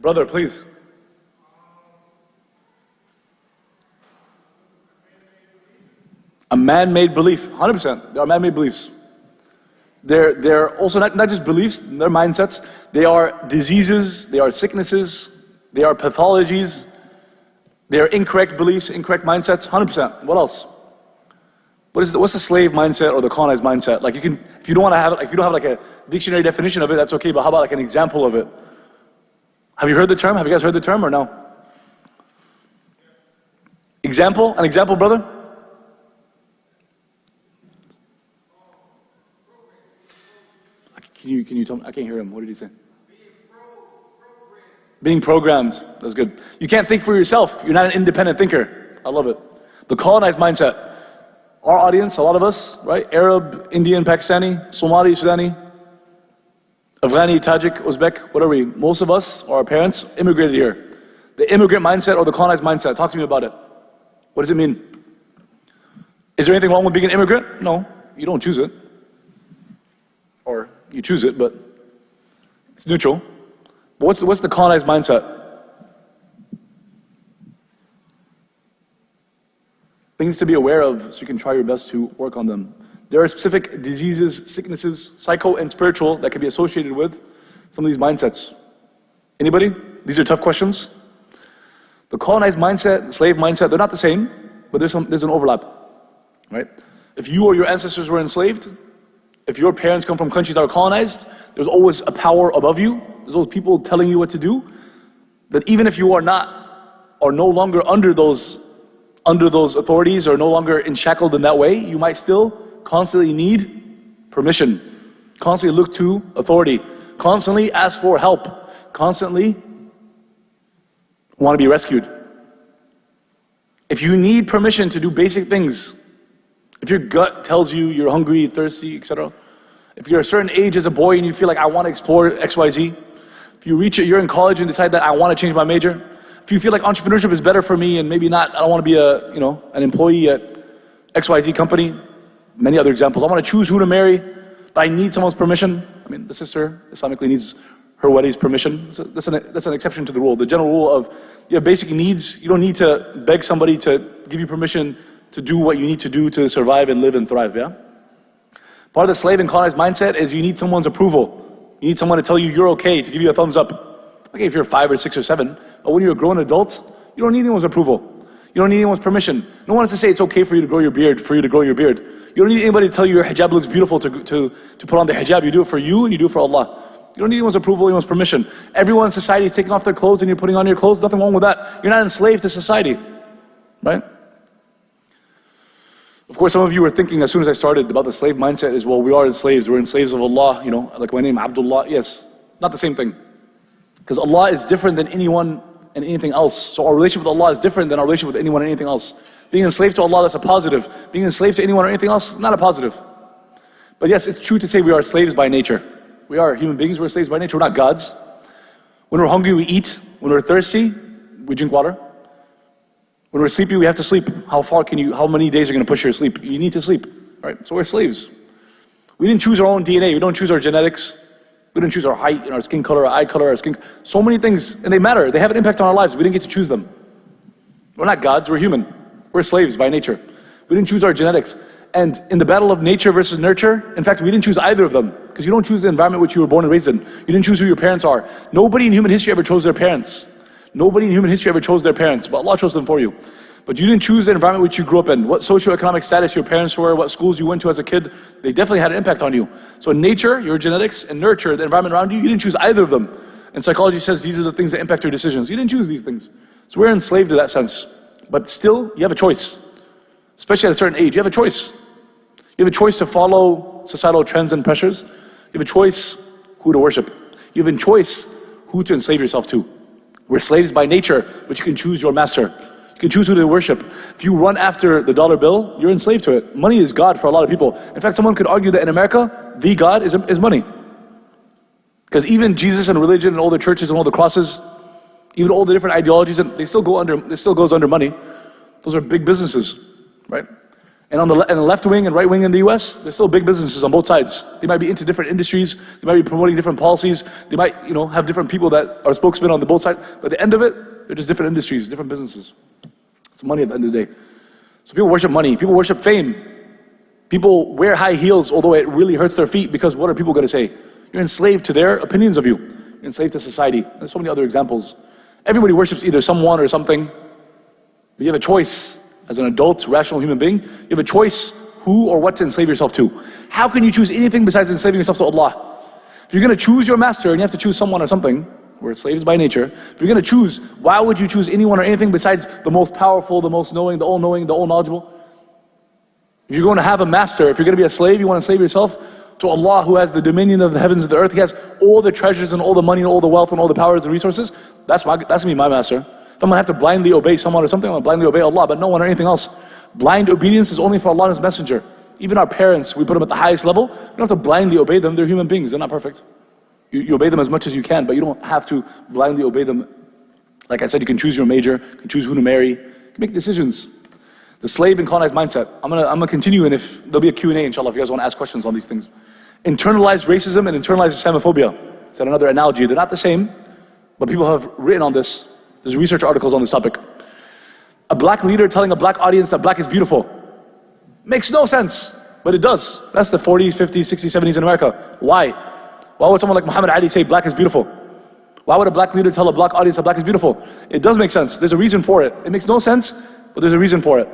Brother, please. A man-made belief, 100%. There are man-made beliefs. They're also not just beliefs, they're mindsets. They are diseases, they are sicknesses, they are pathologies, they are incorrect beliefs, incorrect mindsets, 100%. What else? What's the slave mindset or the colonized mindset? Like if you don't want to have it, if you don't have like a dictionary definition of it, that's okay, but how about like an example of it? Have you heard the term? Have you guys heard the term or no? Example? An example, brother? Can you tell me? I can't hear him. What did he say? Being programmed. That's good. You can't think for yourself. You're not an independent thinker. I love it. The colonized mindset. Our audience, a lot of us, right? Arab, Indian, Pakistani, Somali, Sudani, Afghani, Tajik, Uzbek, what are we? Most of us, or our parents, immigrated here. The immigrant mindset or the colonized mindset. Talk to me about it. What does it mean? Is there anything wrong with being an immigrant? No, you don't choose it. Or you choose it, but it's neutral. But what's the colonized mindset? Things to be aware of so you can try your best to work on them. There are specific diseases, sicknesses, psycho and spiritual that can be associated with some of these mindsets. Anybody? These are tough questions. The colonized mindset, the slave mindset, they're not the same, but there's an overlap, right? If you or your ancestors were enslaved, if your parents come from countries that are colonized, there's always a power above you. There's always people telling you what to do. That even if you are not, or no longer under those authorities, or no longer enshackled in that way, you might still constantly need permission. Constantly look to authority. Constantly ask for help. Constantly want to be rescued. If you need permission to do basic things, if your gut tells you you're hungry, thirsty, etc. If you're a certain age as a boy and you feel like I want to explore XYZ. If you reach it, you're in college and decide that I want to change my major. If you feel like entrepreneurship is better for me and maybe not, I don't want to be an employee at XYZ company. Many other examples. I want to choose who to marry, but I need someone's permission. I mean, the sister Islamically needs her wedding's permission. So that's an exception to the rule. The general rule of you have basic needs. You don't need to beg somebody to give you permission to do what you need to do to survive and live and thrive, yeah? Part of the slave and colonized mindset is you need someone's approval. You need someone to tell you you're okay, to give you a thumbs up. Okay, if you're 5 or 6 or 7, but when you're a grown adult, you don't need anyone's approval. You don't need anyone's permission. No one has to say it's okay for you to grow your beard, You don't need anybody to tell you your hijab looks beautiful to put on the hijab. You do it for you and you do it for Allah. You don't need anyone's approval, anyone's permission. Everyone in society is taking off their clothes and you're putting on your clothes. Nothing wrong with that. You're not enslaved to society, right? Of course, some of you were thinking as soon as I started about the slave mindset is, well, we are slaves. We're slaves of Allah, like my name, Abdullah. Yes, not the same thing. Because Allah is different than anyone and anything else. So our relationship with Allah is different than our relationship with anyone and anything else. Being enslaved to Allah, that's a positive. Being enslaved to anyone or anything else, not a positive. But yes, it's true to say we are slaves by nature. We are human beings, we're slaves by nature, we're not gods. When we're hungry, we eat. When we're thirsty, we drink water. When we're sleepy, we have to sleep. How many days are you going to push your sleep? You need to sleep, right? So we're slaves. We didn't choose our own DNA, we don't choose our genetics. We didn't choose our height and our skin color, our eye color, so many things, and they matter. They have an impact on our lives. We didn't get to choose them. We're not gods, we're human. We're slaves by nature. We didn't choose our genetics. And in the battle of nature versus nurture, in fact, we didn't choose either of them. Because you don't choose the environment which you were born and raised in. You didn't choose who your parents are. Nobody in human history ever chose their parents. Nobody in human history ever chose their parents, but Allah chose them for you. But you didn't choose the environment which you grew up in. What socioeconomic status your parents were, what schools you went to as a kid, they definitely had an impact on you. So nature, your genetics, and nurture, the environment around you, you didn't choose either of them. And psychology says these are the things that impact your decisions. You didn't choose these things. So we're enslaved in that sense. But still, you have a choice. Especially at a certain age, you have a choice. You have a choice to follow societal trends and pressures. You have a choice who to worship. You have a choice who to enslave yourself to. We're slaves by nature, but you can choose your master. You can choose who to worship. If you run after the dollar bill, you're enslaved to it. Money is God for a lot of people. In fact, someone could argue that in America, the God is money. Because even Jesus and religion and all the churches and all the crosses, even all the different ideologies, it still goes under money. Those are big businesses, right? And on the left wing and right wing in the US, there's still big businesses on both sides. They might be into different industries, they might be promoting different policies, they might have different people that are spokesmen on the both sides, but at the end of it, they're just different industries, different businesses. It's money at the end of the day. So people worship money, people worship fame. People wear high heels, although it really hurts their feet, because what are people going to say? You're enslaved to their opinions of you. You're enslaved to society. There's so many other examples. Everybody worships either someone or something. But you have a choice. As an adult, rational human being, you have a choice who or what to enslave yourself to. How can you choose anything besides enslaving yourself to Allah? If you're going to choose your master and you have to choose someone or something, we're slaves by nature. If you're going to choose, why would you choose anyone or anything besides the most powerful, the most knowing, the all-knowledgeable? If you're going to have a master, if you're going to be a slave, you want to enslave yourself to Allah, who has the dominion of the heavens and the earth. He has all the treasures and all the money and all the wealth and all the powers and resources. That's going to be my master. If I'm going to have to blindly obey someone or something, I'm going to blindly obey Allah, but no one or anything else. Blind obedience is only for Allah and His Messenger. Even our parents, we put them at the highest level. You don't have to blindly obey them. They're human beings. They're not perfect. You obey them as much as you can, but you don't have to blindly obey them. Like I said, you can choose your major, you can choose who to marry, you can make decisions. The slave and colonized mindset. I'm gonna continue, and if there'll be a Q&A, inshallah, if you guys want to ask questions on these things. Internalized racism and internalized Islamophobia. Is that another analogy? They're not the same, but people have written on this. There's research articles on this topic. A black leader telling a black audience that black is beautiful. Makes no sense, but it does. That's the 40s, 50s, 60s, 70s in America. Why? Why would someone like Muhammad Ali say black is beautiful? Why would a black leader tell a black audience that black is beautiful? It does make sense. There's a reason for it. It makes no sense, but there's a reason for it.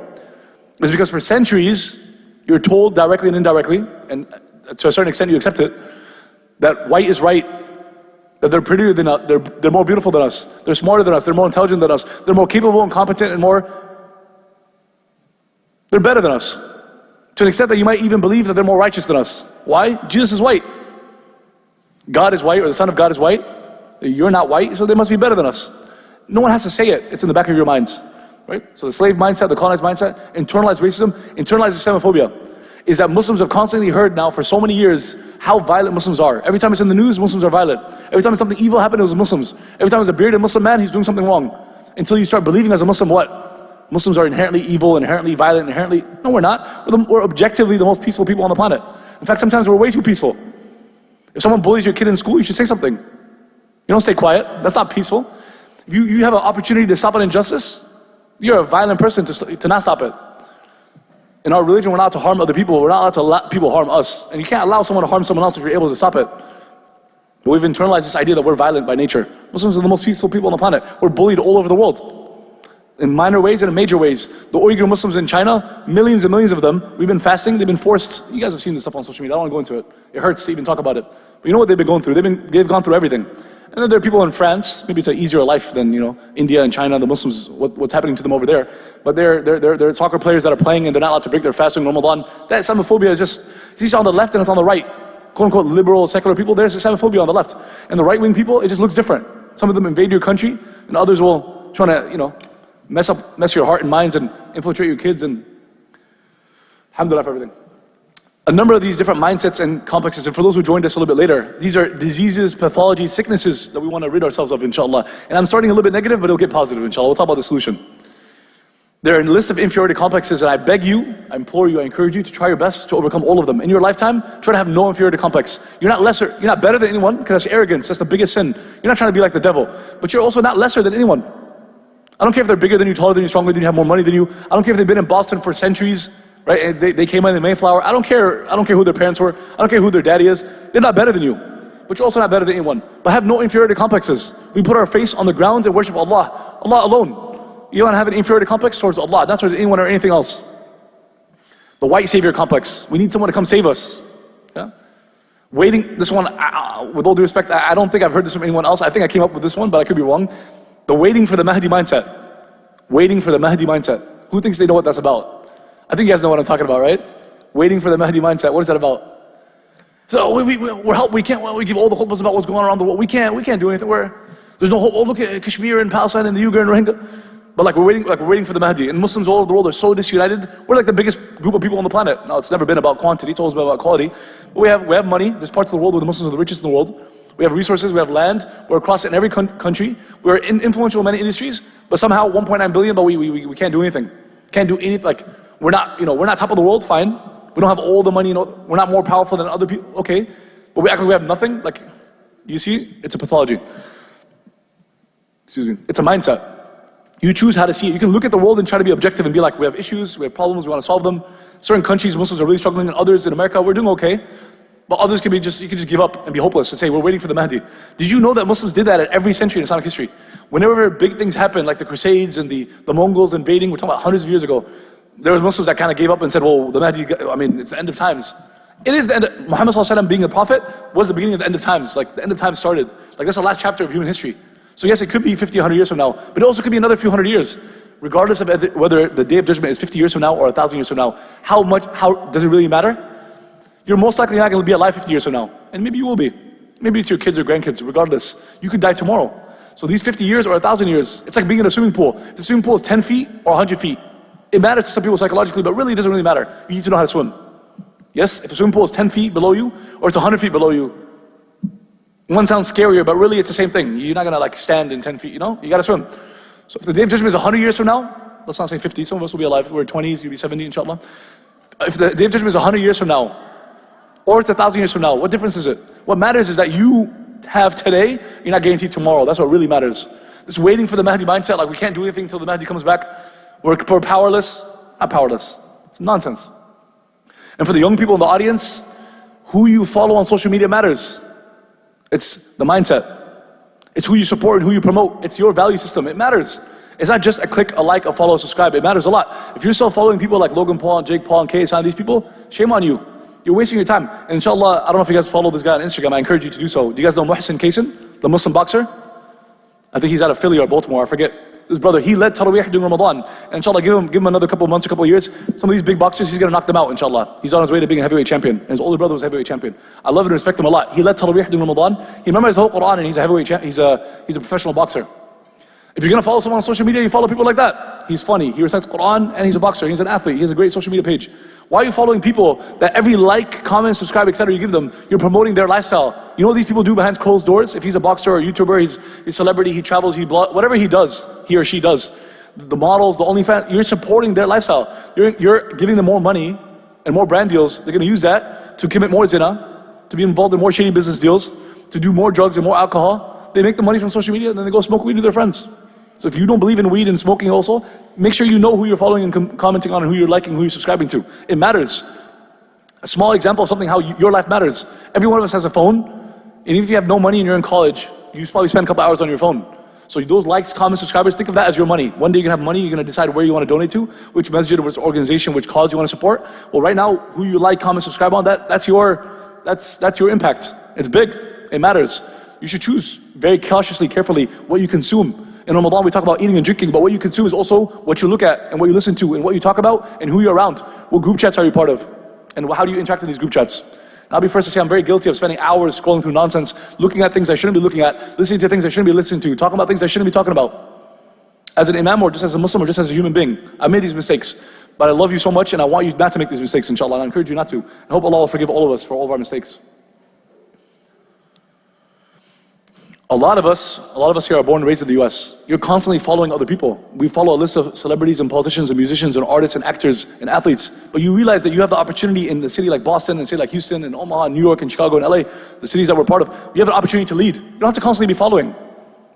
It's because for centuries, you're told directly and indirectly, and to a certain extent you accept it, that white is right, that they're prettier than us, they're more beautiful than us, they're smarter than us, they're more intelligent than us, they're more capable and competent and they're better than us. To an extent that you might even believe that they're more righteous than us. Why? Jesus is white. God is white, or the Son of God is white. You're not white, so they must be better than us. No one has to say it. It's in the back of your minds. Right? So the slave mindset, the colonized mindset, internalized racism, internalized Islamophobia, is that Muslims have constantly heard now for so many years how violent Muslims are. Every time it's in the news, Muslims are violent. Every time something evil happened, it was Muslims. Every time it's a bearded Muslim man, he's doing something wrong. Until you start believing as a Muslim what? Muslims are inherently evil, inherently violent, inherently... No, we're not. We're objectively the most peaceful people on the planet. In fact, sometimes we're way too peaceful. If someone bullies your kid in school, you should say something. You don't stay quiet. That's not peaceful. If you have an opportunity to stop an injustice, you're a violent person to not stop it. In our religion, we're not allowed to harm other people. We're not allowed to let people harm us. And you can't allow someone to harm someone else if you're able to stop it. But we've internalized this idea that we're violent by nature. Muslims are the most peaceful people on the planet. We're bullied all over the world. In minor ways and in major ways. The Uyghur Muslims in China, millions and millions of them, we've been fasting, they've been forced. You guys have seen this stuff on social media, I don't want to go into it. It hurts to even talk about it. But you know what they've been going through? They've gone through everything. And then there are people in France, maybe it's an easier life than India and China, the Muslims, what's happening to them over there. But they're soccer players that are playing and they're not allowed to break their fasting in Ramadan. That Islamophobia is just, it's on the left and it's on the right. Quote unquote liberal, secular people, there's Islamophobia on the left. And the right wing people, it just looks different. Some of them invade your country and others will try to, mess your heart and minds and infiltrate your kids, and alhamdulillah for everything. A number of these different mindsets and complexes, and for those who joined us a little bit later, these are diseases, pathologies, sicknesses that we want to rid ourselves of, inshallah. And I'm starting a little bit negative, but it'll get positive, inshallah. We'll talk about the solution. There are a list of inferiority complexes, and I beg you, I implore you, I encourage you to try your best to overcome all of them. In your lifetime, try to have no inferiority complex. You're not lesser, you're not better than anyone, because that's arrogance, that's the biggest sin. You're not trying to be like the devil, but you're also not lesser than anyone. I don't care if they're bigger than you, taller than you, stronger than you, have more money than you. I don't care if they've been in Boston for centuries, right? And they came in the Mayflower. I don't care who their parents were. I don't care who their daddy is. They're not better than you, but you're also not better than anyone. But have no inferiority complexes. We put our face on the ground and worship Allah, Allah alone. You don't have an inferiority complex towards Allah, not towards anyone or anything else. The white savior complex. We need someone to come save us. Yeah? Waiting, this one, with all due respect, I don't think I've heard this from anyone else. I think I came up with this one, but I could be wrong. The waiting for the Mahdi mindset. Waiting for the Mahdi mindset. Who thinks they know what that's about? I think you guys know what I'm talking about, right? Waiting for the Mahdi mindset. What is that about? So we're help. We give all the khutbahs about what's going on around the world. We can't do anything. There's no hope. Oh, look at Kashmir and Palestine and the Uyghur and Rohingya. But we're waiting for the Mahdi. And Muslims all over the world are so disunited. We're like the biggest group of people on the planet. Now, it's never been about quantity. It's always been about quality. But we have money. There's parts of the world where the Muslims are the richest in the world. We have resources, we have land, we're across it in every country, we're influential in many industries, but somehow 1.9 billion, but we can't do anything. Can't do anything, We're not, we're not top of the world, fine. We don't have all the money, we're not more powerful than other people, okay. But we act like we have nothing, like, you see, it's a pathology. Excuse me, it's a mindset. You choose how to see it. You can look at the world and try to be objective and be like, we have issues, we have problems, we want to solve them. Certain countries, Muslims are really struggling, and others in America, we're doing okay. But others can be you can just give up and be hopeless and say, we're waiting for the Mahdi. Did you know that Muslims did that at every century in Islamic history? Whenever big things happened, like the Crusades and the Mongols invading, we're talking about hundreds of years ago, there were Muslims that kind of gave up and said, well, the Mahdi, it's the end of times. It is the end of, Muhammad ﷺ being a prophet was the beginning of the end of times. Like the end of times started. Like that's the last chapter of human history. So yes, it could be 50, 100 years from now, but it also could be another few hundred years. Regardless of whether the day of judgment is 50 years from now or 1,000 years from now, how does it really matter? You're most likely not going to be alive 50 years from now. And maybe you will be. Maybe it's your kids or grandkids, regardless. You could die tomorrow. So these 50 years or 1,000 years, it's like being in a swimming pool. If the swimming pool is 10 feet or 100 feet, it matters to some people psychologically, but really it doesn't really matter. You need to know how to swim. Yes, if the swimming pool is 10 feet below you, or it's 100 feet below you, one sounds scarier, but really it's the same thing. You're not going to like stand in 10 feet, you got to swim. So if the day of judgment is 100 years from now, let's not say 50, some of us will be alive, we're 20s, you'll be 70 inshallah. If the day of judgment is 100 years from now, or it's 1,000 years from now, what difference is it? What matters is that you have today, you're not guaranteed tomorrow. That's what really matters. This waiting for the Mahdi mindset, like we can't do anything until the Mahdi comes back. We're powerless, not powerless. It's nonsense. And for the young people in the audience, who you follow on social media matters. It's the mindset. It's who you support and who you promote. It's your value system. It matters. It's not just a click, a like, a follow, a subscribe. It matters a lot. If you're still following people like Logan Paul and Jake Paul and KSI, these people, shame on you. You're wasting your time. And inshallah, I don't know if you guys follow this guy on Instagram. I encourage you to do so. Do you guys know Hassan, the Muslim boxer? I think he's out of Philly or Baltimore, I forget. This brother, he led Tareweeh during Ramadan. And inshallah, give him another couple of months, a couple of years. Some of these big boxers, he's going to knock them out, inshallah. He's on his way to being a heavyweight champion. And his older brother was a heavyweight champion. I love and respect him a lot. He led Tareweeh during Ramadan. He memorized the whole Quran, and he's a heavyweight champion. He's a professional boxer. If you're going to follow someone on social media, you follow people like that. He's funny, he recites Quran, and he's a boxer. He's an athlete. He has a great social media page. Why are you following people that every like, comment, subscribe, etc. you give them, you're promoting their lifestyle? You know what these people do behind closed doors? If he's a boxer or a YouTuber, he's a celebrity, he travels, whatever he does, he or she does, the models, the OnlyFans, you're supporting their lifestyle. You're giving them more money and more brand deals. They're going to use that to commit more zina, to be involved in more shady business deals, to do more drugs and more alcohol. They make the money from social media and then they go smoke weed with their friends. So if you don't believe in weed and smoking also, make sure you know who you're following and commenting on and who you're liking, who you're subscribing to. It matters. A small example of something how your life matters. Every one of us has a phone, and even if you have no money and you're in college, you probably spend a couple hours on your phone. So those likes, comments, subscribers, think of that as your money. One day you're going to have money, you're going to decide where you want to donate to, which masjid, which organization, which cause you want to support. Well, right now, who you like, comment, subscribe on, that's your impact. It's big, it matters. You should choose very cautiously, carefully what you consume. In Ramadan we talk about eating and drinking, but what you consume is also what you look at and what you listen to and what you talk about and who you're around. What group chats are you part of? And how do you interact in these group chats? And I'll be first to say I'm very guilty of spending hours scrolling through nonsense, looking at things I shouldn't be looking at, listening to things I shouldn't be listening to, talking about things I shouldn't be talking about. As an imam or just as a Muslim or just as a human being, I've made these mistakes. But I love you so much and I want you not to make these mistakes, inshallah. And I encourage you not to. I hope Allah will forgive all of us for all of our mistakes. A lot of us here are born and raised in the US. You're constantly following other people. We follow a list of celebrities and politicians and musicians and artists and actors and athletes. But you realize that you have the opportunity in a city like Boston and a city like Houston and Omaha and New York and Chicago and LA, the cities that we're part of, you have an opportunity to lead. You don't have to constantly be following,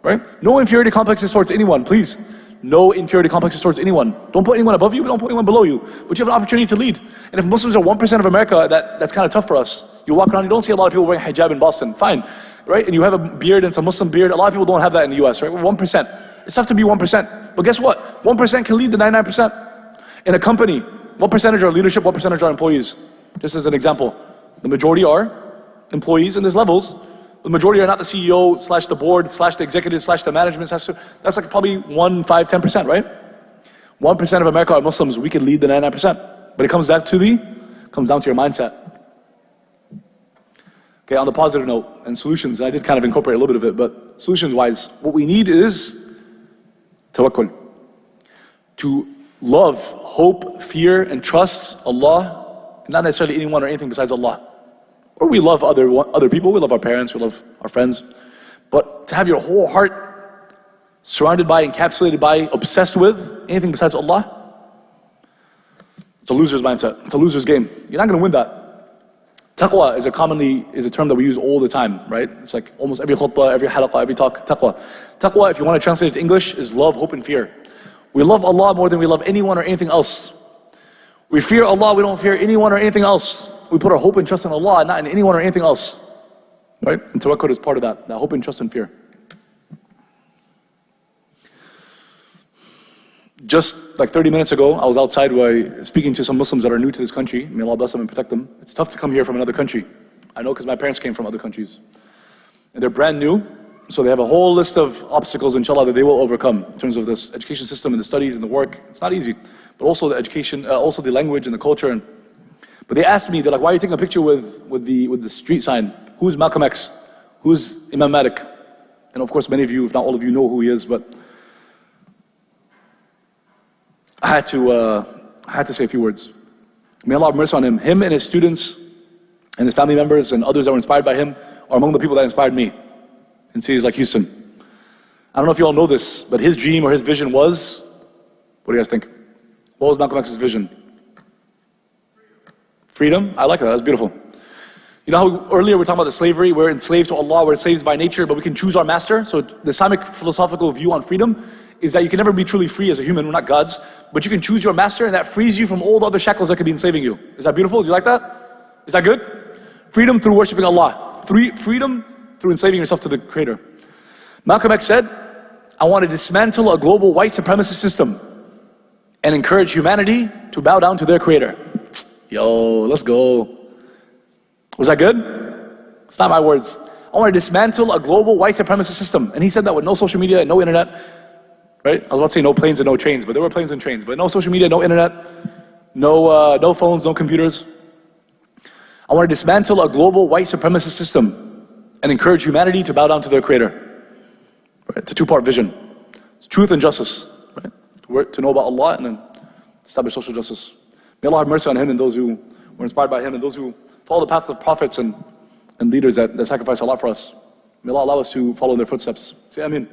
right? No inferiority complexes towards anyone, please. No inferiority complexes towards anyone. Don't put anyone above you, but don't put anyone below you. But you have an opportunity to lead. And if Muslims are 1% of America, that's kind of tough for us. You walk around, you don't see a lot of people wearing hijab in Boston, fine. Right? And you have a beard and it's a Muslim beard. A lot of people don't have that in the US, right? We're 1%. It's tough to be 1%. But guess what? 1% can lead the 99%. In a company, what percentage are leadership, what percentage are employees? Just as an example. The majority are employees, and there's levels. The majority are not the CEO / the board / the executive / the management. That's like probably 1, 5, 10%, right? 1% of America are Muslims. We can lead the 99%. But it comes down to your mindset. Okay, on the positive note, and solutions, and I did kind of incorporate a little bit of it, but solutions-wise, what we need is tawakkul. To love, hope, fear, and trust Allah, and not necessarily anyone or anything besides Allah. Or we love other people, we love our parents, we love our friends, but to have your whole heart surrounded by, encapsulated by, obsessed with anything besides Allah, It's a loser's mindset. It's a loser's game. You're not going to win that. Taqwa is a term that we use all the time, right? It's like almost every khutbah, every halaqah, every talk, taqwa. Taqwa, if you want to translate it to English, is love, hope, and fear. We love Allah more than we love anyone or anything else. We fear Allah, we don't fear anyone or anything else. We put our hope and trust in Allah, not in anyone or anything else. Right? And tawakkul is part of that hope and trust and fear. Just like 30 minutes ago, I was outside speaking to some Muslims that are new to this country. May Allah bless them and protect them. It's tough to come here from another country. I know because my parents came from other countries. And they're brand new, so they have a whole list of obstacles, inshallah, that they will overcome in terms of this education system and the studies and the work. It's not easy. But also the education, also the language and the culture. But they asked me, they're like, why are you taking a picture with the street sign? Who's Malcolm X? Who's Imam Malik? And of course, many of you, if not all of you, know who he is, but I had to say a few words. May Allah have mercy on him. Him and his students and his family members and others that were inspired by him are among the people that inspired me in cities like Houston. I don't know if you all know this, but his dream or his vision was, what do you guys think? What was Malcolm X's vision? Freedom? I like that, that's beautiful. You know how earlier we were talking about the slavery, we're enslaved to Allah, we're slaves by nature, but we can choose our master? So the Islamic philosophical view on freedom is that you can never be truly free as a human, we're not gods, but you can choose your master and that frees you from all the other shackles that could be enslaving you. Is that beautiful? Do you like that? Is that good? Freedom through worshiping Allah. Freedom through enslaving yourself to the Creator. Malcolm X said, I want to dismantle a global white supremacist system and encourage humanity to bow down to their Creator. Yo, let's go. Was that good? It's not my words. I want to dismantle a global white supremacist system. And he said that with no social media and no internet. Right? I was about to say no planes and no trains, but there were planes and trains. But no social media, no internet, no phones, no computers. I want to dismantle a global white supremacist system and encourage humanity to bow down to their Creator. Right? It's a two-part vision. It's truth and justice. Right? To know about Allah and then establish social justice. May Allah have mercy on him and those who were inspired by him and those who follow the path of prophets and leaders that sacrifice a lot for us. May Allah allow us to follow in their footsteps. Say Ameen.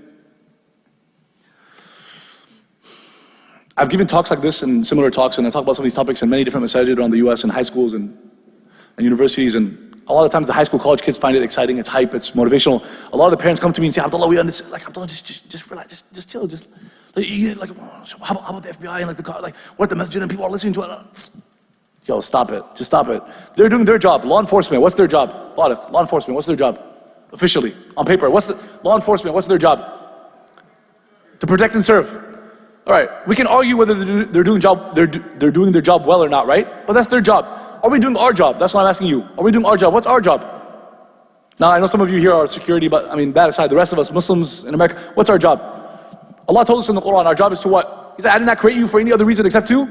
I've given talks like this and similar talks, and I talk about some of these topics in many different masajid around the US and high schools and universities, and a lot of times the high school, college kids find it exciting, it's hype, it's motivational. A lot of the parents come to me and say, Abdullah, we understand, like, Abdullah, just relax, just chill, how about the FBI and we're at the masjid and people are listening to it. Yo, stop it, just stop it. They're doing their job. Law enforcement, what's their job? Law enforcement, what's their job? Officially, on paper, law enforcement, what's their job? To protect and serve. All right, we can argue whether they're doing their job well or not, right? But that's their job. Are we doing our job? That's what I'm asking you. Are we doing our job? What's our job? Now, I know some of you here are security, but I mean, that aside, the rest of us, Muslims in America, what's our job? Allah told us in the Quran, our job is to what? He said, I did not create you for any other reason except to?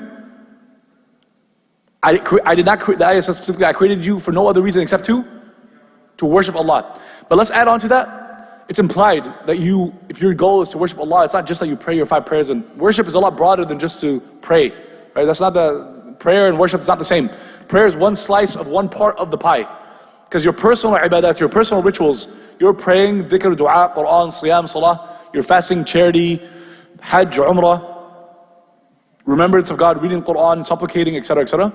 I did not create, the ayah says specifically, I created you for no other reason except to worship Allah. But let's add on to that. It's implied that if your goal is to worship Allah, it's not just that you pray your 5 prayers, and worship is a lot broader than just to pray, right? That's not prayer and worship is not the same. Prayer is one slice of one part of the pie. Because your personal ibadat, your personal rituals, you're praying, dhikr, dua, Quran, siyam, salah, you're fasting, charity, hajj, umrah, remembrance of God, reading Quran, supplicating, etc., etc.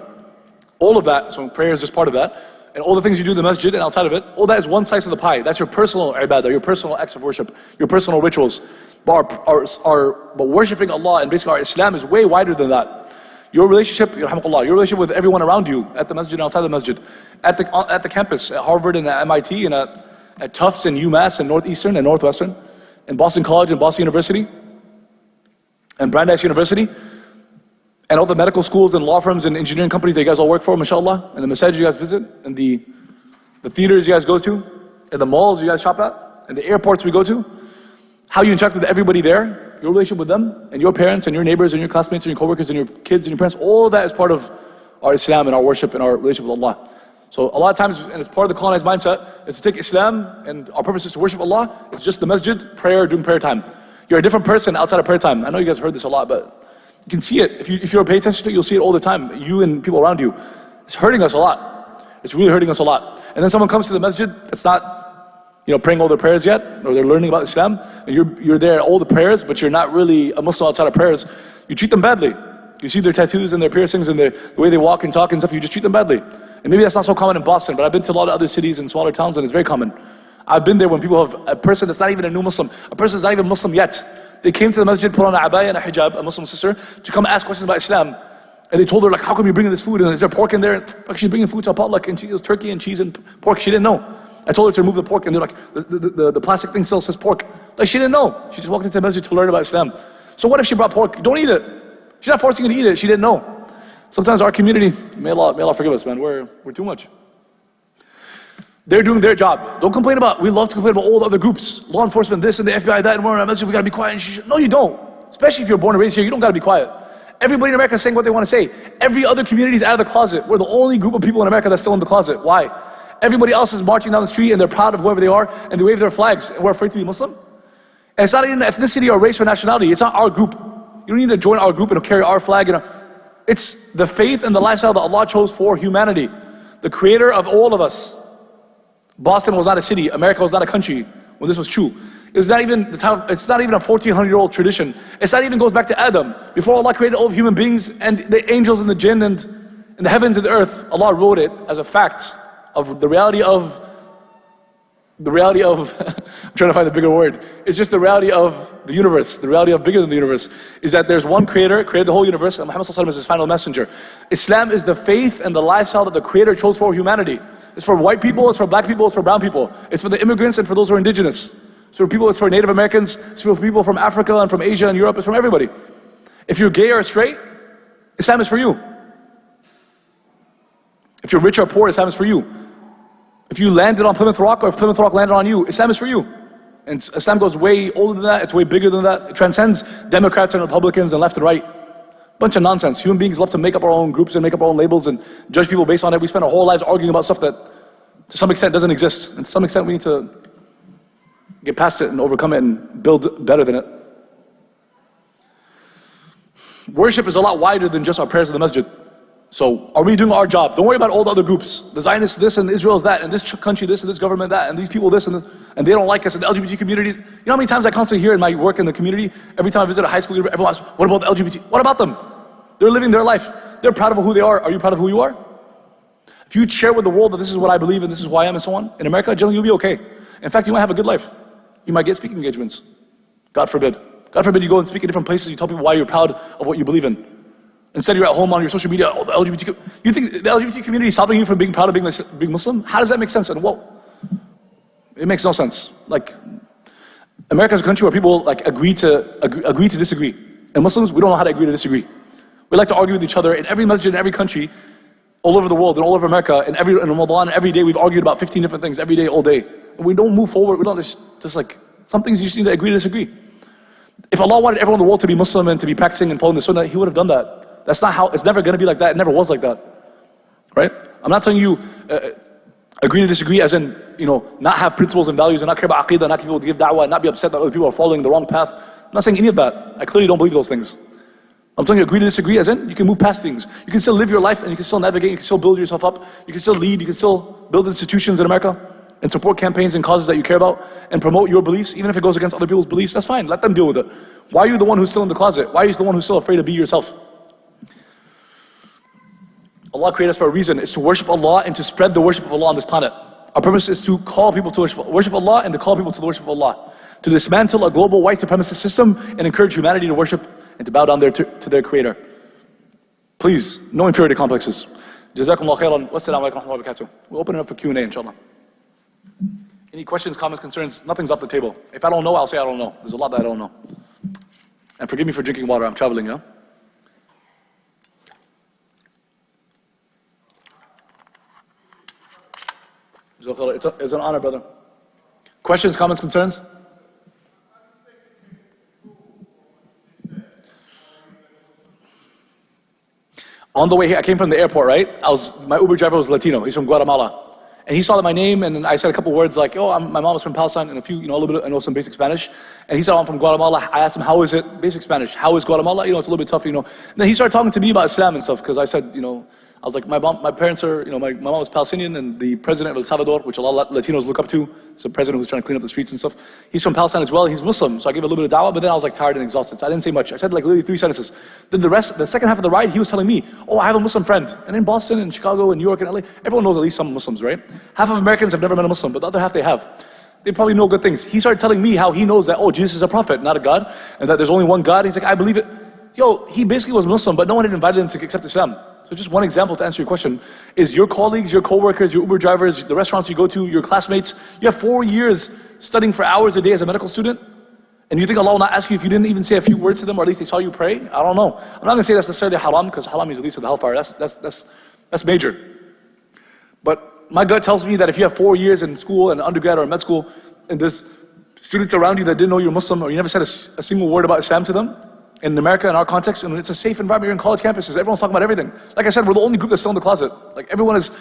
All of that, so prayer is just part of that. And all the things you do in the masjid and outside of it, all that is one slice of the pie. That's your personal ibadah, your personal acts of worship, your personal rituals. But worshipping Allah and basically our Islam is way wider than that. Your relationship, your relationship with everyone around you, at the masjid and outside the masjid, at the campus, at Harvard and at MIT and at Tufts and UMass and Northeastern and Northwestern, and Boston College and Boston University, and Brandeis University, and all the medical schools and law firms and engineering companies that you guys all work for, mashallah, and the masajid you guys visit, and the theaters you guys go to, and the malls you guys shop at, and the airports we go to, how you interact with everybody there, your relationship with them, and your parents, and your neighbors, and your classmates, and your coworkers, and your kids, and your parents, all of that is part of our Islam and our worship and our relationship with Allah. So a lot of times, and it's part of the colonized mindset, is to take Islam, and our purpose is to worship Allah. It's just the masjid, prayer, doing prayer time. You're a different person outside of prayer time. I know you guys heard this a lot, but you can see it. If you pay attention to it, you'll see it all the time. You and people around you. It's hurting us a lot. It's really hurting us a lot. And then someone comes to the masjid that's not, praying all their prayers yet, or they're learning about Islam, and you're there at all the prayers, but you're not really a Muslim outside of prayers. You treat them badly. You see their tattoos and their piercings and the way they walk and talk and stuff, you just treat them badly. And maybe that's not so common in Boston, but I've been to a lot of other cities and smaller towns and it's very common. I've been there when people have a person that's not even a new Muslim, a person that's not even Muslim yet. They came to the masjid, put on a abaya and a hijab, a Muslim sister, to come ask questions about Islam. And they told her, like, how come you're bringing this food? And is there pork in there? Like, she's bringing food to a potluck and it was turkey and cheese and pork. She didn't know. I told her to remove the pork and they're like, the plastic thing still says pork. Like, she didn't know. She just walked into the masjid to learn about Islam. So what if she brought pork? Don't eat it. She's not forcing you to eat it. She didn't know. Sometimes our community, may Allah forgive us, man, we're too much. They're doing their job. Don't complain about, we love to complain about all the other groups. Law enforcement, this and the FBI, that, and we're in our masjid, we gotta be quiet. No, you don't. Especially if you're born and raised here, you don't gotta be quiet. Everybody in America is saying what they want to say. Every other community is out of the closet. We're the only group of people in America that's still in the closet. Why? Everybody else is marching down the street and they're proud of whoever they are and they wave their flags and we're afraid to be Muslim. And it's not even ethnicity or race or nationality. It's not our group. You don't need to join our group and carry our flag. It's the faith and the lifestyle that Allah chose for humanity. The creator of all of us. Boston was not a city. America was not a country when this was true. It's not even a 1400-year-old tradition. It's not even goes back to Adam. Before Allah created all of human beings and the angels and the jinn and the heavens and the earth, Allah wrote it as a fact of the reality of, I'm trying to find the bigger word. It's just the reality of the universe, the reality of bigger than the universe, is that there's one creator, created the whole universe, and Muhammad ﷺ is his final messenger. Islam is the faith and the lifestyle that the creator chose for humanity. It's for white people, it's for black people, it's for brown people. It's for the immigrants and for those who are indigenous. It's for people, it's for Native Americans, it's for people from Africa and from Asia and Europe, it's from everybody. If you're gay or straight, Islam is for you. If you're rich or poor, Islam is for you. If you landed on Plymouth Rock or if Plymouth Rock landed on you, Islam is for you. And Islam goes way older than that, it's way bigger than that. It transcends Democrats and Republicans and left and right. Bunch of nonsense. Human beings love to make up our own groups and make up our own labels and judge people based on it. We spend our whole lives arguing about stuff that to some extent doesn't exist. And to some extent we need to get past it and overcome it and build better than it. Worship is a lot wider than just our prayers in the masjid. So are we doing our job? Don't worry about all the other groups. The Zionists this and Israel is that and this country this and this government that and these people this and they don't like us and the LGBT communities. You know how many times I constantly hear in my work in the community, every time I visit a high school, everyone asks, what about the LGBT? What about them? They're living their life. They're proud of who they are. Are you proud of who you are? If you share with the world that this is what I believe and this is who I am and so on, in America, generally you'll be okay. In fact, you might have a good life. You might get speaking engagements. God forbid. God forbid you go and speak in different places, you tell people why you're proud of what you believe in. Instead you're at home on your social media, oh, the LGBT, you think the LGBT community is stopping you from being proud of being Muslim? How does that make sense? And well, it makes no sense. Like, America's a country where people like agree to disagree. And Muslims, we don't know how to agree to disagree. We like to argue with each other in every masjid in every country, all over the world and all over America, in Ramadan, every day we've argued about 15 different things, every day, all day. And we don't move forward, we don't just like, some things you just need to agree to disagree. If Allah wanted everyone in the world to be Muslim and to be practicing and following the Sunnah, He would have done that. That's not how, it's never going to be like that, it never was like that. Right? I'm not telling you agree to disagree as in, not have principles and values and not care about aqeedah, not be able to give da'wah, and not be upset that other people are following the wrong path. I'm not saying any of that. I clearly don't believe those things. I'm telling you agree to disagree as in, you can move past things. You can still live your life and you can still navigate, you can still build yourself up, you can still lead, you can still build institutions in America and support campaigns and causes that you care about and promote your beliefs, even if it goes against other people's beliefs, that's fine, let them deal with it. Why are you the one who's still in the closet? Why are you the one who's still afraid to be yourself? Allah created us for a reason. It's to worship Allah and to spread the worship of Allah on this planet. Our purpose is to call people to worship Allah and to call people to the worship of Allah. To dismantle a global white supremacist system and encourage humanity to worship and to bow down to their creator. Please, no inferiority complexes. Jazakumullah khairan. Wassalamu alaikum wa rahmatullahi wa barakatuh. We'll open it up for Q&A inshallah. Any questions, comments, concerns? Nothing's off the table. If I don't know, I'll say I don't know. There's a lot that I don't know. And forgive me for drinking water, I'm traveling, yeah? It's an honor, brother. Questions, comments, concerns? On the way here, I came from the airport, right? My Uber driver was Latino, he's from Guatemala. And he saw my name and I said a couple words like, oh, my mom is from Palestine and a little bit, I know some basic Spanish. And he said, oh, I'm from Guatemala. I asked him, how is it? Basic Spanish. How is Guatemala? It's a little bit tough, And then he started talking to me about Islam and stuff because I said, I was like, my parents are, my mom was Palestinian, and the president of El Salvador, which a lot of Latinos look up to, is a president who's trying to clean up the streets and stuff. He's from Palestine as well. He's Muslim, so I gave a little bit of dawah, but then I was like tired and exhausted, so I didn't say much. I said like literally 3 sentences. Then the second half of the ride, he was telling me, oh, I have a Muslim friend. And in Boston and Chicago and New York and LA, everyone knows at least some Muslims, right? Half of Americans have never met a Muslim, but the other half they have. They probably know good things. He started telling me how he knows that, oh, Jesus is a prophet, not a God, and that there's only one God. He's like, I believe it. Yo, he basically was Muslim, but no one had invited him to accept Islam. So just one example to answer your question is your colleagues, your coworkers, your Uber drivers, the restaurants you go to, your classmates, you have 4 years studying for hours a day as a medical student, and you think Allah will not ask you if you didn't even say a few words to them, or at least they saw you pray? I don't know. I'm not going to say that's necessarily haram, because haram means the least of the hellfire. That's major. But my gut tells me that if you have 4 years in school, and undergrad or med school, and there's students around you that didn't know you're Muslim, or you never said a single word about Islam to them, in America, in our context, and it's a safe environment. You're in college campuses. Everyone's talking about everything. Like I said, we're the only group that's still in the closet. Like everyone is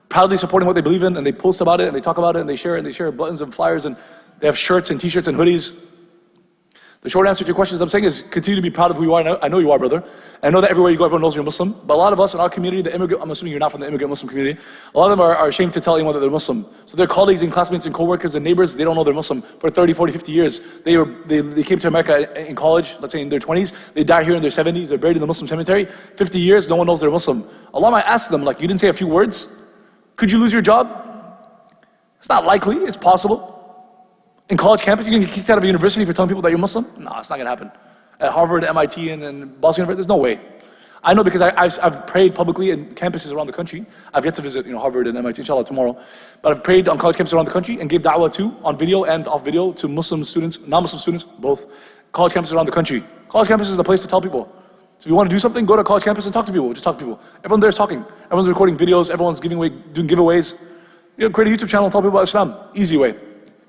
proudly supporting what they believe in, and they post about it, and they talk about it, and they share buttons and flyers, and they have shirts and t-shirts and hoodies. The short answer to your questions I'm saying is continue to be proud of who you are. I know you are, brother. And I know that everywhere you go, everyone knows you're Muslim. But a lot of us in our community, the immigrant, I'm assuming you're not from the immigrant Muslim community, a lot of them are ashamed to tell anyone that they're Muslim. So their colleagues and classmates and co-workers and neighbors, they don't know they're Muslim for 30, 40, 50 years. They came to America in college, let's say in their 20s. They die here in their 70s. They're buried in the Muslim cemetery. 50 years, no one knows they're Muslim. Allah might ask them, like, you didn't say a few words? Could you lose your job? It's not likely. It's possible. In college campus, you're going to get kicked out of a university for telling people that you're Muslim? No, it's not going to happen. At Harvard, MIT, and Boston University, there's no way. I know because I've prayed publicly in campuses around the country. I've yet to visit Harvard and MIT, inshallah, tomorrow. But I've prayed on college campuses around the country and gave da'wah too, on video and off video, to Muslim students, non-Muslim students, both. College campuses around the country. College campus is the place to tell people. So if you want to do something, go to college campus and talk to people. Just talk to people. Everyone there is talking. Everyone's recording videos. Everyone's giving away, doing giveaways. Create a YouTube channel and tell people about Islam. Easy way.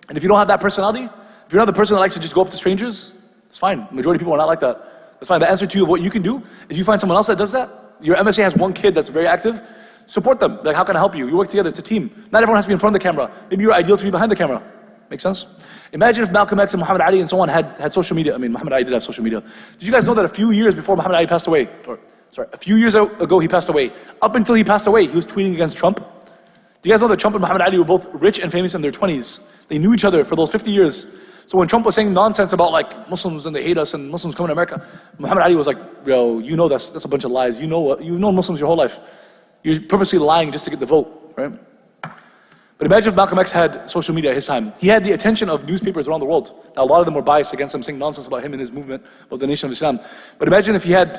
And if you don't have that personality, if you're not the person that likes to just go up to strangers, it's fine. Majority of people are not like that. That's fine. The answer to you of what you can do is you find someone else that does that. Your MSA has one kid that's very active. Support them. Like, how can I help you? You work together. It's a team. Not everyone has to be in front of the camera. Maybe you're ideal to be behind the camra. Make sense? Imagine if Malcolm X and Muhammad Ali and so on had social media. I mean, Muhammad Ali did have social media. Did you guys know that a few years before Muhammad Ali passed away, a few years ago he passed away, up until he passed away, he was tweeting against Trump? Do you guys know that Trump and Muhammad Ali were both rich and famous in their 20s? They knew each other for those 50 years. So when Trump was saying nonsense about like Muslims and they hate us and Muslims coming to America, Muhammad Ali was like, yo, you know that's a bunch of lies. You know you've known Muslims your whole life. You're purposely lying just to get the vote, right? But imagine if Malcolm X had social media at his time. He had the attention of newspapers around the world. Now a lot of them were biased against him, saying nonsense about him and his movement, about the Nation of Islam. But imagine if he had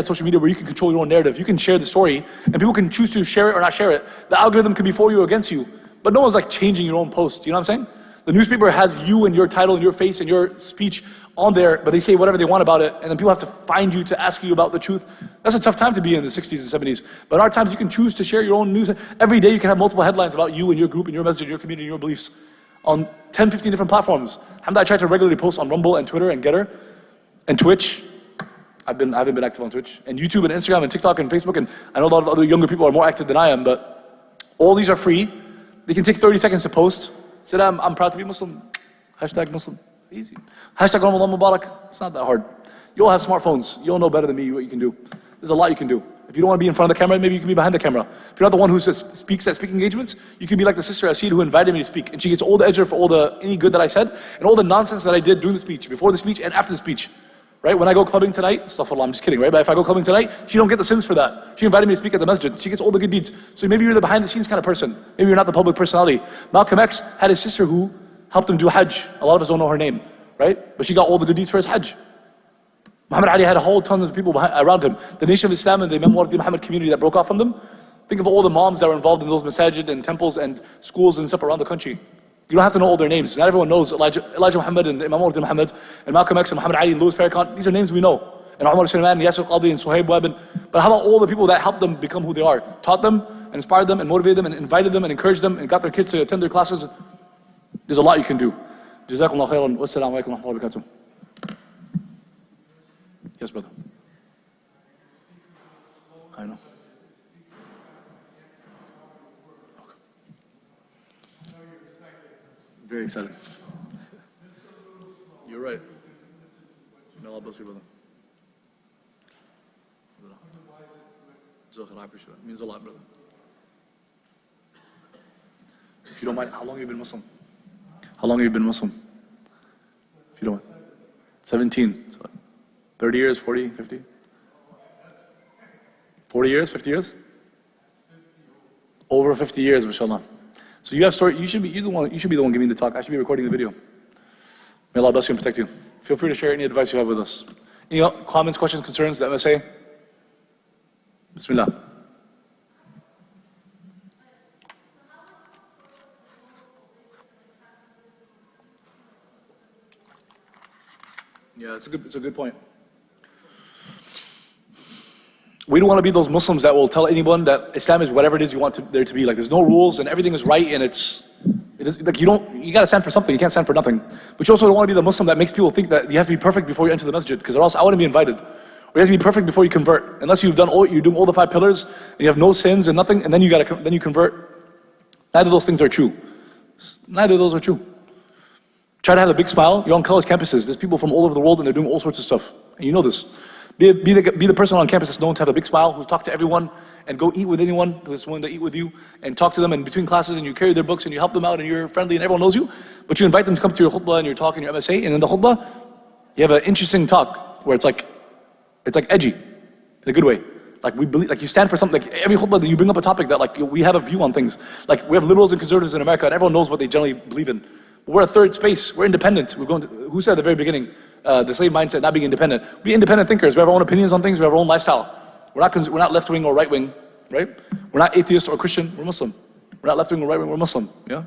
social media where you can control your own narrative. You can share the story, and people can choose to share it or not share it. The algorithm could be for you or against you. But no one's like changing your own post. You know what I'm saying? The newspaper has you and your title and your face and your speech on there, but they say whatever they want about it, and then people have to find you to ask you about the truth. That's a tough time to be in the 60s and 70s. But in our times, you can choose to share your own news. Every day you can have multiple headlines about you and your group and your message, your community, your beliefs on 10, 15 different platforms. I try to regularly post on Rumble and Twitter and Getter and Twitch. I haven't been active on Twitch, and YouTube and Instagram and TikTok and Facebook, and I know a lot of other younger people are more active than I am, but all these are free. They can take 30 seconds to post. Say, I'm proud to be Muslim. Hashtag Muslim. Easy. Hashtag Ramadan Mubarak. It's not that hard. You all have smartphones. You all know better than me what you can do. There's a lot you can do. If you don't want to be in front of the camera, maybe you can be behind the camera. If you're not the one who speaks at speaking engagements, you can be like the sister I see who invited me to speak. And she gets all the ajr for any good that I said, and all the nonsense that I did during the speech, before the speech and after the speech. Right? When I go clubbing tonight, astaghfirullah, I'm just kidding, right? But if I go clubbing tonight, she don't get the sins for that. She invited me to speak at the masjid. She gets all the good deeds. So maybe you're the behind the scenes kind of person. Maybe you're not the public personality. Malcolm X had his sister who helped him do Hajj. A lot of us don't know her name, right? But she got all the good deeds for his Hajj. Muhammad Ali had a whole ton of people around him. The Nation of Islam and the Imam of the Muhammad community that broke off from them. Think of all the moms that were involved in those masajid and temples and schools and stuff around the country. You don't have to know all their names. Not everyone knows Elijah Muhammad and Imam of the Muhammad and Malcolm X and Muhammad Ali and Louis Farrakhan. These are names we know. And Umar Sulaiman and Yasir Qadhi and Suhaib Wabin. But how about all the people that helped them become who they are? Taught them, and inspired them, and motivated them, and invited them, and encouraged them, and got their kids to attend their classes. There's a lot you can do. Jazakumullah khairan. Wassalamu alaikum wa rahmatullahi wa barakatuh. Yes, brother. I know. Very exciting. You're right. May Allah bless you, brother. I appreciate it. It means a lot, brother. If you don't mind, how long have you been Muslim? How long have you been Muslim? If you don't mind. 17. So 30 years, 40, 50? 40 years, 50 years? Over 50 years, mashallah. So you have story. You should be the one giving the talk. I should be recording the video. May Allah bless you and protect you. Feel free to share any advice you have with us. Any comments, questions, concerns, the MSA? Bismillah. Yeah, it's a good point. We don't want to be those Muslims that will tell anyone that Islam is whatever it is you want there to be. Like there's no rules and everything is right and like you gotta stand for something, you can't stand for nothing. But you also don't want to be the Muslim that makes people think that you have to be perfect before you enter the masjid, because or else I wouldn't be invited. Or you have to be perfect before you convert. Unless you're doing all the 5 pillars and you have no sins and nothing, and then you convert. Neither of those things are true. Neither of those are true. Try to have a big smile. You're on college campuses. There's people from all over the world and they're doing all sorts of stuff. And you know this. Be the person on campus that's known to have a big smile, who talk to everyone and go eat with anyone who's willing to eat with you and talk to them in between classes, and you carry their books and you help them out and you're friendly and everyone knows you. But you invite them to come to your khutbah and you're talking your MSA, and in the khutbah you have an interesting talk where it's like edgy in a good way. Like we believe, like you stand for something. Like every khutbah that you bring up a topic that like we have a view on things. Like we have liberals and conservatives in America and everyone knows what they generally believe in. But we're a third space. We're independent. Who said at the very beginning, the slave mindset, not being independent? Be independent thinkers. We have our own opinions on things. We have our own lifestyle. We're not left wing or right wing, right? We're not atheist or Christian. We're Muslim. We're not left wing or right wing. We're Muslim. Yeah.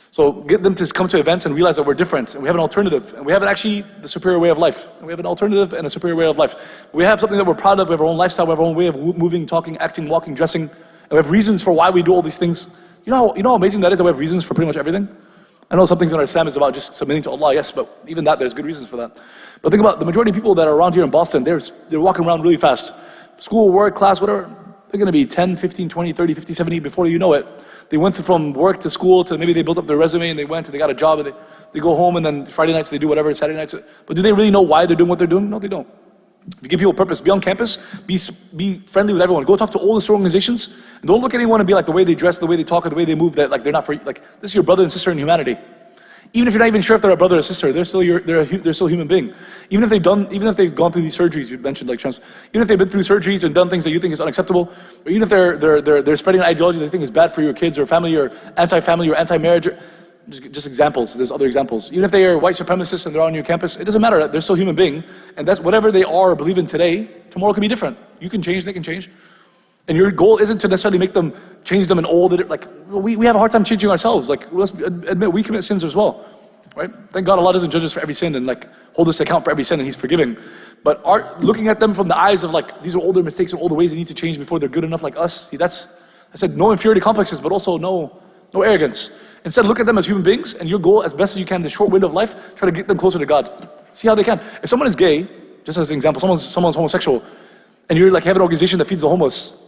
So get them to come to events and realize that we're different and we have an alternative and we have actually the superior way of life. And we have an alternative and a superior way of life. We have something that we're proud of. We have our own lifestyle. We have our own way of moving, talking, acting, walking, dressing. And we have reasons for why we do all these things. You know how amazing that is that we have reasons for pretty much everything? I know some things in our Islam is about just submitting to Allah, yes, but even that, there's good reasons for that. But think about the majority of people that are around here in Boston, they're walking around really fast. School, work, class, whatever, they're going to be 10, 15, 20, 30, 50, 70 before you know it. They went from work to school to maybe they built up their resume and they got a job and they go home and then Friday nights they do whatever, Saturday nights. But do they really know why they're doing what they're doing? No, they don't. If you give people purpose, be on campus, be friendly with everyone. Go talk to all the store organizations and don't look at anyone and be like the way they dress, the way they talk, or the way they move, that like they're not for, like this is your brother and sister in humanity. Even if you're not even sure if they're a brother or sister, they're still a human being. Even if they've gone through these surgeries you mentioned, like even if they've been through surgeries and done things that you think is unacceptable, or even if they're spreading an ideology they think is bad for your kids or family or anti-family or anti-marriage, just examples. There's other examples. Even if they are white supremacists and they're on your campus, it doesn't matter. They're still human being, and that's whatever they are or believe in today. Tomorrow can be different. You can change, they can change. And your goal isn't to necessarily change them in all the, like, we have a hard time changing ourselves. Like, let's admit we commit sins as well, right? Thank God Allah doesn't judge us for every sin and like hold us to account for every sin and He's forgiving. But looking at them from the eyes of like, these are all their mistakes and all the ways they need to change before they're good enough like us. See, I said no inferiority complexes, but also no arrogance. Instead, look at them as human beings and your goal as best as you can, in the short window of life, try to get them closer to God. See how they can. If someone is gay, just as an example, someone's homosexual, and you're like, have an organization that feeds the homeless,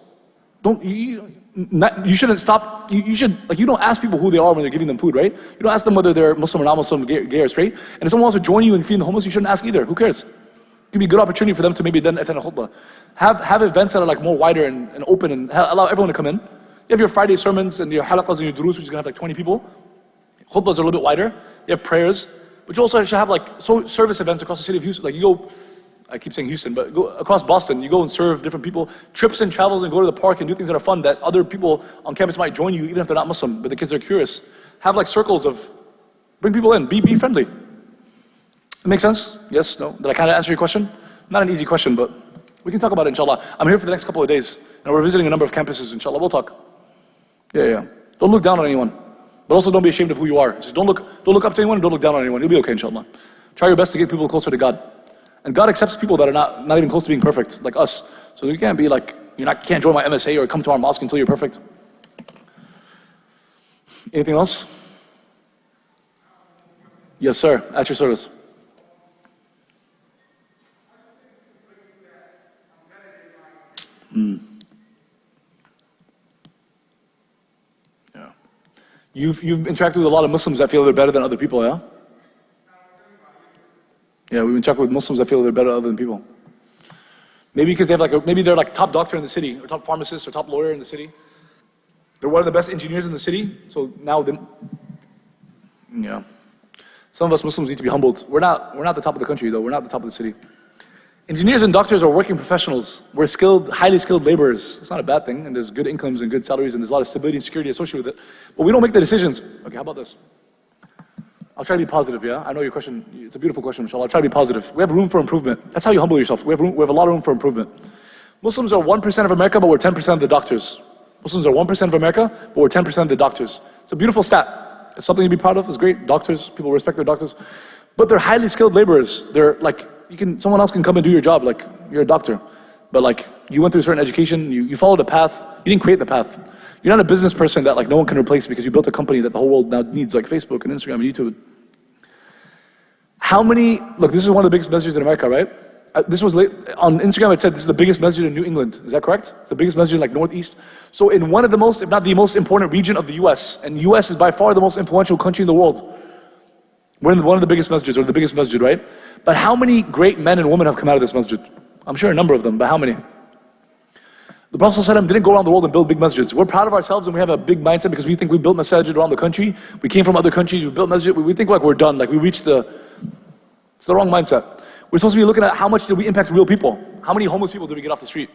you shouldn't stop. You don't ask people who they are when they're giving them food, right? You don't ask them whether they're Muslim or not Muslim, gay or straight. And if someone wants to join you in feeding the homeless, you shouldn't ask either. Who cares? It could be a good opportunity for them to maybe then attend a khutbah. Have events that are like more wider and open and allow everyone to come in. You have your Friday sermons and your halaqas and your durus, which is gonna have like 20 people. Khutbahs are a little bit wider. You have prayers, but you also should have like service events across the city of Houston. Like you go. I keep saying Houston, but go across Boston, you go and serve different people, trips and travels and go to the park and do things that are fun that other people on campus might join you even if they're not Muslim, but the kids are curious. Have like circles bring people in, be friendly. It makes sense? Yes? No? Did I kind of answer your question? Not an easy question, but we can talk about it inshallah. I'm here for the next couple of days and we're visiting a number of campuses, inshallah. We'll talk. Yeah. Don't look down on anyone, but also don't be ashamed of who you are. Just don't look up to anyone and don't look down on anyone. You'll be okay, inshallah. Try your best to get people closer to God. And God accepts people that are not even close to being perfect, like us. So you can't be like, you can't join my MSA or come to our mosque until you're perfect. Anything else? Yes, sir. At your service. Yeah. You've interacted with a lot of Muslims that feel they're better than other people, yeah? Yeah, we've been talking with Muslims that feel they're better than other people. Maybe because they have maybe they're like top doctor in the city, or top pharmacist, or top lawyer in the city. They're one of the best engineers in the city, so now some of us Muslims need to be humbled. We're not the top of the country though, we're not the top of the city. Engineers and doctors are working professionals. We're skilled, highly skilled laborers. It's not a bad thing, and there's good incomes and good salaries, and there's a lot of stability and security associated with it. But we don't make the decisions. Okay, how about this? I'll try to be positive, yeah? I know your question, it's a beautiful question, inshallah. I'll try to be positive. We have room for improvement. That's how you humble yourself. We have a lot of room for improvement. Muslims are 1% of America, but we're 10% of the doctors. Muslims are 1% of America, but we're 10% of the doctors. It's a beautiful stat. It's something to be proud of. It's great. Doctors, people respect their doctors. But they're highly skilled laborers. They're like, someone else can come and do your job, like you're a doctor. But like, you went through a certain education, you followed a path, you didn't create the path. You're not a business person that like no one can replace because you built a company that the whole world now needs, like Facebook and Instagram and YouTube. Look, this is one of the biggest messages in America, right? This was on Instagram, it said this is the biggest masjid in New England. Is that correct? It's the biggest masjid like Northeast. So in one of the most, if not the most important region of the US, and US is by far the most influential country in the world. We're in one of the biggest masjids, or the biggest masjid, right? But how many great men and women have come out of this masjid? I'm sure a number of them, but how many? The Prophet ﷺ didn't go around the world and build big masjids. We're proud of ourselves and we have a big mindset because we think we built masajid around the country. We came from other countries, we built masjid. We think like we're done, like we reached it's the wrong mindset. We're supposed to be looking at how much did we impact real people? How many homeless people did we get off the street?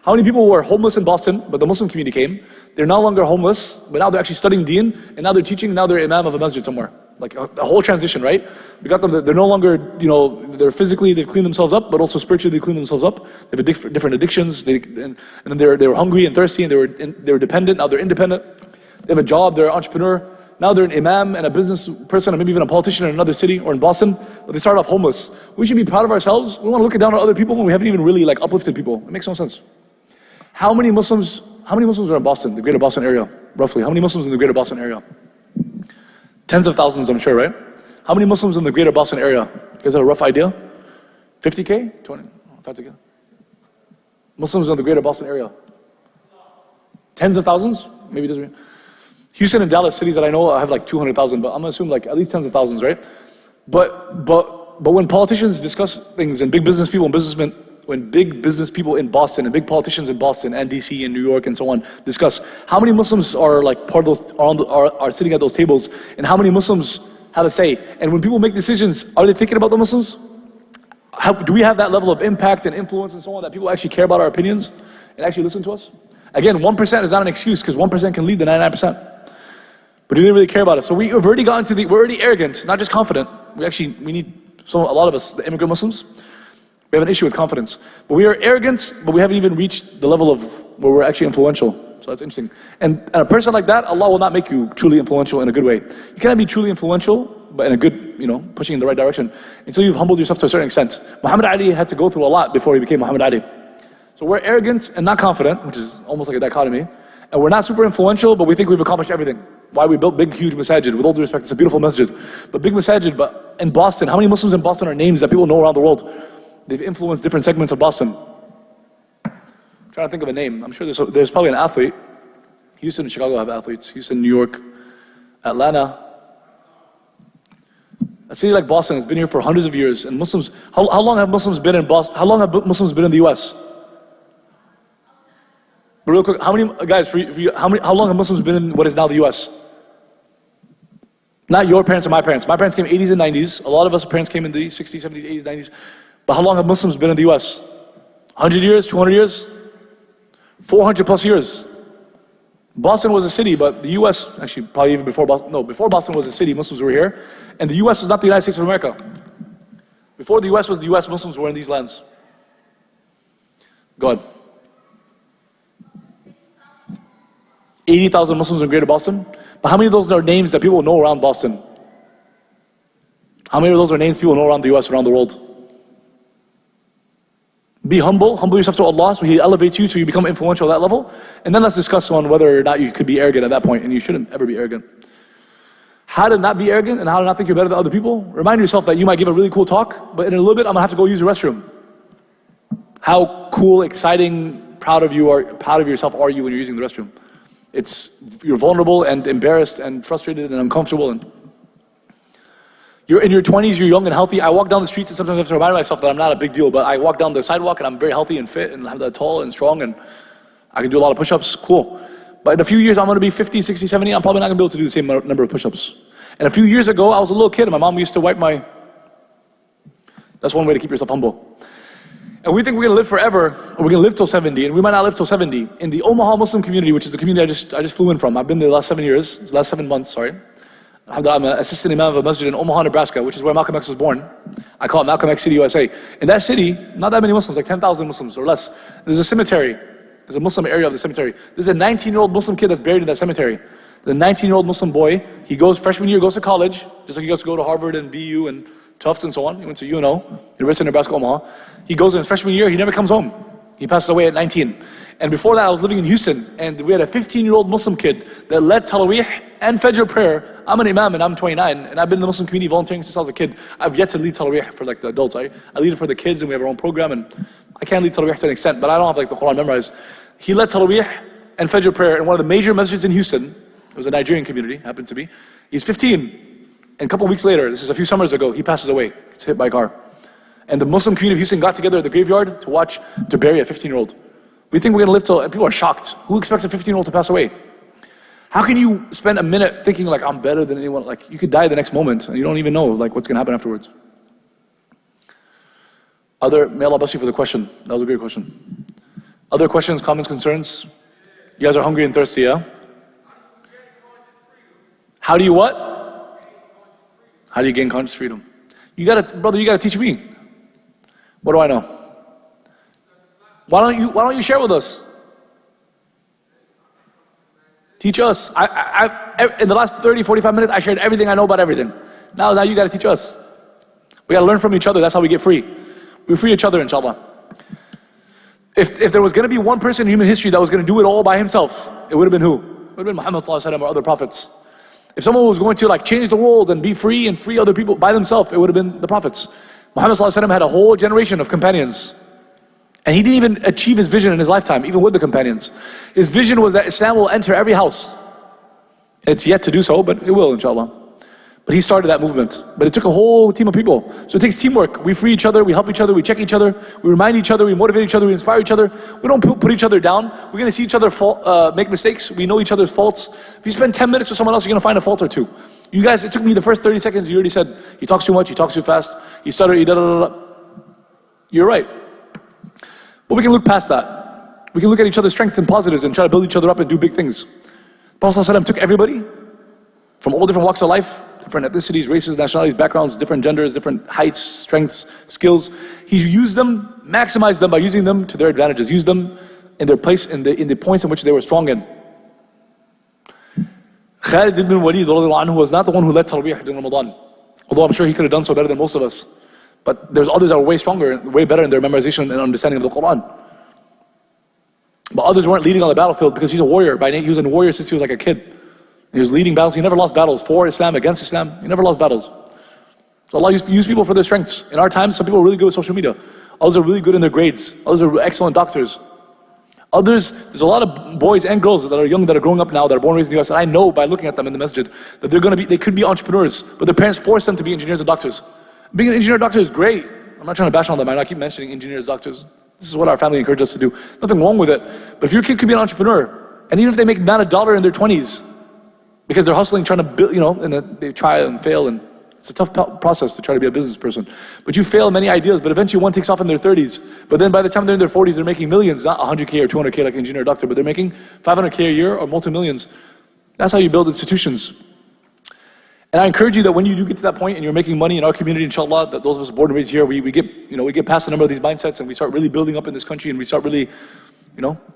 How many people were homeless in Boston, but the Muslim community came? They're no longer homeless, but now they're actually studying deen, and now they're teaching, now they're imam of a masjid somewhere. Like a whole transition, right? We got them, they're no longer, they're physically, they've cleaned themselves up, but also spiritually they cleaned themselves up. They have different addictions, and then they were hungry and thirsty, and they were dependent, now they're independent. They have a job, they're an entrepreneur. Now they're an imam and a business person, and maybe even a politician in another city or in Boston, but they started off homeless. We should be proud of ourselves. We want to look down on other people when we haven't even really like uplifted people. It makes no sense. How many Muslims are in Boston, the greater Boston area, roughly? How many Muslims in the greater Boston area? Tens of thousands, I'm sure, right? How many Muslims in the greater Boston area? You guys have a rough idea? 50K? 20? 50K? Muslims in the greater Boston area? Tens of thousands? Maybe it doesn't. Houston and Dallas, cities that I know, have like 200,000, but I'm gonna assume like at least tens of thousands, right? But when politicians discuss things and big business people and businessmen, when big business people in Boston and big politicians in Boston and DC and New York and so on discuss how many Muslims are like part of those, are sitting at those tables, and how many Muslims have a say. And when people make decisions, are they thinking about the Muslims? Do we have that level of impact and influence and so on that people actually care about our opinions and actually listen to us? Again, 1% is not an excuse because 1% can lead the 99%. But do they really care about us? So we've already gotten to we're already arrogant, not just confident. We need, a lot of us, the immigrant Muslims, we have an issue with confidence. But we are arrogant, but we haven't even reached the level of where we're actually influential. So that's interesting. And a person like that, Allah will not make you truly influential in a good way. You cannot be truly influential, but in a good, pushing in the right direction, until you've humbled yourself to a certain extent. Muhammad Ali had to go through a lot before he became Muhammad Ali. So we're arrogant and not confident, which is almost like a dichotomy. And we're not super influential, but we think we've accomplished everything. Why we built big, huge masajid. With all due respect, it's a beautiful masjid. But big masajid, but in Boston, how many Muslims in Boston are names that people know around the world? They've influenced different segments of Boston. I'm trying to think of a name. I'm sure there's probably an athlete. Houston and Chicago have athletes. Houston, New York, Atlanta. A city like Boston has been here for hundreds of years. And Muslims, how long have Muslims been in Boston? How long have Muslims been in the US? But real quick, how many, guys, for you, how long have Muslims been in what is now the US? Not your parents and my parents. My parents came in the 80s and 90s. A lot of us parents came in the 60s, 70s, 80s, 90s. But how long have Muslims been in the US? 100 years, 200 years? 400 plus years. Boston was a city, but the US, actually probably even before Boston was a city, Muslims were here. And the US was not the United States of America. Before the US was the US, Muslims were in these lands. Go ahead. 80,000 Muslims in Greater Boston. But how many of those are names that people know around Boston? How many of those are names people know around the US, around the world? Be humble yourself to Allah so He elevates you so you become influential at that level. And then let's discuss on whether or not you could be arrogant at that point, and you shouldn't ever be arrogant. How to not be arrogant and how to not think you're better than other people? Remind yourself that you might give a really cool talk, but in a little bit I'm gonna have to go use the restroom. How cool, exciting, proud of yourself are you when you're using the restroom? You're vulnerable and embarrassed and frustrated and uncomfortable, and You're in your 20s, you're young and healthy. I walk down the streets and sometimes I have to remind myself that I'm not a big deal, but I walk down the sidewalk and I'm very healthy and fit and I'm that tall and strong and I can do a lot of push-ups, cool. But in a few years, I'm gonna be 50, 60, 70, I'm probably not gonna be able to do the same number of push-ups. And a few years ago, I was a little kid and my mom used to wipe my... That's one way to keep yourself humble. And we think we're gonna live forever, or we're gonna live till 70, and we might not live till 70. In the Omaha Muslim community, which is the community I just flew in from, I've been there the last 7 years, the last 7 months, sorry. I'm an assistant imam of a masjid in Omaha, Nebraska, which is where Malcolm X was born. I call it Malcolm X City, USA. In that city, not that many Muslims, like 10,000 Muslims or less. There's a cemetery. There's a Muslim area of the cemetery. There's a 19-year-old Muslim kid that's buried in that cemetery. The 19-year-old Muslim boy, he goes, freshman year, goes to college, just like he goes to go to Harvard and BU and Tufts and so on. He went to UNO, University of Nebraska, Omaha. He goes in his freshman year, he never comes home. He passes away at 19. And before that, I was living in Houston, and we had a 15-year-old Muslim kid that led Tareweeh and Fajr prayer. I'm an imam and I'm 29, and I've been in the Muslim community volunteering since I was a kid. I've yet to lead Tareweeh for like the adults. I lead it for the kids, and we have our own program, and I can lead Tareweeh to an extent, but I don't have like the Quran memorized. He led Tareweeh and Fajr prayer in one of the major masjids in Houston. It was a Nigerian community, happened to be. He's 15, and a couple weeks later, this is a few summers ago, he passes away. Gets hit by a car. And the Muslim community of Houston got together at the graveyard to bury a 15-year-old. We think we're gonna live till, and people are shocked. Who expects a 15-year-old to pass away? How can you spend a minute thinking like, I'm better than anyone? Like, you could die the next moment, and you don't even know like what's gonna happen afterwards. May Allah bless you for the question. That was a great question. Other questions, comments, concerns? You guys are hungry and thirsty, yeah? How do you what? How do you gain conscious freedom? Brother, you gotta teach me. What do I know? Why don't you share with us? Teach us. In the last 30, 45 minutes, I shared everything I know about everything. Now you gotta teach us. We gotta learn from each other. That's how we get free. We free each other, inshallah. If there was gonna be one person in human history that was gonna do it all by himself, it would have been who? It would have been Muhammad ﷺ or other prophets. If someone was going to like change the world and be free and free other people by themselves, it would have been the prophets. Muhammad ﷺ had a whole generation of companions. And he didn't even achieve his vision in his lifetime, even with the companions. His vision was that Islam will enter every house. And it's yet to do so, but it will, inshallah. But he started that movement. But it took a whole team of people. So it takes teamwork. We free each other, we help each other, we check each other, we remind each other, we motivate each other, we inspire each other. We don't put each other down. We're gonna see each other make mistakes. We know each other's faults. If you spend 10 minutes with someone else, you're gonna find a fault or two. You guys, it took me the first 30 seconds, you already said, he talks too much, he talks too fast, he stutters, he da-da-da-da. You're right. But we can look past that. We can look at each other's strengths and positives and try to build each other up and do big things. The Prophet ﷺ took everybody from all different walks of life, different ethnicities, races, nationalities, backgrounds, different genders, different heights, strengths, skills. He used them, maximized them by using them to their advantages, used them in their place, in the points in which they were strong in. Khalid ibn Walid was not the one who led Tareweeh during Ramadan. Although I'm sure he could have done so better than most of us. But there's others that are way stronger, way better in their memorization and understanding of the Quran. But others weren't leading on the battlefield because he's a warrior. He was a warrior since he was like a kid. He was leading battles. He never lost battles for Islam, against Islam. He never lost battles. So Allah used people for their strengths. In our times, some people are really good with social media. Others are really good in their grades. Others are excellent doctors. Others, there's a lot of boys and girls that are young, that are growing up now, that are born and raised in the US, and I know by looking at them in the masjid that they could be entrepreneurs, but their parents force them to be engineers and doctors. Being an engineer or doctor is great. I'm not trying to bash on them. I keep mentioning engineers, doctors. This is what our family encouraged us to do. Nothing wrong with it. But if your kid could be an entrepreneur, and even if they make not $1 in their 20s, because they're hustling, trying to build, and they try and fail, and it's a tough process to try to be a business person. But you fail many ideas, but eventually one takes off in their 30s. But then by the time they're in their 40s, they're making millions, not 100K or 200K like an engineer or doctor, but they're making 500K a year or multi-millions. That's how you build institutions. And I encourage you that when you do get to that point and you're making money in our community, inshallah, that those of us born and raised here, we get past a number of these mindsets and we start really building up in this country and we start really,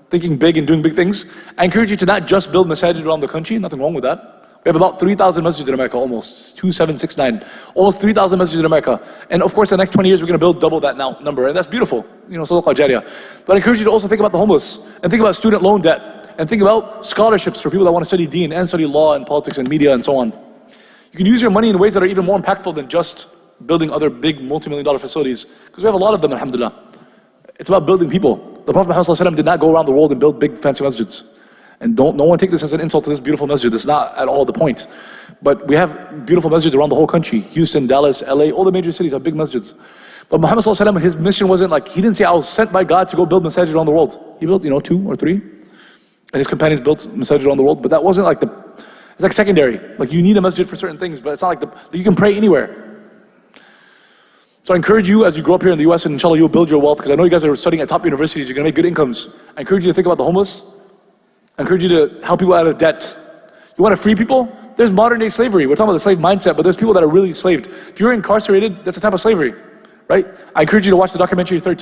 thinking big and doing big things. I encourage you to not just build masajid around the country, nothing wrong with that. We have about 3,000 masjids in America, almost 2,769, almost 3,000 masjids in America. And of course, the next 20 years, we're going to build double that number. And that's beautiful, sadaqah jariyah. But I encourage you to also think about the homeless and think about student loan debt and think about scholarships for people that want to study deen and study law and politics and media and so on. You can use your money in ways that are even more impactful than just building other big multi-million-dollar facilities, because we have a lot of them, alhamdulillah. It's about building people. The Prophet Muhammad ﷺ did not go around the world and build big fancy masjids. And no one take this as an insult to this beautiful masjid. This is not at all the point. But we have beautiful masjids around the whole country. Houston, Dallas, LA, all the major cities have big masjids. But Muhammad ﷺ, his mission wasn't like, he didn't say, I was sent by God to go build masajid around the world. He built, 2 or 3. And his companions built masajid around the world. But that wasn't like it's like secondary. Like you need a masjid for certain things, but it's not like you can pray anywhere. So I encourage you as you grow up here in the US, and inshallah you'll build your wealth, because I know you guys are studying at top universities, you're going to make good incomes. I encourage you to think about the homeless. I encourage you to help people out of debt. You want to free people? There's modern day slavery. We're talking about the slave mindset, but there's people that are really enslaved. If you're incarcerated, that's a type of slavery, right? I encourage you to watch the documentary the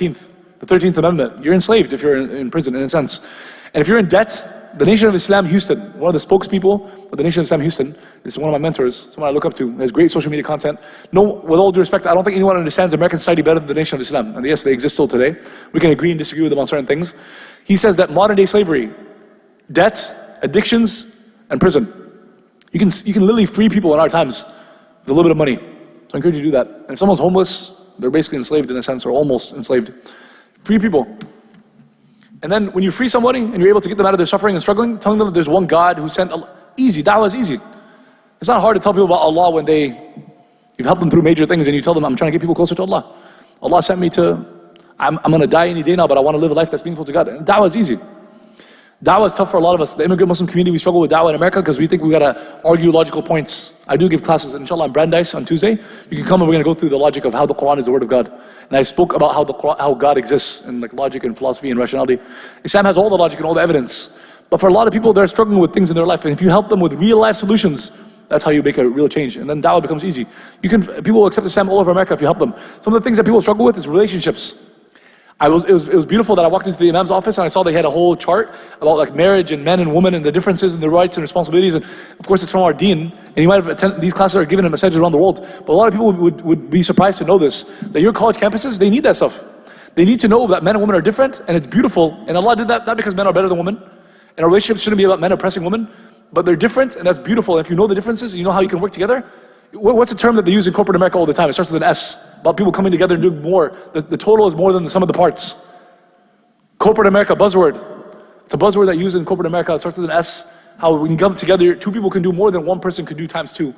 13th Amendment. You're enslaved if you're in prison, in a sense. And if you're in debt, the Nation of Islam Houston, one of the spokespeople of the Nation of Islam Houston, is one of my mentors, someone I look up to, has great social media content. No, with all due respect, I don't think anyone understands American society better than the Nation of Islam. And yes, they exist still today. We can agree and disagree with them on certain things. He says that modern day slavery, debt, addictions, and prison. You can literally free people in our times with a little bit of money. So I encourage you to do that. And if someone's homeless, they're basically enslaved in a sense, or almost enslaved. Free people. And then when you free somebody and you're able to get them out of their suffering and struggling, telling them that there's one God who sent Allah. Easy, da'wah is easy. It's not hard to tell people about Allah when you've helped them through major things and you tell them, I'm trying to get people closer to Allah. Allah sent me I'm going to die any day now, but I want to live a life that's meaningful to God. And da'wah is easy. Da'wah is tough for a lot of us. The immigrant Muslim community, we struggle with da'wah in America because we think we got to argue logical points. I do give classes, inshallah, in Brandeis on Tuesday. You can come and we're going to go through the logic of how the Quran is the word of God. And I spoke about how God exists and like logic and philosophy and rationality. Islam has all the logic and all the evidence. But for a lot of people, they're struggling with things in their life. And if you help them with real life solutions, that's how you make a real change. And then da'wah becomes easy. People will accept Islam all over America if you help them. Some of the things that people struggle with is relationships. It was beautiful that I walked into the Imam's office and I saw they had a whole chart about like marriage and men and women and the differences and the rights and responsibilities. And of course it's from our deen. And you might have attended, these classes are given in masajid around the world. But a lot of people would be surprised to know this, that your college campuses, they need that stuff. They need to know that men and women are different and it's beautiful. And Allah did that not because men are better than women. And our relationships shouldn't be about men oppressing women. But they're different and that's beautiful. And if you know the differences, you know how you can work together. What's the term that they use in corporate America all the time? It starts with an S. About people coming together and doing more. The total is more than the sum of the parts. Corporate America, buzzword. It's a buzzword that used in corporate America. It starts with an S. How when you come together, two people can do more than one person could do times two.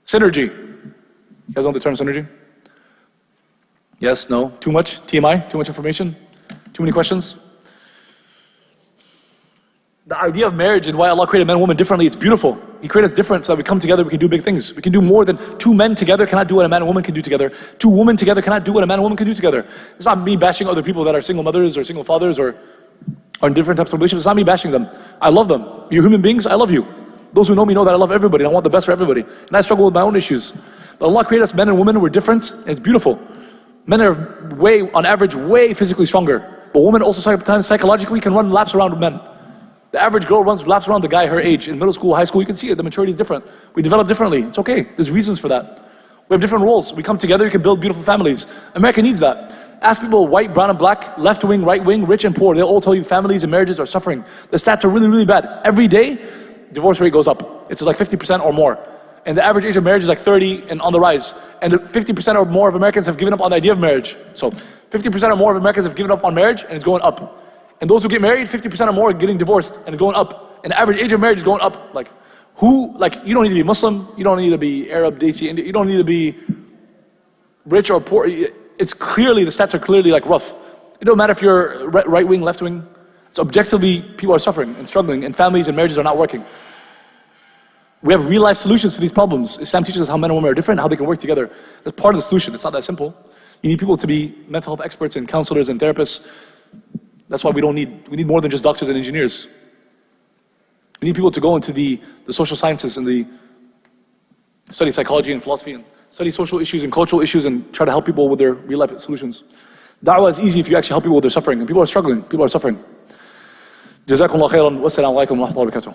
Synergy. You guys know the term synergy? Yes, no? Too much? TMI? Too much information? Too many questions? The idea of marriage and why Allah created men and women differently, it's beautiful. He created us different so that we come together, we can do big things. We can do more than two men together cannot do what a man and woman can do together. Two women together cannot do what a man and woman can do together. It's not me bashing other people that are single mothers or single fathers or in different types of relationships. It's not me bashing them. I love them. You're human beings, I love you. Those who know me know that I love everybody and I want the best for everybody. And I struggle with my own issues. But Allah created us men and women, we're different and it's beautiful. Men are on average, way physically stronger. But women also sometimes psychologically can run laps around men. The average girl runs laps around the guy her age. In middle school, high school, you can see it. The maturity is different. We develop differently. It's okay. There's reasons for that. We have different roles. We come together, you can build beautiful families. America needs that. Ask people, white, brown, and black, left wing, right wing, rich and poor. They'll all tell you families and marriages are suffering. The stats are really, really bad. Every day, divorce rate goes up. It's like 50% or more. And the average age of marriage is like 30 and on the rise. And 50% or more of Americans have given up on the idea of marriage. So 50% or more of Americans have given up on marriage and it's going up. And those who get married, 50% or more are getting divorced and it's going up. And the average age of marriage is going up. You don't need to be Muslim, you don't need to be Arab, Desi, Indian, you don't need to be rich or poor. It's clearly, the stats are clearly like rough. It don't matter if you're right wing, left wing. It's objectively, people are suffering and struggling and families and marriages are not working. We have real life solutions to these problems. Islam teaches us how men and women are different, how they can work together. That's part of the solution, it's not that simple. You need people to be mental health experts and counselors and therapists. That's why we need more than just doctors and engineers. We need people to go into the social sciences and study psychology and philosophy and study social issues and cultural issues and try to help people with their real life solutions. Da'wah is easy if you actually help people with their suffering. And people are struggling, people are suffering. Jazakumullah khairan. Wassalamu alaikum wa rahmatullahi wa barakatuh.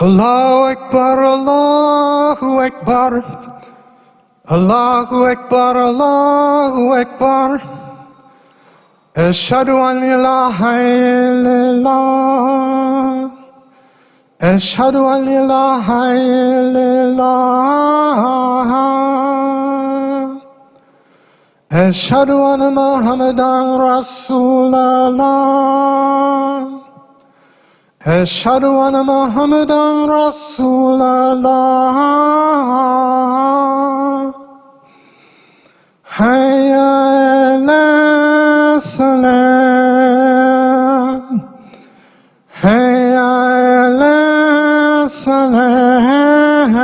Allahu Akbar, Allahu Akbar, Allahu Akbar, Allahu Akbar. Ashhadu an la ilaha illallah. Ashhadu an la ilaha illallah. Ashhadu anna Muhammadan Rasulullah. Ashhadu anna Muhammadan Rasulullah. Hayya ala salam. Hayya ala salam.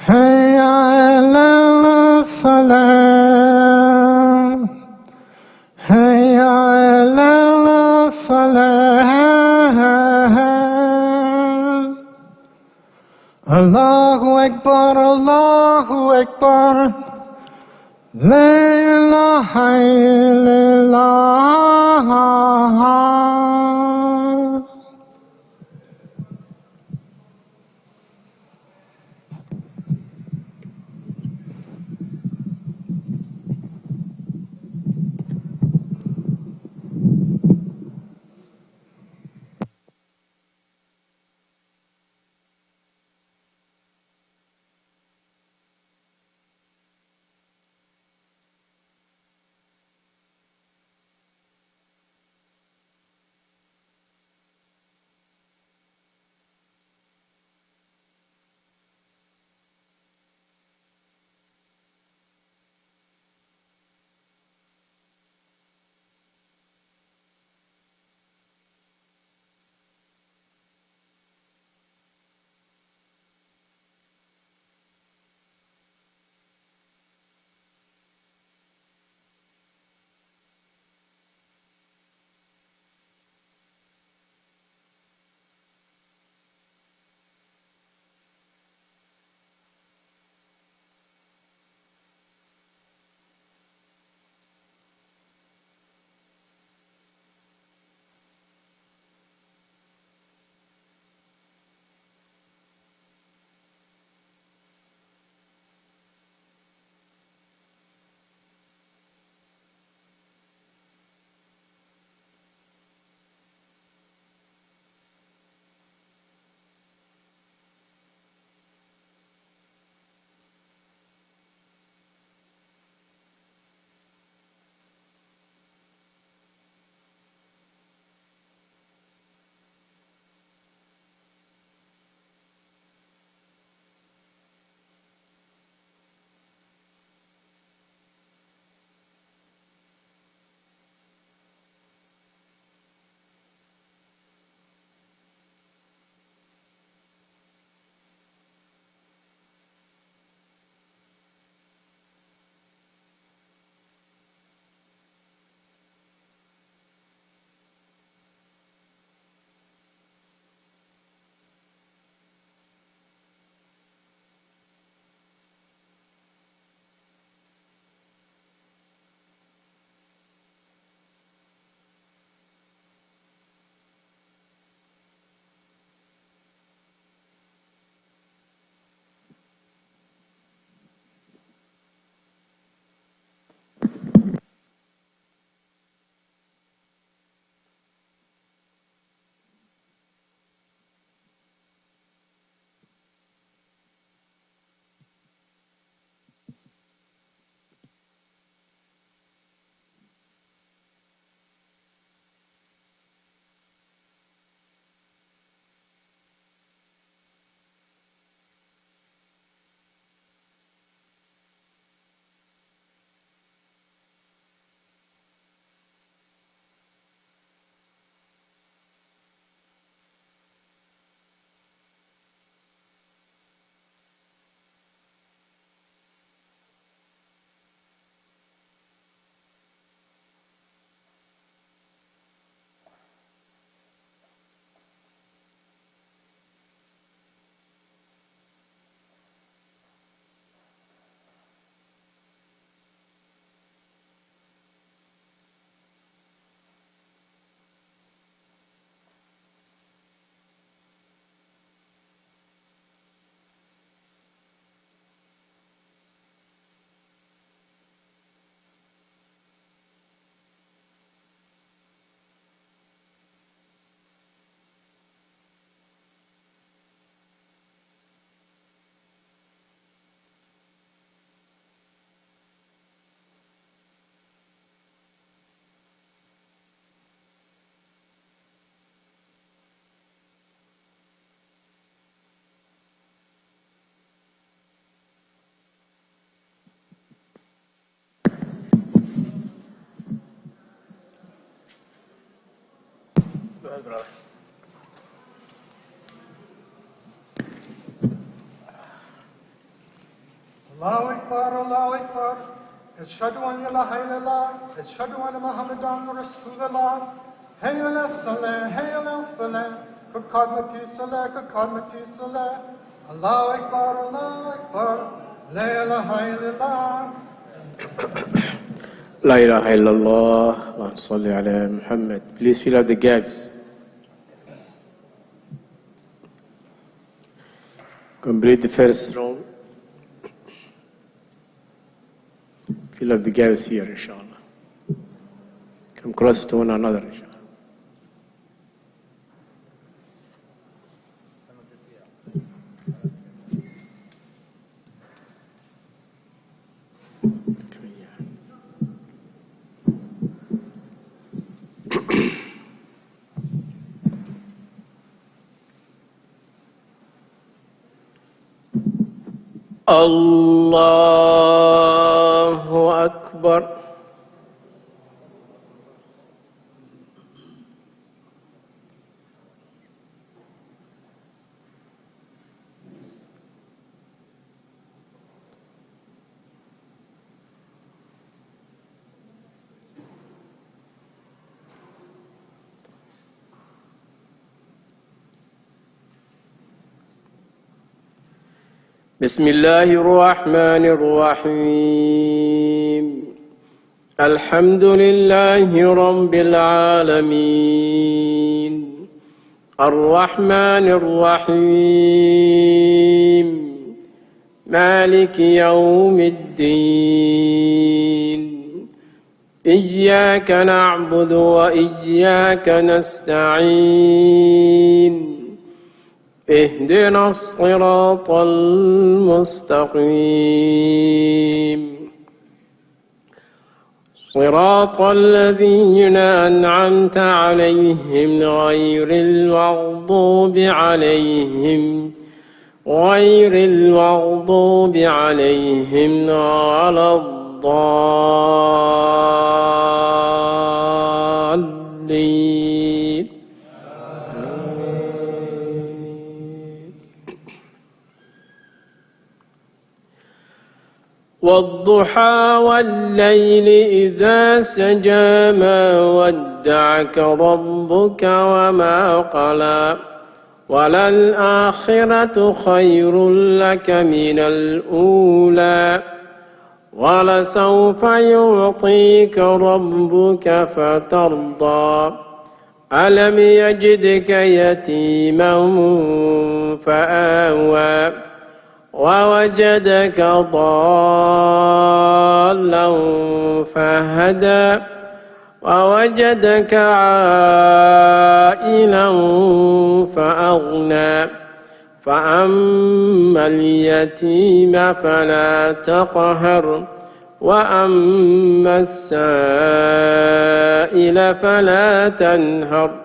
Hayya ala falah. Hayya ala falah. Allahu Akbar, Allahu Akbar. La ilaha illallah. brother. Allahu Akbar, Allahu Akbar. Ashhadu an la ilaha illallah. Ashhadu anna Muhammadan Rasulullah. Hayya ala salah, hayya ala falah. Qadmati salah, qadmati salah. Allahu Akbar, Allahu Akbar. La ilaha illallah. La ilaha illallah. Allahumma salli ala Muhammad. Please fill up the gaps. Complete the first round. Fill up the gaps here, inshallah. Come close to one another, inshallah. Allahu Akbar. بسم الله الرحمن الرحيم الحمد لله رب العالمين الرحمن الرحيم مالك يوم الدين إياك نعبد وإياك نستعين اهدنا الصراط المستقيم صراط الذين أنعمت عليهم غير المغضوب عليهم ولا الضالين والضحى والليل إذا سجى ما ودعك ربك وما قلى وللآخرة خير لك من الأولى ولسوف يعطيك ربك فترضى ألم يجدك يتيما فآوى ووجدك ضالا فهدى ووجدك عائلا فأغنى فأما اليتيم فلا تقهر وأما السائل فلا تنهر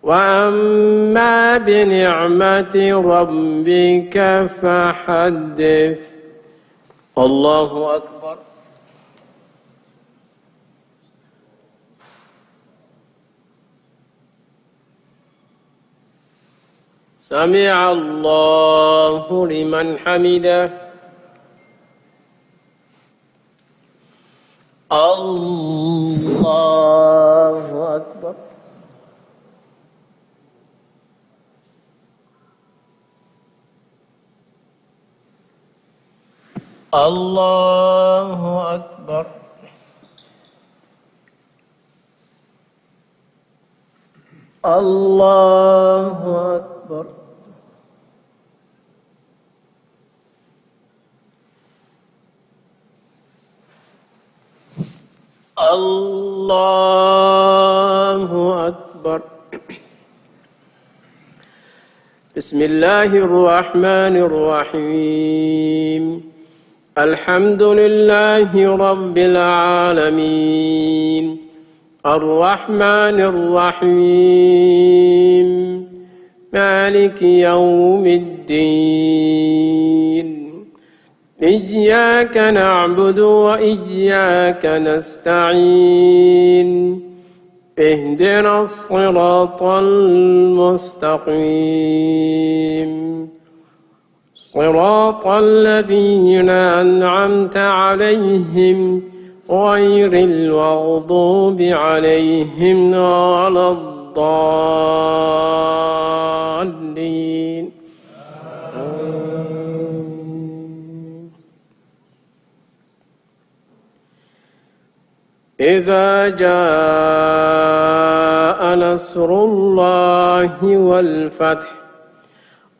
وأما بنعمة ربك فحدث الله أكبر سمع الله لمن حمده الله أكبر الله أكبر الله أكبر الله أكبر بسم الله الرحمن الرحيم الحمد لله رب العالمين الرحمن الرحيم مالك يوم الدين إياك نعبد وإياك نستعين اهدنا الصراط المستقيم صراط الذين أنعمت عليهم غير المغضوب عليهم ولا الضالين إذا جاء نصر الله والفتح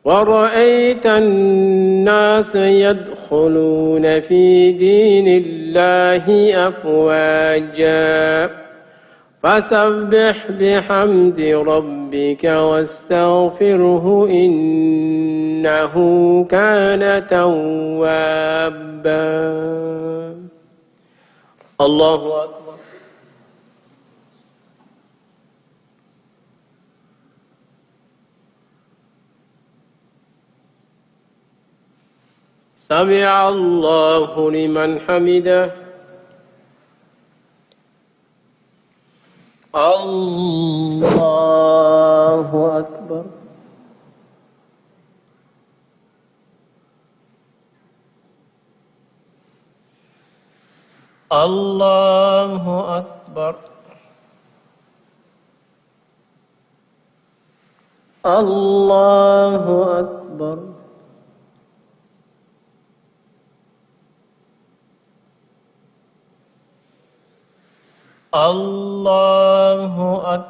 ورأيت الناس يدخلون في دين الله أفواجا فسبح بحمد ربك واستغفره إنه كان توابا الله أكبر سمع الله لمن حمده الله أكبر الله أكبر الله أكبر الله أكبر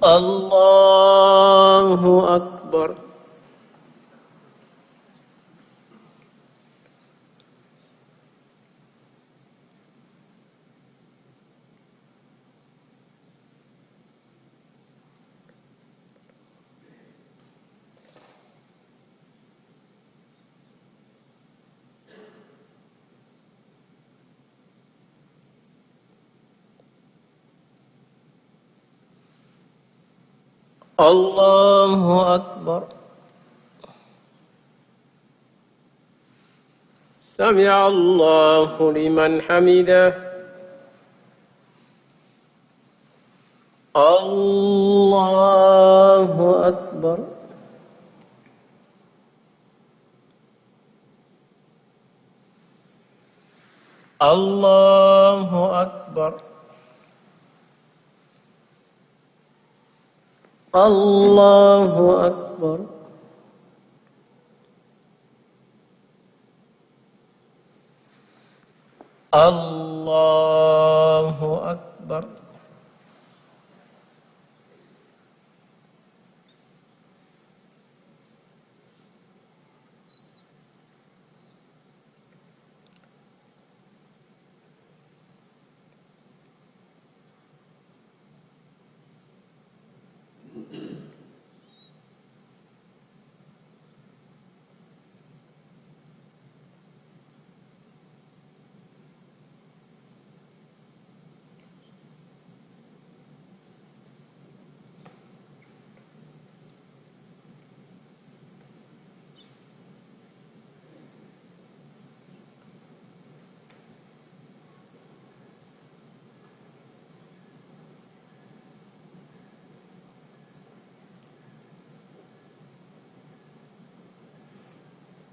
الله أكبر الله أكبر سمع الله لمن حمده الله أكبر الله أكبر الله أكبر الله أكبر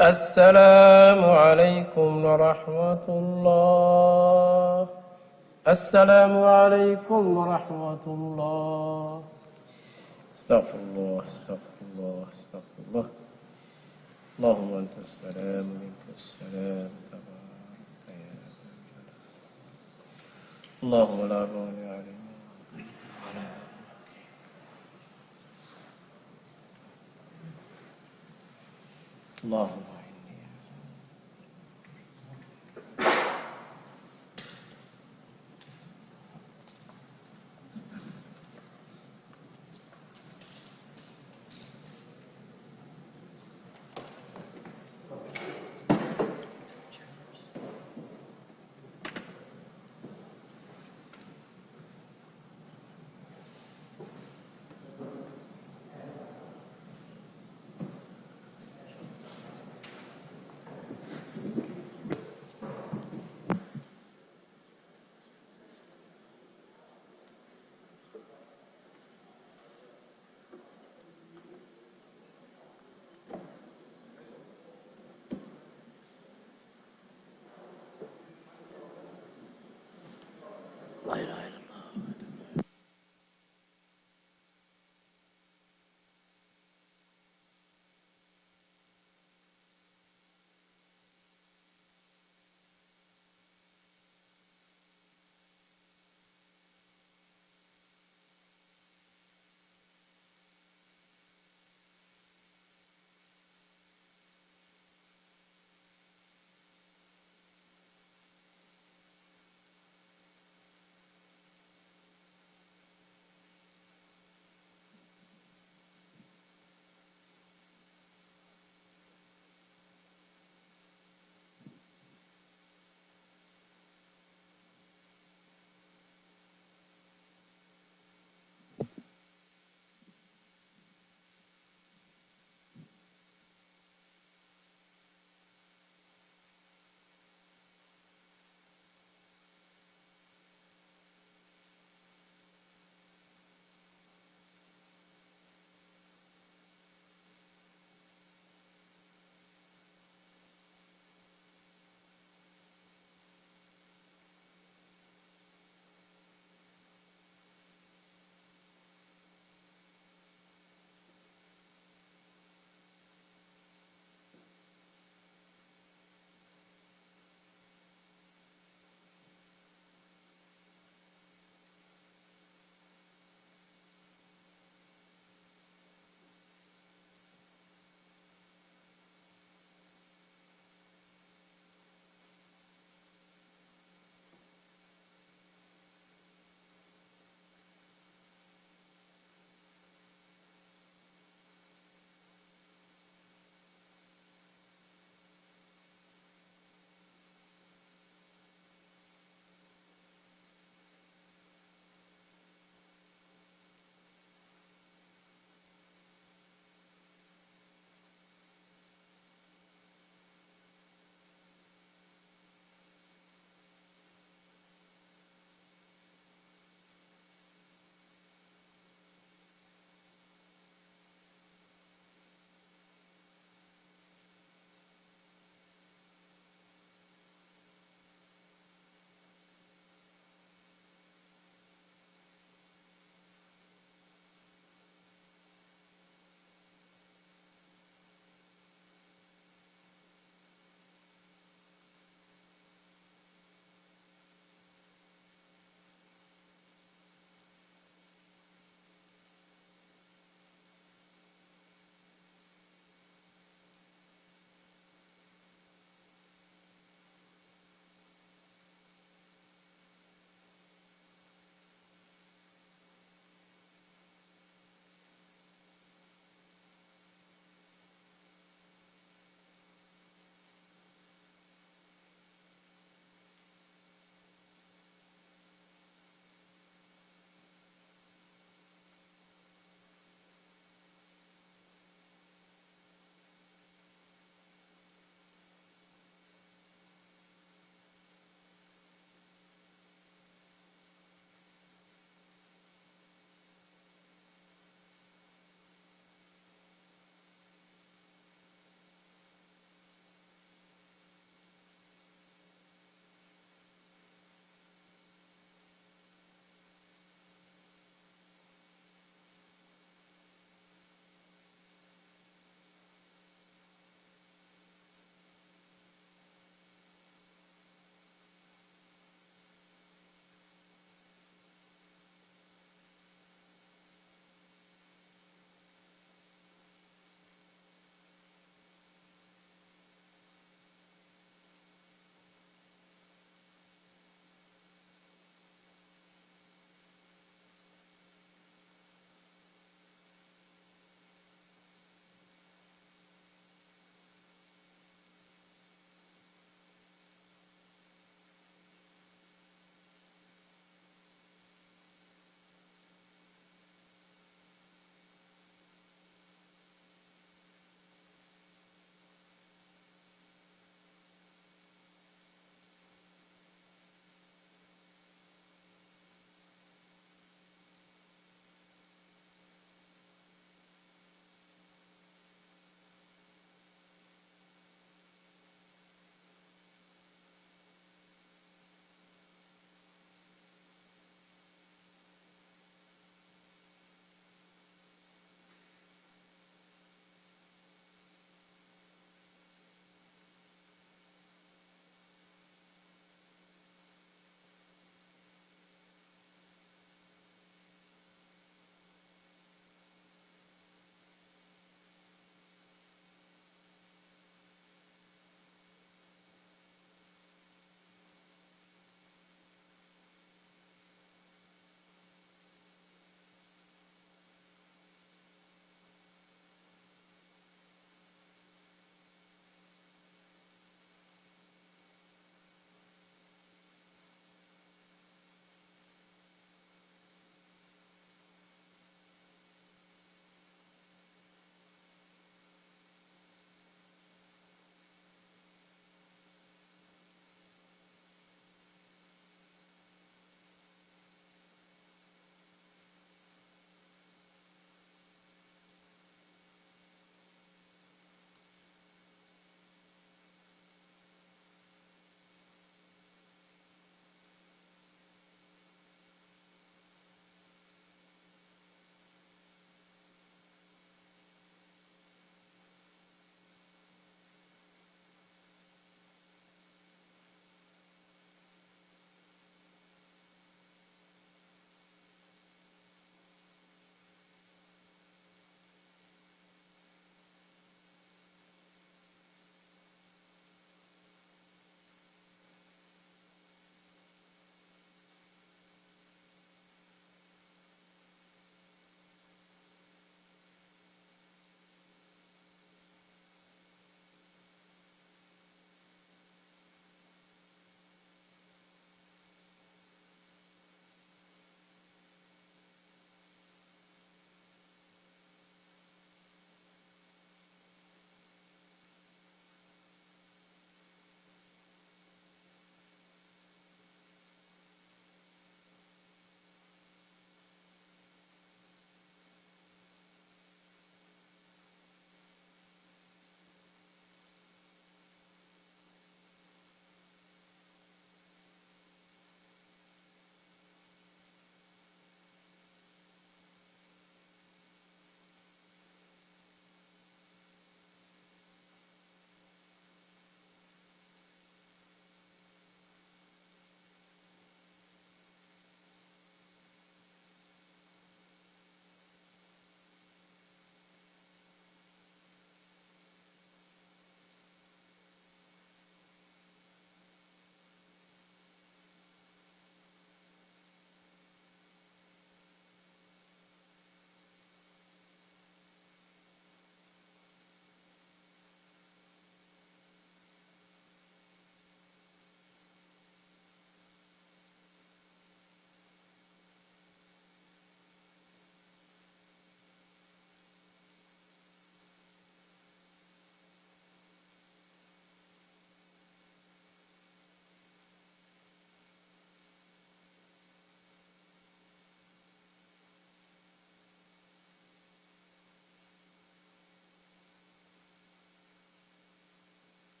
السلام عليكم ورحمة الله السلام عليكم ورحمة الله استغفر الله استغفر الله استغفر الله اللهم أنت السلام ومنك السلام تبارك يا ذا الجلال اللهم لا مانع لما أعطيت ولا اللهم La ilaha illallah.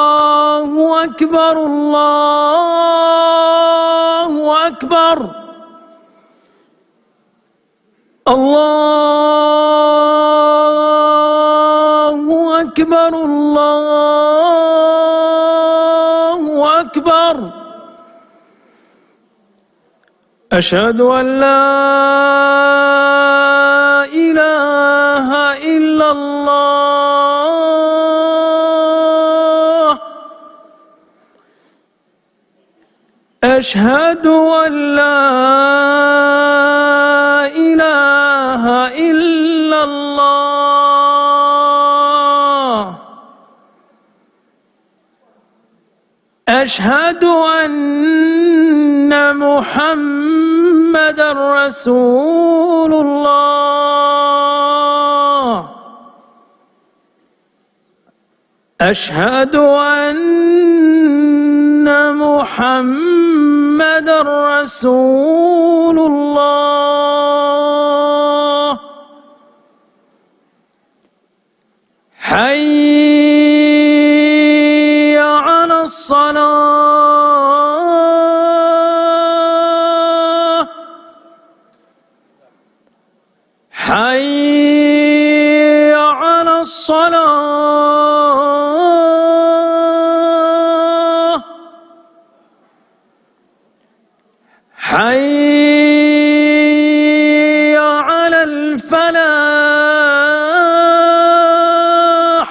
الله أكبر الله أكبر الله أكبر الله أكبر أشهد أن لا إله إلا الله أشهد أن لا إله إلا الله أشهد أن محمدًا رسول الله أشهد أن محمدًا رسول الله حي على الصلاة حي على الصلاة حي على الفلاح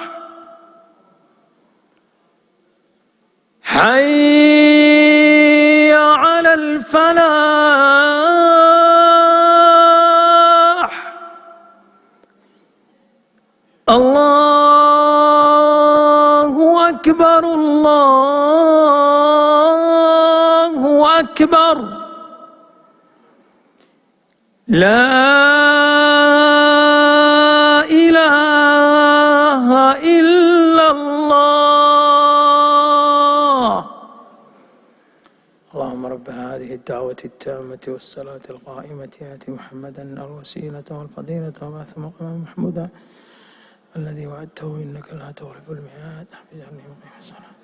حي على الفلاح الله أكبر الله أكبر لا إله إلا الله اللهم رب هذه الدعوة التامة والصلاة القائمة آت محمدا الوسيلة والفضيلة وبعث مقاما محمودا الذي وعدته إنك لا تخلف الميعاد اجعلني مقيم الصلاة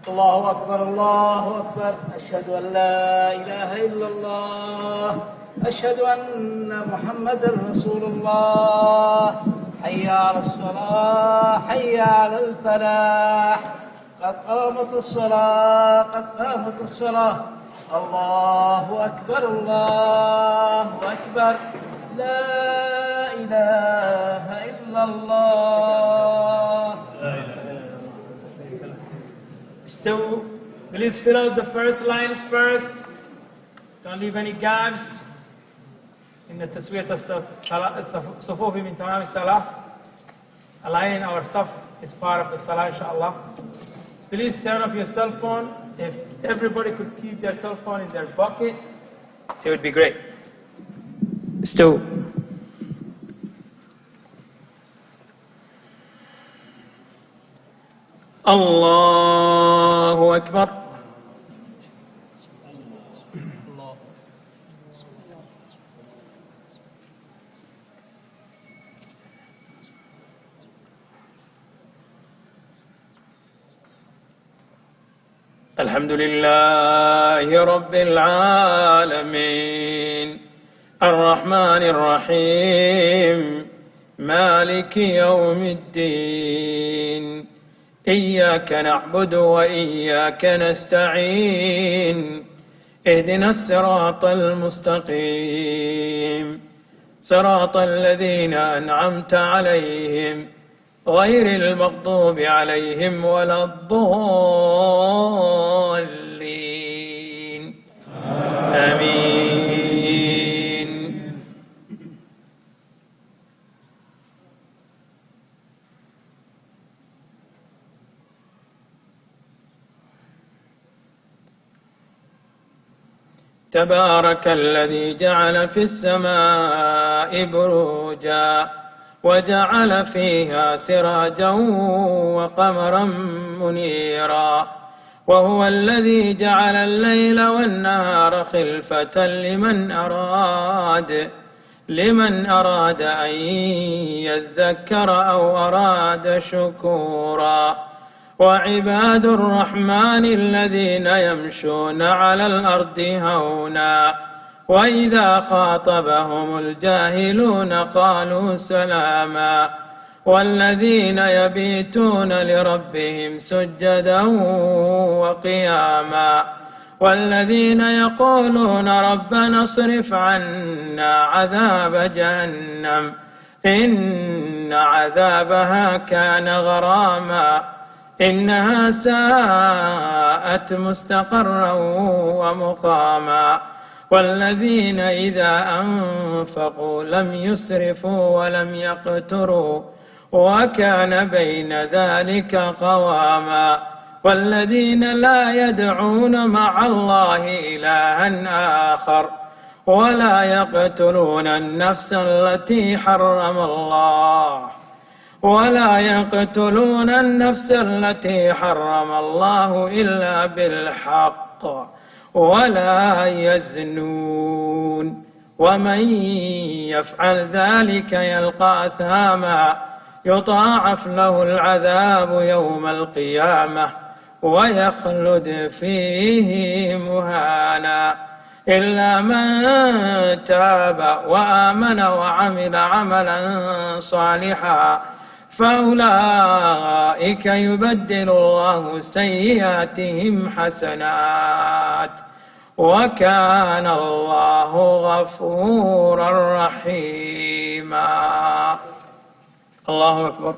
الله أكبر الله أكبر أشهد أن لا إله إلا الله أشهد أن محمدا رسول الله حي على الصلاة حي على الفلاح قد قامت الصلاة قد قامت الصلاة الله أكبر الله أكبر لا إله إلا الله. Still, please fill out the first lines first. Don't leave any gaps. In تسوية الصفوف من تمام الصلاة. Aligning our saf is part of the salah, inshallah. Please turn off your cell phone. If everybody could keep their cell phone in their pocket, it would be great. Still. الله أكبر. الحمد لله رب العالمين الرحمن الرحيم مالك يوم الدين إياك نعبد وإياك نستعين اهدنا الصراط المستقيم صراط الذين أنعمت عليهم غير المغضوب عليهم ولا الضالين آمين. تبارك الذي جعل في السماء بروجا وجعل فيها سراجا وقمرا منيرا وهو الذي جعل الليل والنهار خلفة لمن أراد أن يذكر أو أراد شكورا وعباد الرحمن الذين يمشون على الأرض هونا وإذا خاطبهم الجاهلون قالوا سلاما والذين يبيتون لربهم سجدا وقياما والذين يقولون ربنا اصرف عنا عذاب جهنم إن عذابها كان غراما إنها ساءت مستقرا ومقاما والذين إذا أنفقوا لم يسرفوا ولم يقتروا وكان بين ذلك قواما والذين لا يدعون مع الله إلها آخر ولا يقتلون النفس التي حرم الله إلا بالحق ولا يزنون ومن يفعل ذلك يلقى أثاما يضاعف له العذاب يوم القيامة ويخلد فيه مهانا إلا من تاب وآمن وعمل عملا صالحا فأولئك يبدل الله سيئاتهم حسنات وكان الله غفورا رحيما. الله أكبر.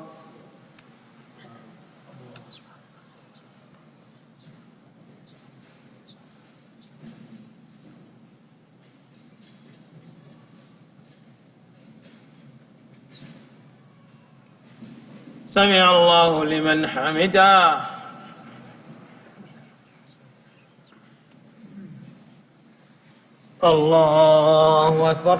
سمع الله لمن حمده. الله أكبر.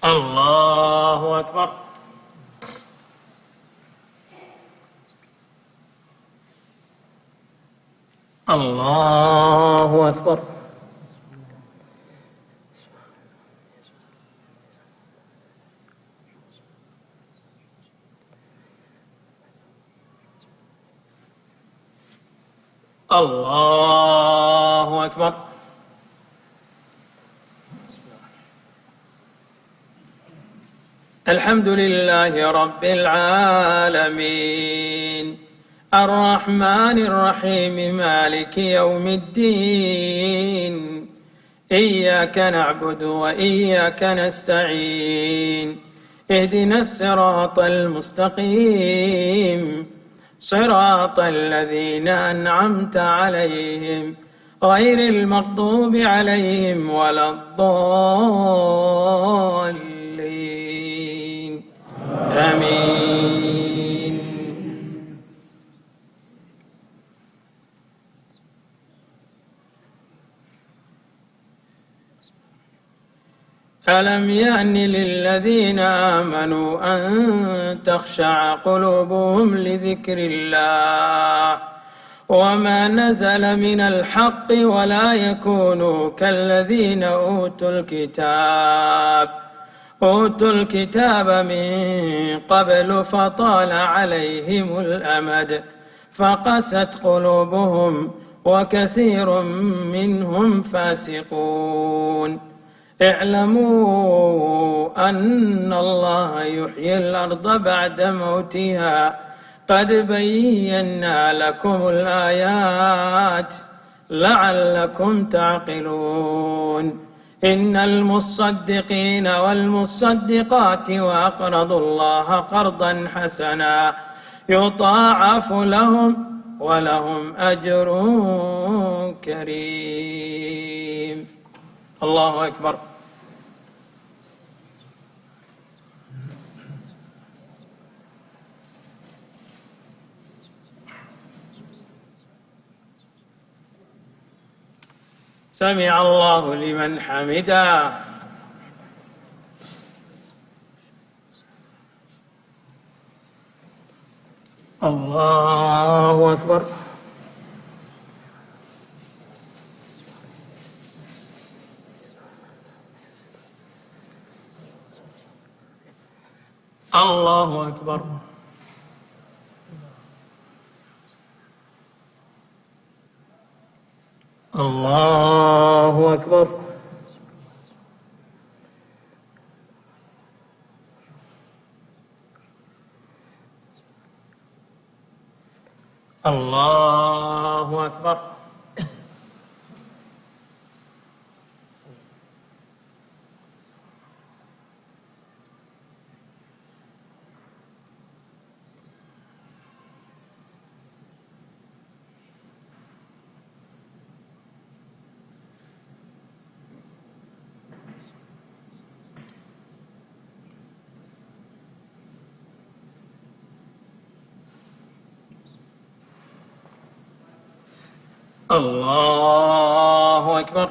الله أكبر. الله أكبر. الله أكبر. الحمد لله رب العالمين الرحمن الرحيم مالك يوم الدين إياك نعبد وإياك نستعين اهدنا الصراط المستقيم صراط الذين أنعمت عليهم غير المغضوب عليهم ولا الضالين آمين. ألم يأن للذين آمنوا أن تخشع قلوبهم لذكر الله وما نزل من الحق ولا يكونوا كالذين أوتوا الكتاب من قبل فطال عليهم الأمد فقست قلوبهم وكثير منهم فاسقون. اعلموا أن الله يحيي الأرض بعد موتها قد بينا لكم الآيات لعلكم تعقلون. إن المصدقين والمصدقات وأقرضوا الله قرضا حسنا يضاعف لهم ولهم أجر كريم. الله أكبر. سمع الله لمن حمده. الله أكبر. الله أكبر. الله أكبر. الله الله أكبر. الله أكبر.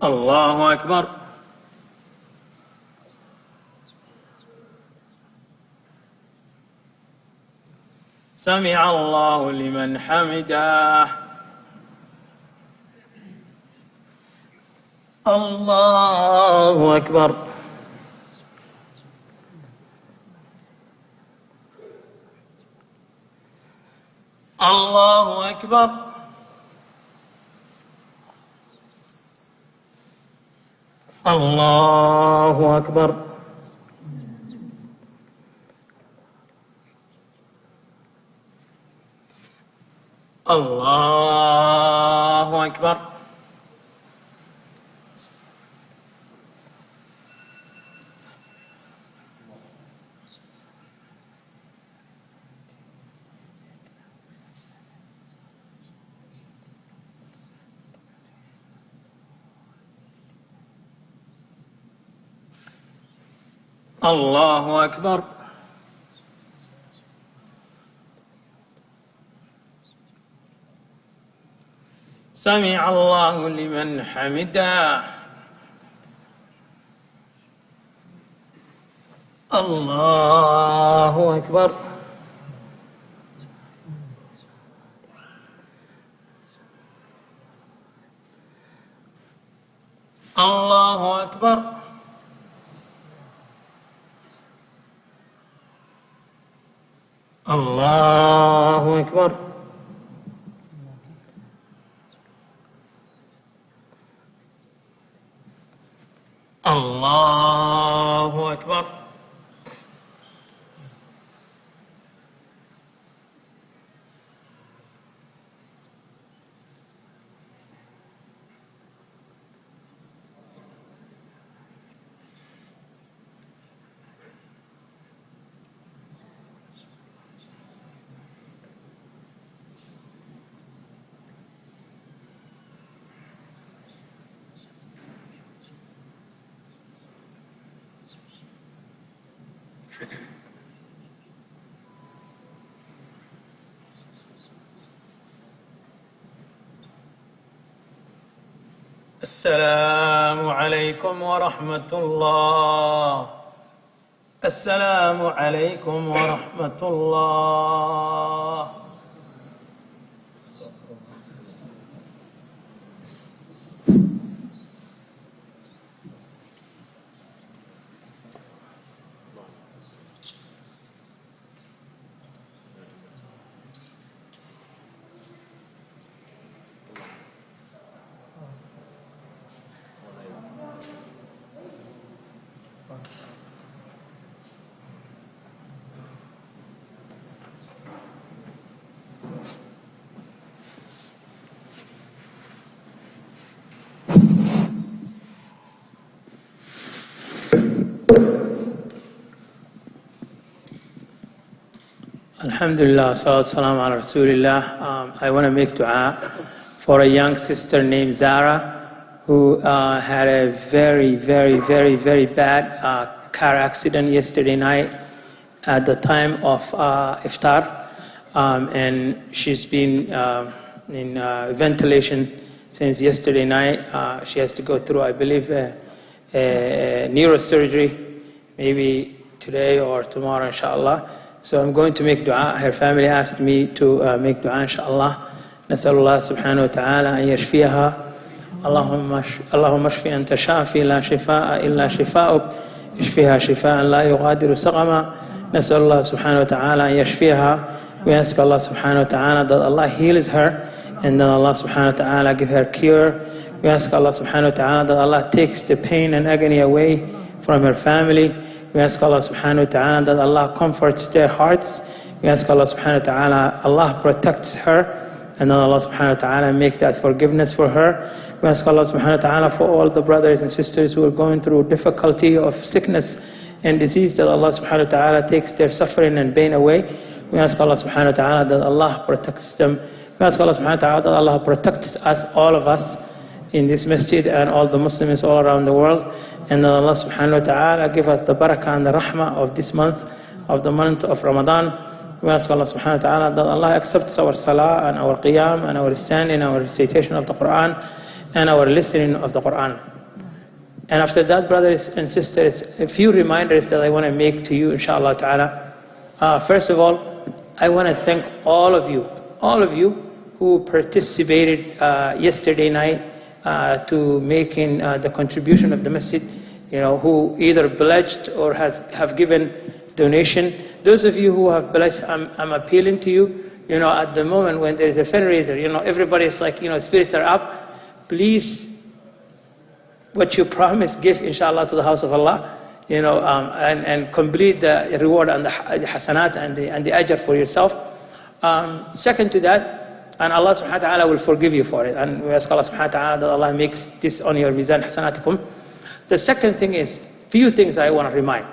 الله أكبر. سمع الله لمن حمده. الله أكبر. الله أكبر. الله أكبر. الله أكبر. الله أكبر. سمع الله لمن حمده. الله أكبر. الله أكبر. الله أكبر. الله أكبر. السلام عليكم ورحمة الله. السلام عليكم ورحمة الله. Alhamdulillah, salawat salam ala Rasulillah. I want to make dua for a young sister named Zara who had a very bad car accident yesterday night at the time of iftar. And she's been in ventilation since yesterday night. She has to go through, I believe, a neurosurgery, maybe today or tomorrow, inshallah. So I'm going to make dua. Her family asked me to make dua, inshallah. نسأل الله سبحانه وتعالى أن يشفيها. اللهم اشف أنت شافي لا شفاء إلا شفاؤك يشفيها شفاء لا يغادر سقما. نسأل الله سبحانه وتعالى أن يشفيها. We ask Allah subhanahu wa ta'ala that Allah heals her and that Allah subhanahu wa ta'ala give her cure. We ask Allah subhanahu wa ta'ala that Allah takes the pain and agony away from her family. We ask Allah subhanahu wa ta'ala that Allah comforts their hearts. We ask Allah subhanahu wa ta'ala, Allah protects her and that Allah subhanahu wa ta'ala make that forgiveness for her. We ask Allah subhanahu wa ta'ala for all the brothers and sisters who are going through difficulty of sickness and disease, that Allah subhanahu wa ta'ala takes their suffering and pain away. We ask Allah subhanahu wa ta'ala that Allah protects them. We ask Allah subhanahu wa ta'ala that Allah protects us, all of us in this masjid and all the Muslims all around the world, and that Allah subhanahu wa ta'ala give us the barakah and the rahmah of this month, of the month of Ramadan. We ask Allah subhanahu wa ta'ala that Allah accepts our salah and our qiyam and our standing, our recitation of the Quran and our listening of the Quran. And after that, brothers and sisters, a few reminders that I want to make to you, inshallah ta'ala. First of all, I want to thank all of you who participated yesterday night to making the contribution of the masjid, who either pledged or have given donation. Those of you who have pledged, I'm appealing to you, at the moment when there is a fundraiser, everybody's like, spirits are up. Please, what you promise, give inshallah to the house of Allah, and complete the reward and the hasanat and the ajr for yourself. Second to that, and Allah subhanahu wa ta'ala will forgive you for it. And we ask Allah subhanahu wa ta'ala that Allah makes this on your mizan hasanatikum. The second thing is, few things I want to remind.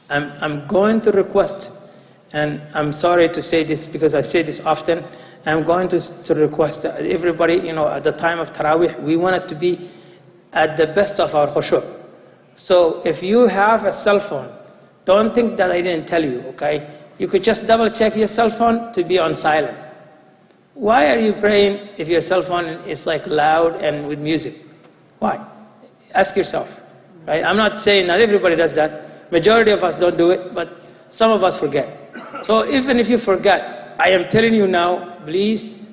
I'm going to request, and I'm sorry to say this because I say this often, I'm going to request that everybody, at the time of Tareweeh, we want it to be at the best of our khushu'. So if you have a cell phone, don't think that I didn't tell you, okay? You could just double check your cell phone to be on silent. Why are you praying if your cell phone is like loud and with music? Why? Ask yourself, right? I'm not saying that everybody does that. Majority of us don't do it, but some of us forget. So even if you forget, I am telling you now, please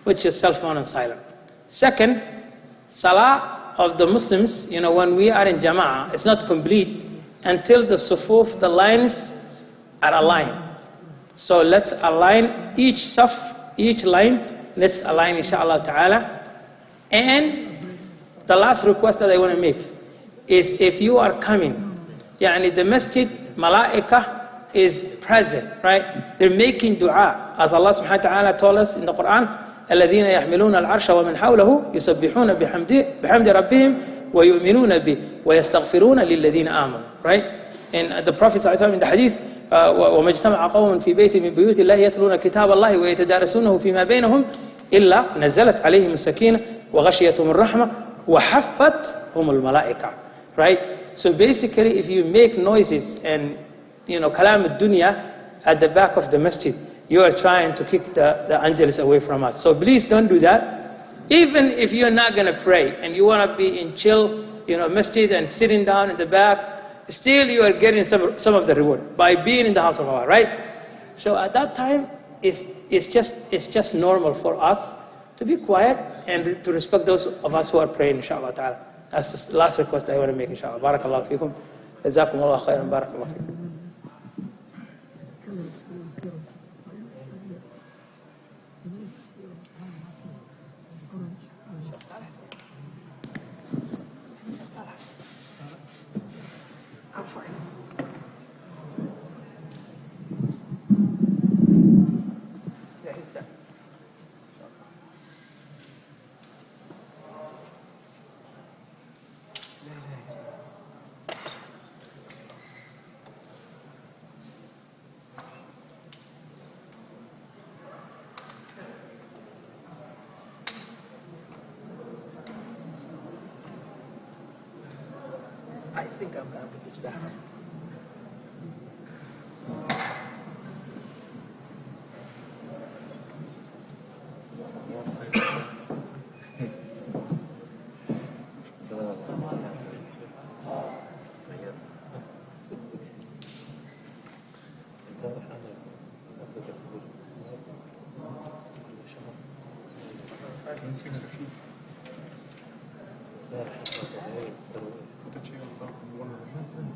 put your cell phone on silent. Second, salah of the Muslims, when we are in jama'ah, it's not complete until the sufuf, the lines are aligned. So let's align each saf, each line, let's align inshallah ta'ala. And the last request that I want to make is, if you are coming, the masjid, malaika is present, right? They're making dua, as Allah subhanahu wa ta'ala told us in the Quran, الذين يحملون العرش ومن حوله يسبحون بحمد ربهم ويؤمنون به ويستغفرون للذين آمنوا, right? And the Prophet ﷺ in the hadith, وما اجتمع قوم في بيت من بيوت الله يتلون كتاب الله ويتدارسونه فيما بينهم إلا نزلت عليهم السكينة وغشيتهم الرحمة وحفتهم الملائكة, right? So basically, if you make noises and kalam ad-dunya at the back of the masjid, you are trying to kick the angels away from us. So please don't do that. Even if you're not going to pray and you want to be in chill, masjid and sitting down in the back, still you are getting some of the reward by being in the house of Allah, right? So at that time, it's just normal for us to be quiet and to respect those of us who are praying, inshallah ta'ala. That's the last request I want to make, inshallah. Barakallahu feekum. Jazakum Allah khairan. Barakallahu feekum. I think I'm going to put this back. Can you fix the feet? Put the chair on top of one of the feet.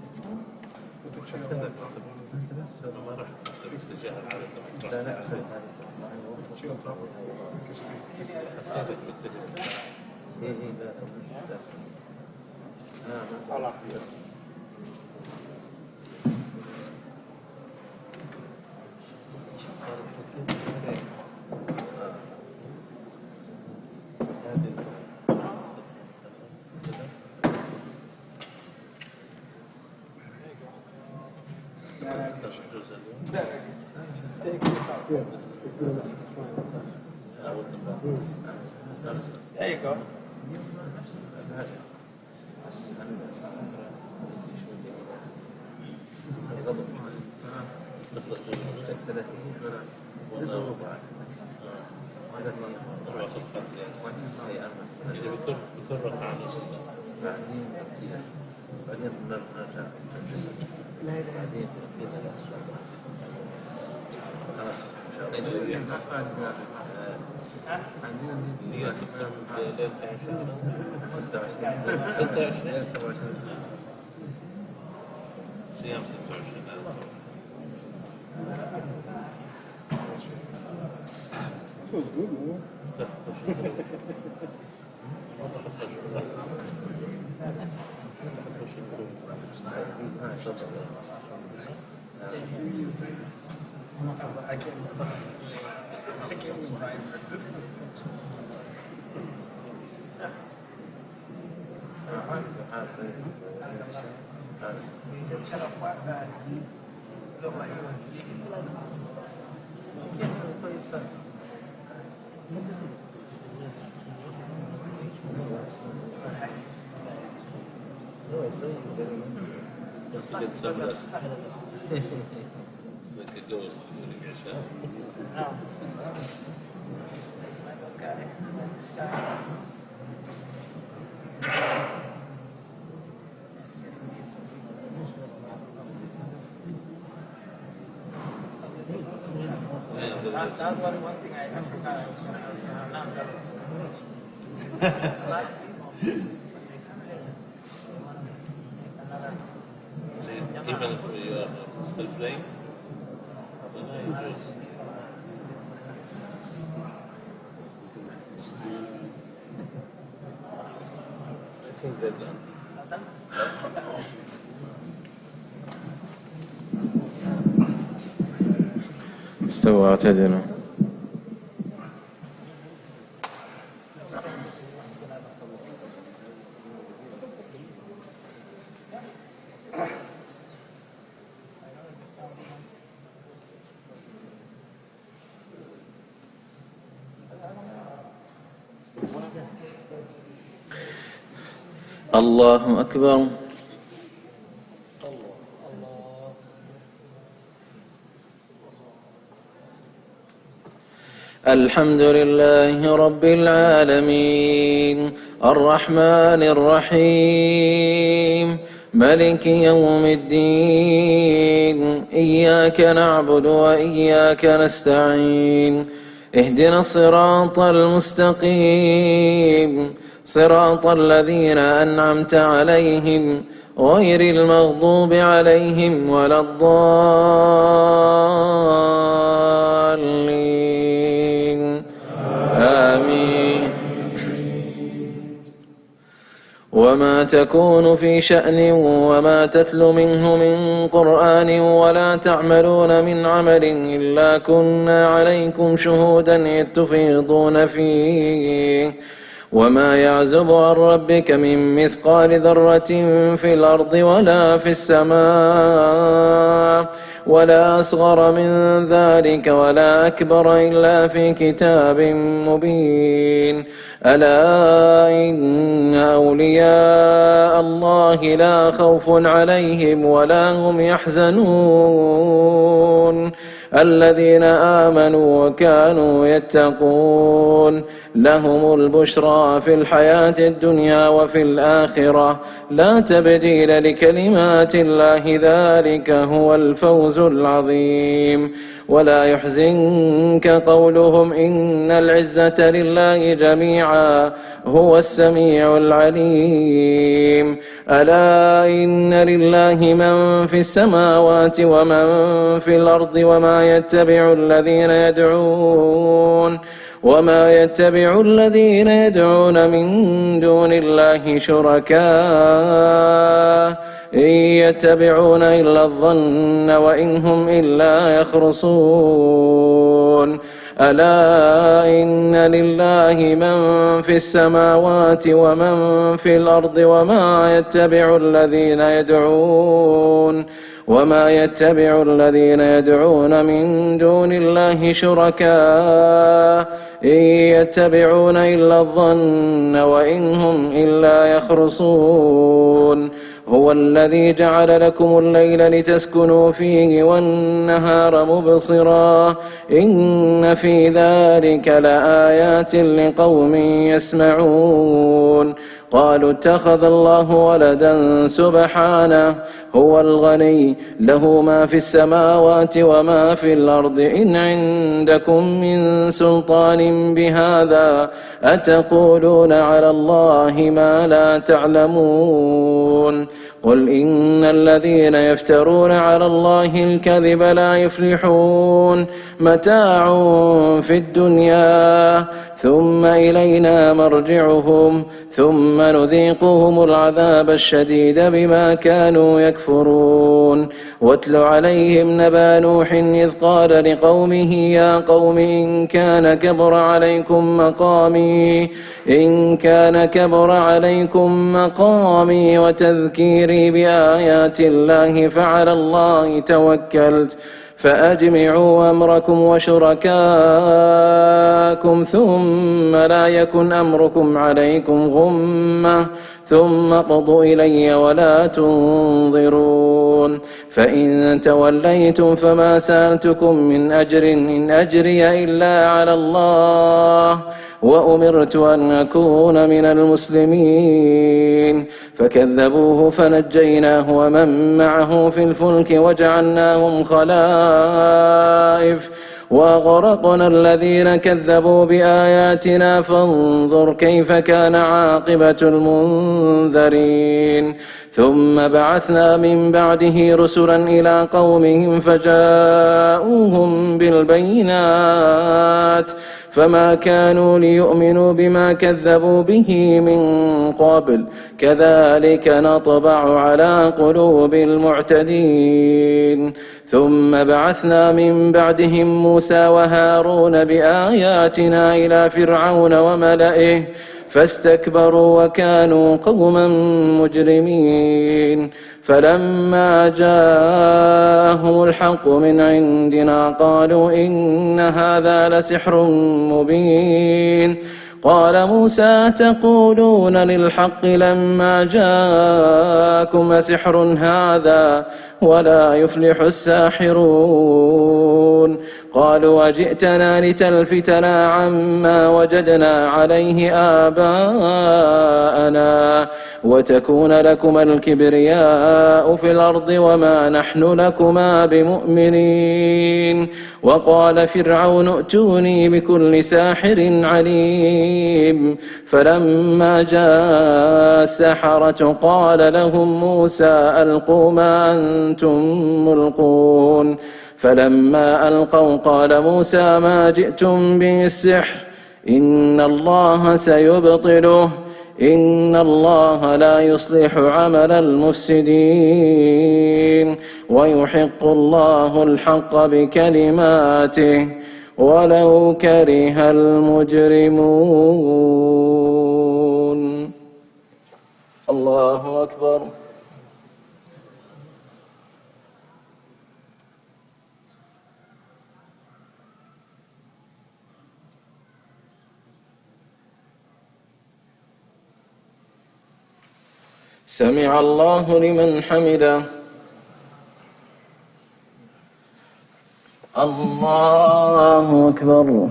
There you go. صيام 26 قلت سبلست like a ghost during Ishaa. No. It's my little guy. This guy. That one thing I forgot. I was going to Even if you are still playing, then I just I think they're done. استووا اعتدلوا. الله أكبر. الحمد لله رب العالمين الرحمن الرحيم ملك يوم الدين إياك نعبد وإياك نستعين اهدنا الصراط المستقيم صراط الذين أنعمت عليهم غير المغضوب عليهم ولا الضالين آمين. وما تكون في شأن وما تتلو منه من قرآن ولا تعملون من عمل إلا كنا عليكم شهودا إذ تفيضون فيه وما يعزب عن ربك من مثقال ذرة في الأرض ولا في السماء ولا أصغر من ذلك ولا أكبر إلا في كتاب مبين. ألا إن أولياء الله لا خوف عليهم ولا هم يحزنون الذين آمنوا وكانوا يتقون لهم البشرى البشرى في الحياة الدنيا وفي الآخرة لا تبديل لكلمات الله ذلك هو الفوز العظيم. ولا يحزنك قولهم إن العزة لله جميعا هو السميع العليم. ألا إن لله من في السماوات ومن في الأرض وما يتبع الذين يدعون من دون الله شركاء إن يتبعون إلا الظن وإن هم إلا يخرصون. ألا إن لله من في السماوات ومن في الأرض وما يتبع الذين يدعون من دون الله شركاء إن يتبعون إلا الظن وإن هم إلا يخرصون. هو الذي جعل لكم الليل لتسكنوا فيه والنهار مبصرا إن في ذلك لآيات لقوم يسمعون. قالوا اتخذ الله ولدا سبحانه هو الغني له ما في السماوات وما في الأرض إن عندكم من سلطان بهذا أتقولون على الله ما لا تعلمون. قل إن الذين يفترون على الله الكذب لا يفلحون. متاع في الدنيا ثم إلينا مرجعهم ثم نذيقهم العذاب الشديد بما كانوا يكفرون. واتل عليهم نبأ نوح إذ قال لقومه يا قوم إن كان كبر عليكم مقامي وتذكيري بآيات الله فعلى الله توكلت فأجمعوا أمركم وشركاءكم ثم لا يكن أمركم عليكم غمة ثم اقضوا إلي ولا تنظرون. فإن توليتم فما سألتكم من أجر إن أجري إلا على الله وأمرت أن أكون من المسلمين. فكذبوه فنجيناه ومن معه في الفلك وجعلناهم خلائف وأغرقنا الذين كذبوا بآياتنا فانظر كيف كان عاقبة المنذرين. ثم بعثنا من بعده رسلا إلى قومهم فجاءوهم بالبينات فما كانوا ليؤمنوا بما كذبوا به من قبل كذلك نطبع على قلوب المعتدين. ثم بعثنا من بعدهم موسى وهارون بآياتنا إلى فرعون وملئه فاستكبروا وكانوا قوما مجرمين. فلما جاءهم الحق من عندنا قالوا إن هذا لسحر مبين. قال موسى تقولون للحق لما جاءكم أسحر هذا ولا يفلح الساحرون. قالوا أجئتنا لتلفتنا عما وجدنا عليه آباءنا وتكون لكما الكبرياء في الأرض وما نحن لكما بمؤمنين. وقال فرعون ائتوني بكل ساحر عليم. فلما جاء السحرة قال لهم موسى ألقوا ما أنتم ملقون. فلما ألقوا قال موسى ما جئتم به السحر إن الله سيبطله إن الله لا يصلح عمل المفسدين ويحق الله الحق بكلماته ولو كره المجرمون. الله أكبر. سمع الله لمن حمده. الله أكبر.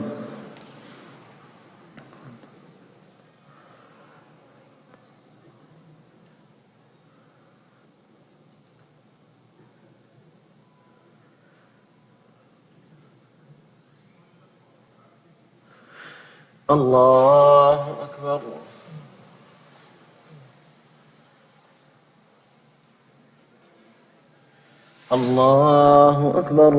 الله أكبر. الله أكبر.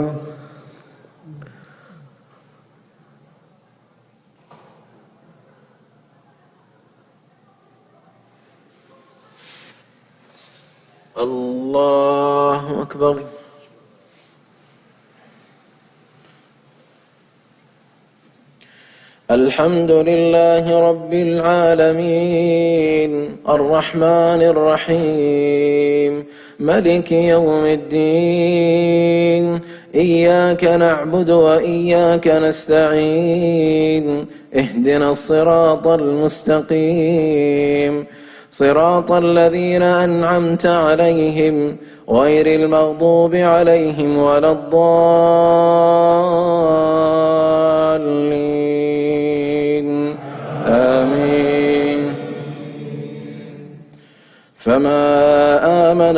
الله أكبر. الحمد لله رب العالمين الرحمن الرحيم ملك يوم الدين إياك نعبد وإياك نستعين اهدنا الصراط المستقيم صراط الذين أنعمت عليهم غير المغضوب عليهم ولا الضالين آمين. فما آمن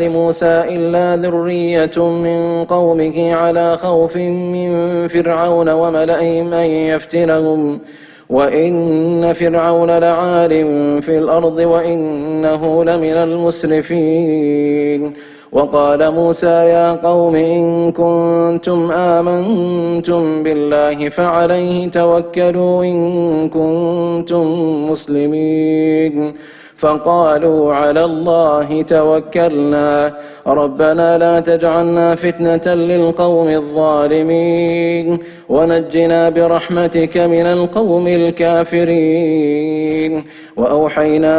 لموسى إلا ذرية من قومه على خوف من فرعون وملئهم أن يفتنهم وإن فرعون لعال في الأرض وإنه لمن المسرفين. وقال موسى يا قوم إن كنتم آمنتم بالله فعليه توكلوا إن كنتم مسلمين. فقالوا على الله توكلنا ربنا لا تجعلنا فتنة للقوم الظالمين ونجنا برحمتك من القوم الكافرين. وأوحينا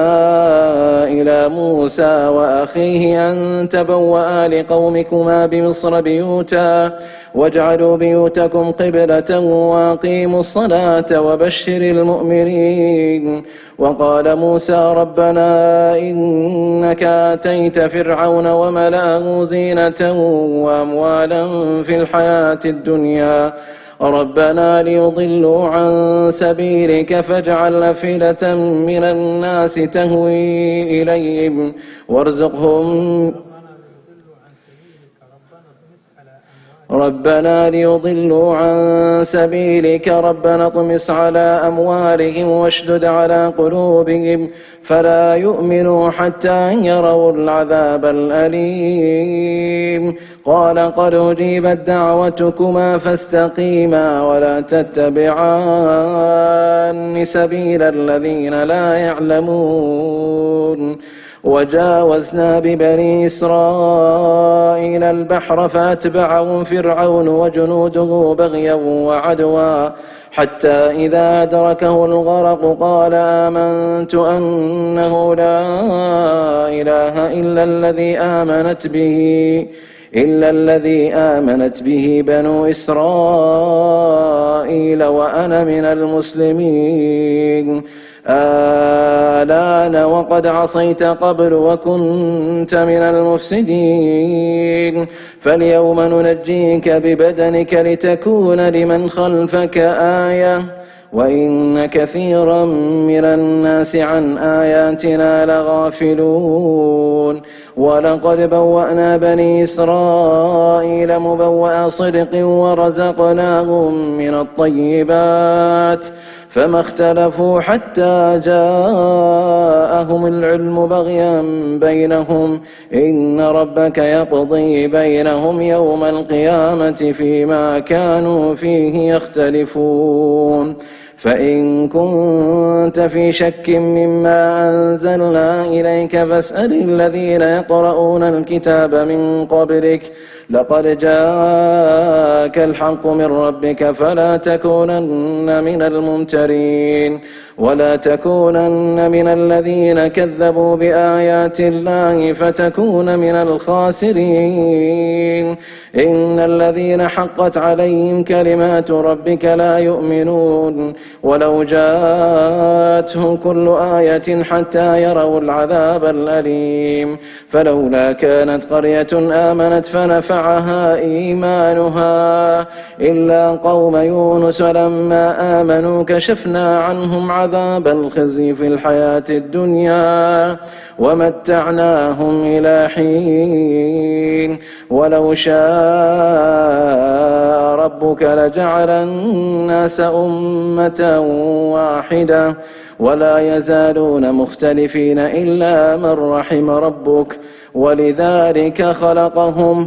إلى موسى وأخيه أن تبوأ لقومكما بمصر بيوتا واجعلوا بيوتكم قبلة وأقيموا الصلاة وبشر المؤمنين. وقال موسى ربنا إنك آتيت فرعون وملأه زينة وأموالا في الحياة الدنيا ربنا ليضلوا عن سبيلك فاجعل أفئدة من الناس تهوي إليهم وارزقهم ربنا ليضلوا عن سبيلك ربنا اطمس على أموالهم واشدد على قلوبهم فلا يؤمنوا حتى يروا العذاب الأليم. قال قد أجيبت دعوتكما فاستقيما ولا تتبعان سبيل الذين لا يعلمون. وجاوزنا ببني إسرائيل البحر فأتبعهم فرعون وجنوده بغيا وعدوا حتى إذا أدركه الغرق قال آمنت أنه لا إله إلا الذي آمنت به بنو إسرائيل وأنا من المسلمين. آلان وقد عصيت قبل وكنت من المفسدين فاليوم ننجيك ببدنك لتكون لمن خلفك آية وإن كثيرا من الناس عن آياتنا لغافلون. ولقد بوأنا بني إسرائيل مبوأ صدق ورزقناهم من الطيبات فما اختلفوا حتى جاءهم العلم بغيا بينهم إن ربك يقضي بينهم يوم القيامة فيما كانوا فيه يختلفون. فإن كنت في شك مما أنزلنا إليك فاسأل الذين يقرؤون الكتاب من قبلك لقد جاءك الحق من ربك فلا تكونن من الممترين ولا تكونن من الذين كذبوا بآيات الله فتكون من الخاسرين. إن الذين حقت عليهم كلمات ربك لا يؤمنون ولو جاءتهم كل آية حتى يروا العذاب الأليم. فلولا كانت قرية آمنت فنفعها إيمانها إلا قوم يونس لما آمنوا كشفنا عنهم عذاب الخزي في الحياة الدنيا ومتعناهم إلى حين. ولو شاء ربك ربك لجعل الناس أمة واحدة ولا يزالون مختلفين إلا من رحم ربك ولذلك خلقهم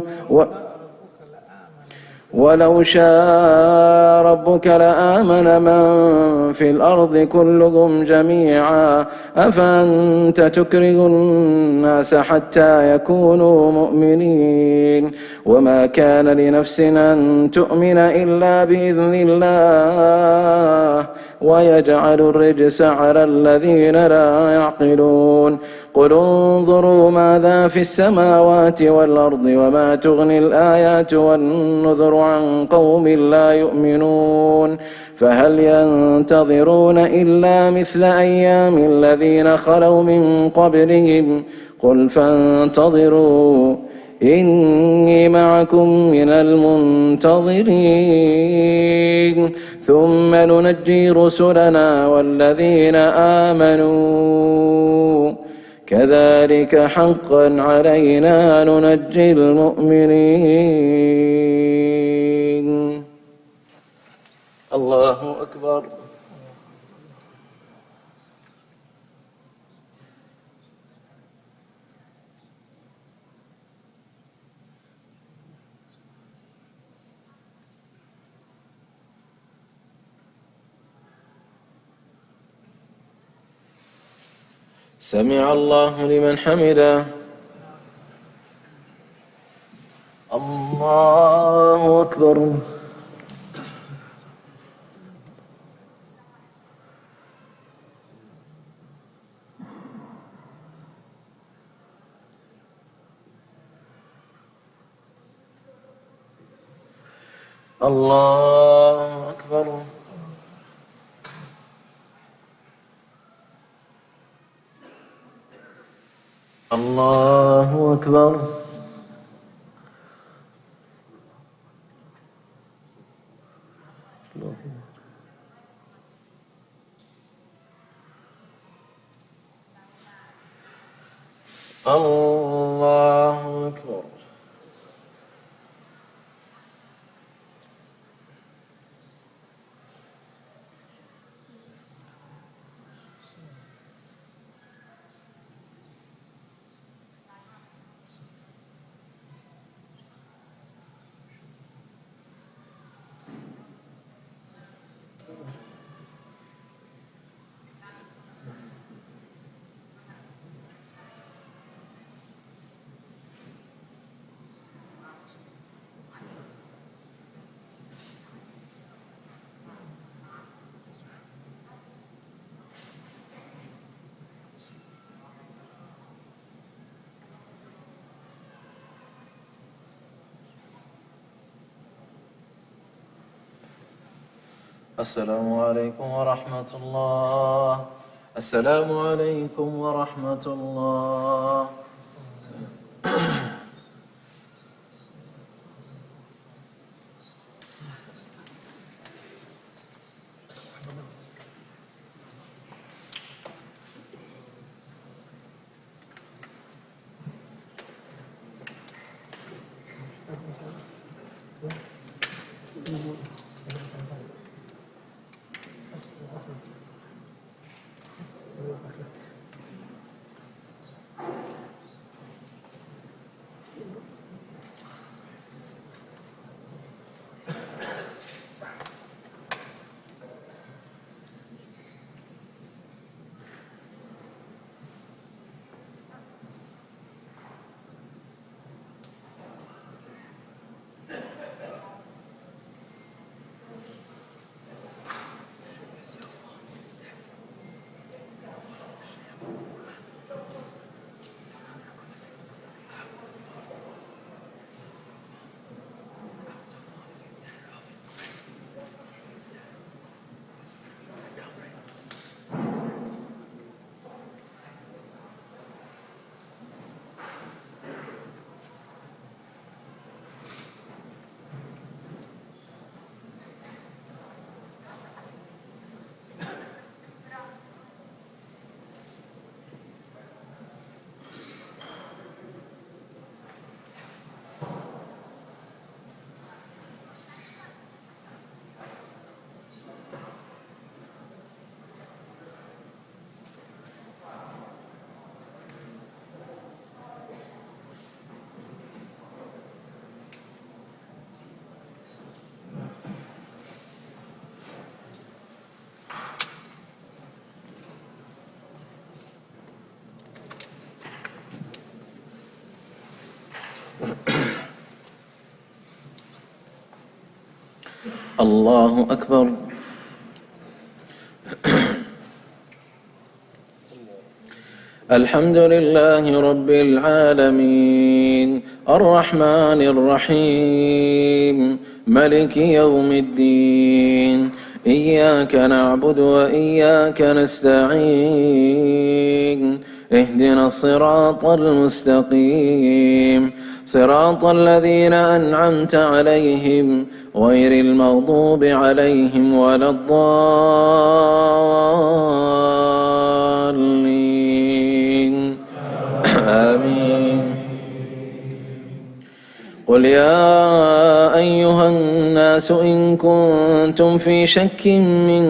ولو شاء ربك لآمن من في الأرض كلهم جميعا أفأنت تكره الناس حتى يكونوا مؤمنين وما كان لنفس أن تؤمن إلا بإذن الله ويجعل الرجس على الذين لا يعقلون قل انظروا ماذا في السماوات والأرض وما تغني الآيات والنذر عن قوم لا يؤمنون فهل ينتظرون إلا مثل أيام الذين خلوا من قبلهم قل فانتظروا إني معكم من المنتظرين ثم ننجي رسلنا والذين آمنوا كذلك حقا علينا ننجي المؤمنين الله أكبر سمع الله لمن حمده الله أكبر الله أكبر الله أكبر الله أكبر السلام عليكم ورحمة الله السلام عليكم ورحمة الله الله أكبر. الحمد لله رب العالمين الرحمن الرحيم ملك يوم الدين إياك نعبد وإياك نستعين اهدنا الصراط المستقيم صراط الذين أنعمت عليهم غير المغضوب عليهم ولا الضالين آمين. قل يا أيها الناس إن كنتم في شك من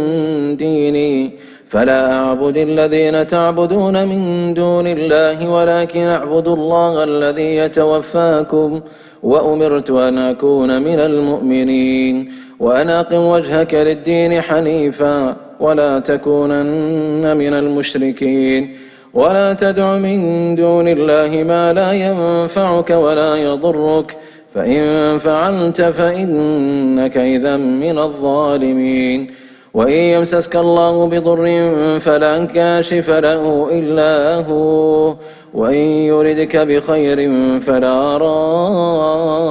ديني فلا أعبد الذين تعبدون من دون الله ولكن أعبد الله الذي يتوفاكم وأمرت أن أكون من المؤمنين وأن أقم وجهك للدين حنيفا ولا تكونن من المشركين ولا تدع من دون الله ما لا ينفعك ولا يضرك فإن فعلت فإنك إذا من الظالمين. وإن يمسسك الله بضر فلا كاشف له إلا هو وإن يردك بخير فلا راد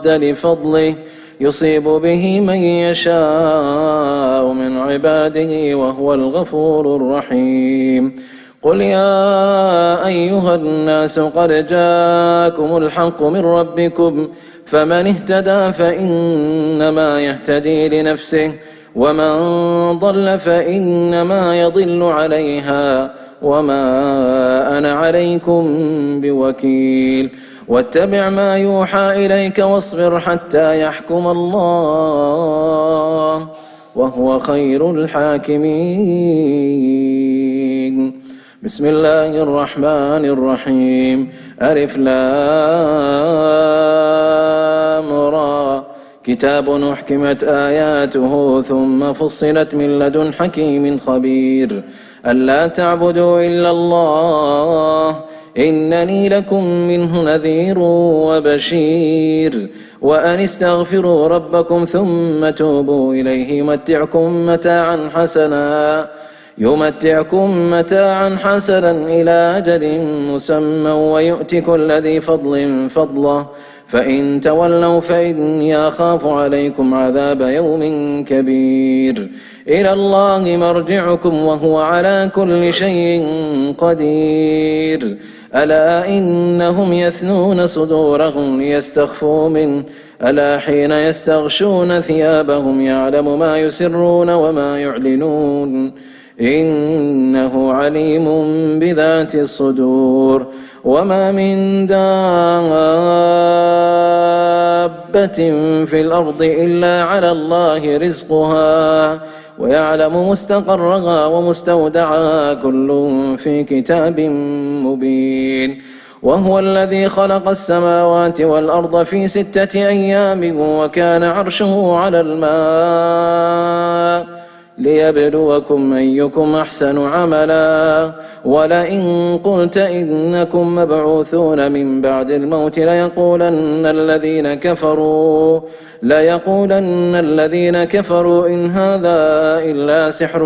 لفضله يصيب به من يشاء من عباده وهو الغفور الرحيم. قل يا أيها الناس قد جاءكم الحق من ربكم فمن اهتدى فإنما يهتدي لنفسه ومن ضل فإنما يضل عليها وما أنا عليكم بوكيل. واتبع ما يوحى إليك واصبر حتى يحكم الله وهو خير الحاكمين. بسم الله الرحمن الرحيم. ألف لام را كتاب أحكمت آياته ثم فصلت من لدن حكيم خبير ألا تعبدوا إلا الله إنني لكم منه نذير وبشير وأن استغفروا ربكم ثم توبوا إليه يمتعكم متاعا حسنا إلى أجل مسمى ويؤتي كل ذي فضل فضله فإن تولوا فإني أخاف عليكم عذاب يوم كبير. إلى الله مرجعكم وهو على كل شيء قدير. ألا إنهم يثنون صدورهم ليستخفوا منه ألا حين يستغشون ثيابهم يعلم ما يسرون وما يعلنون إنه عليم بذات الصدور. وما من دابة في الأرض إلا على الله رزقها ويعلم مستقرها ومستودعها كل في كتاب مبين. وهو الذي خلق السماوات والأرض في 6 أيام وكان عرشه على الماء ليبلوكم أيكم أحسن عملا. ولئن قلت إنكم مبعوثون من بعد الموت ليقولن الذين كفروا إن هذا إلا سحر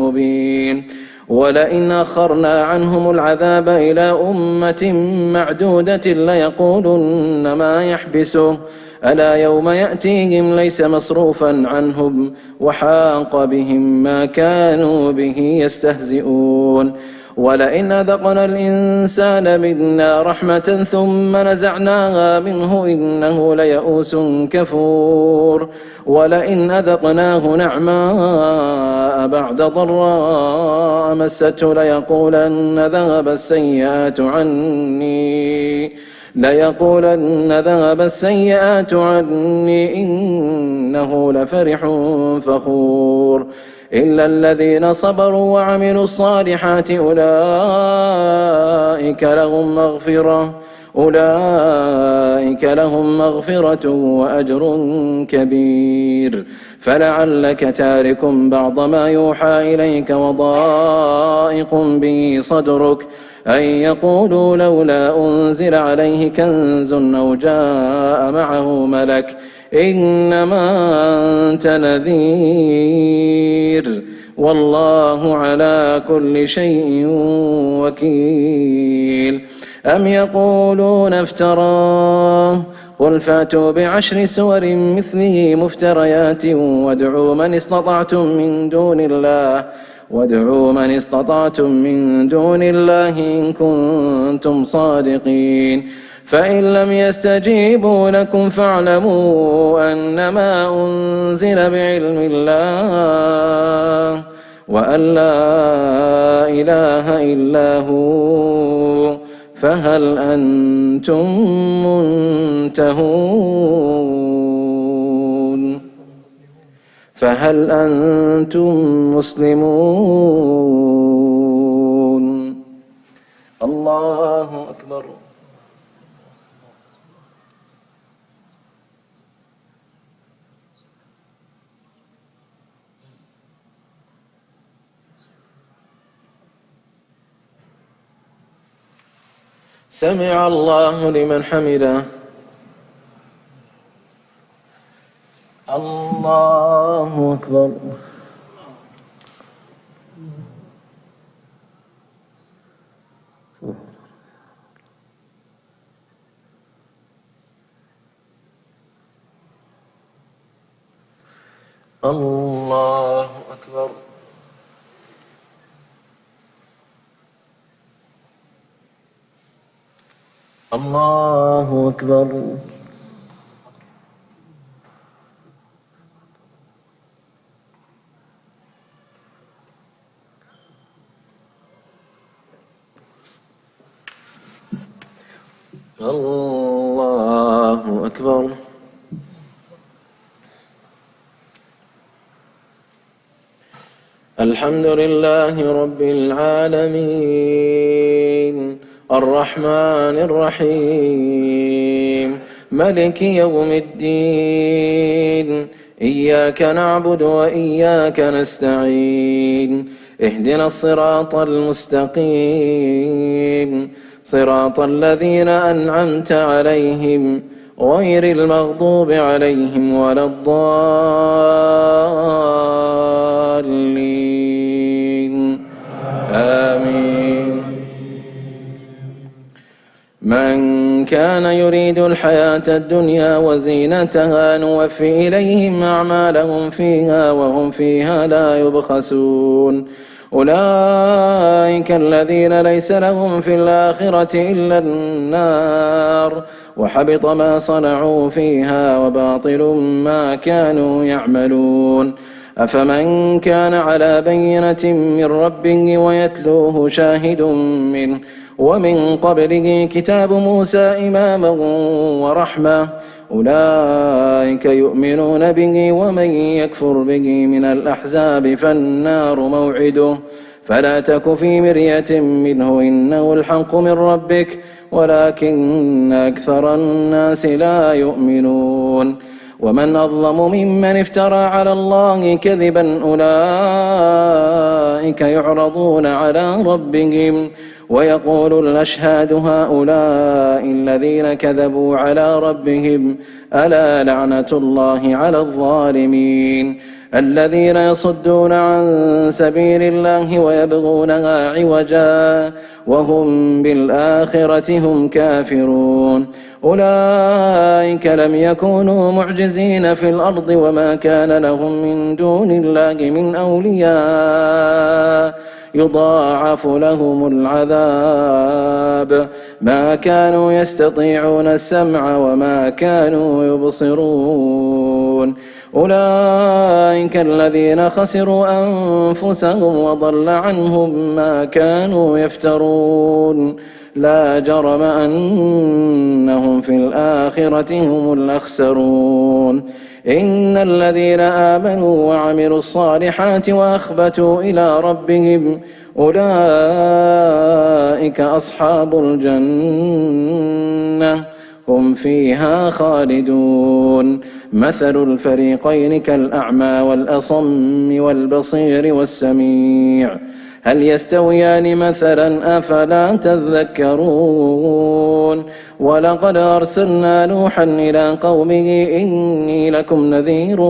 مبين. ولئن أخرنا عنهم العذاب إلى أمة معدودة ليقولن ما يحبسه ألا يوم يأتيهم ليس مصروفا عنهم وحاق بهم ما كانوا به يستهزئون. ولئن أذقنا الإنسان منا رحمة ثم نزعناها منه إنه ليئوس كفور. ولئن أذقناه نعماء بعد ضراء مسته ليقولن ذهب السيئات عني إنه لفرح فخور. إلا الذين صبروا وعملوا الصالحات أولئك لهم مغفرة وأجر كبير. فلعلك تارك بعض ما يوحى إليك وضائق به صدرك أن يقولوا لولا أنزل عليه كنز أو جاء معه ملك إنما أنت نذير والله على كل شيء وكيل. أم يقولون افتراه قل فأتوا بعشر سور مثله مفتريات وادعوا من استطعتم من دون الله إن كنتم صادقين. فإن لم يستجيبوا لكم فاعلموا أنما أنزل بعلم الله وأن لا إله إلا هو فهل أنتم منتهون؟ فهل أنتم مسلمون؟ الله أكبر. سمع الله لمن حمده. الله أكبر. الله أكبر. الله أكبر. الله أكبر. الحمد لله رب العالمين الرحمن الرحيم ملك يوم الدين إياك نعبد وإياك نستعين اهدنا الصراط المستقيم صراط الذين أنعمت عليهم غير المغضوب عليهم ولا الضالين آمين. من كان يريد الحياة الدنيا وزينتها نوفي إليهم أعمالهم فيها وهم فيها لا يبخسون. أولئك الذين ليس لهم في الآخرة إلا النار وحبط ما صنعوا فيها وباطل ما كانوا يعملون. أفمن كان على بينة من ربه ويتلوه شاهد منه ومن قبله كتاب موسى إماما ورحمة أولئك يؤمنون به ومن يكفر به من الأحزاب فالنار موعده فلا تك في مرية منه إنه الحق من ربك ولكن أكثر الناس لا يؤمنون. ومن أظلم ممن افترى على الله كذبا أولئك يعرضون على ربهم ويقول الأشهاد هؤلاء الذين كذبوا على ربهم ألا لعنة الله على الظالمين الذين يصدون عن سبيل الله ويبغونها عوجا وهم بالآخرة هم كافرون. أولئك لم يكونوا معجزين في الأرض وما كان لهم من دون الله من أولياء يضاعف لهم العذاب ما كانوا يستطيعون السمع وما كانوا يبصرون. أولئك الذين خسروا أنفسهم وضل عنهم ما كانوا يفترون. لا جرم أنهم في الآخرة هم الأخسرون. إن الذين آمنوا وعملوا الصالحات وأخبتوا إلى ربهم أولئك أصحاب الجنة هم فيها خالدون. مثل الفريقين كالأعمى والأصم والبصير والسميع هل يستويان مثلا أفلا تذكرون ولقد أرسلنا نوحا إلى قومه إني لكم نذير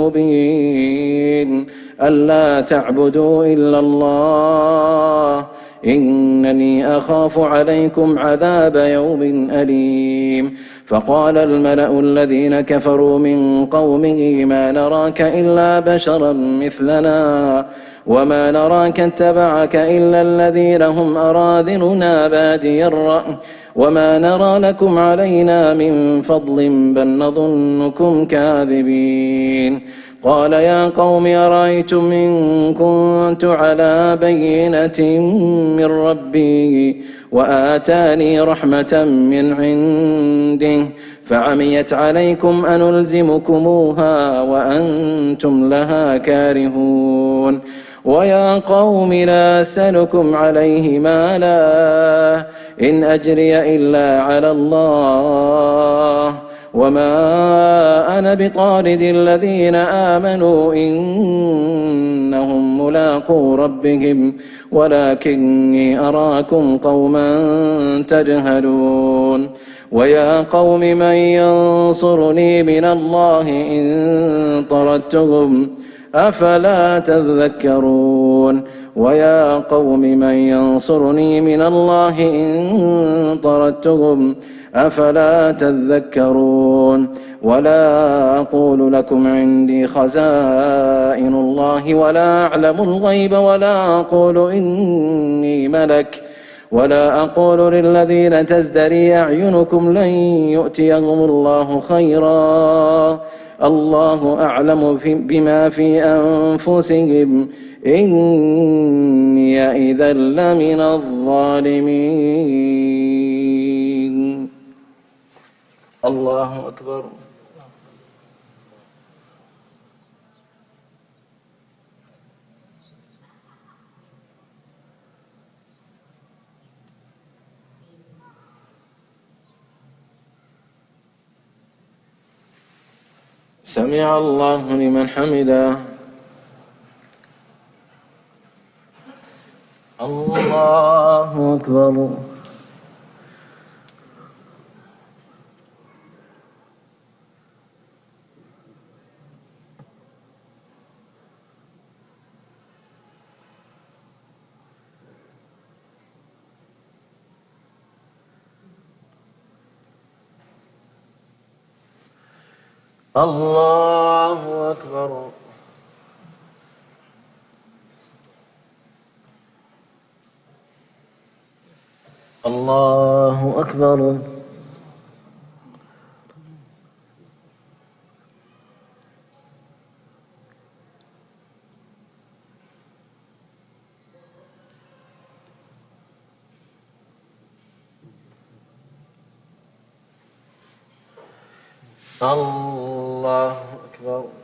مبين ألا تعبدوا إلا الله إنني أخاف عليكم عذاب يوم أليم فقال الملأ الذين كفروا من قومه ما نراك إلا بشرا مثلنا وما نراك اتبعك إلا الذين هم أراذلنا بادي الرأي وما نرى لكم علينا من فضل بل نظنكم كاذبين قال يا قوم أرأيتم إن كنت على بينة من ربي وآتاني رحمة من عنده فعميت عليكم أنلزمكموها وأنتم لها كارهون ويا قوم لا أسألكم عليه مالا إن أجري إلا على الله وما أنا بطارد الذين آمنوا إنهم ملاقو ربهم ولكني أراكم قوما تجهلون ويا قوم من ينصرني من الله إن طردتهم أفلا تذكرون ويا قوم من ينصرني من الله إن طردتهم أفلا تذكرون ولا أقول لكم عندي خزائن الله ولا أعلم الغيب ولا أقول إني ملك ولا أقول للذين تزدري أعينكم لن يؤتيهم الله خيرا الله أعلم بما في أنفسهم إني إذا لمن الظالمين الله أكبر سمع الله لمن حمده الله أكبر الله أكبر الله أكبر الله أكبر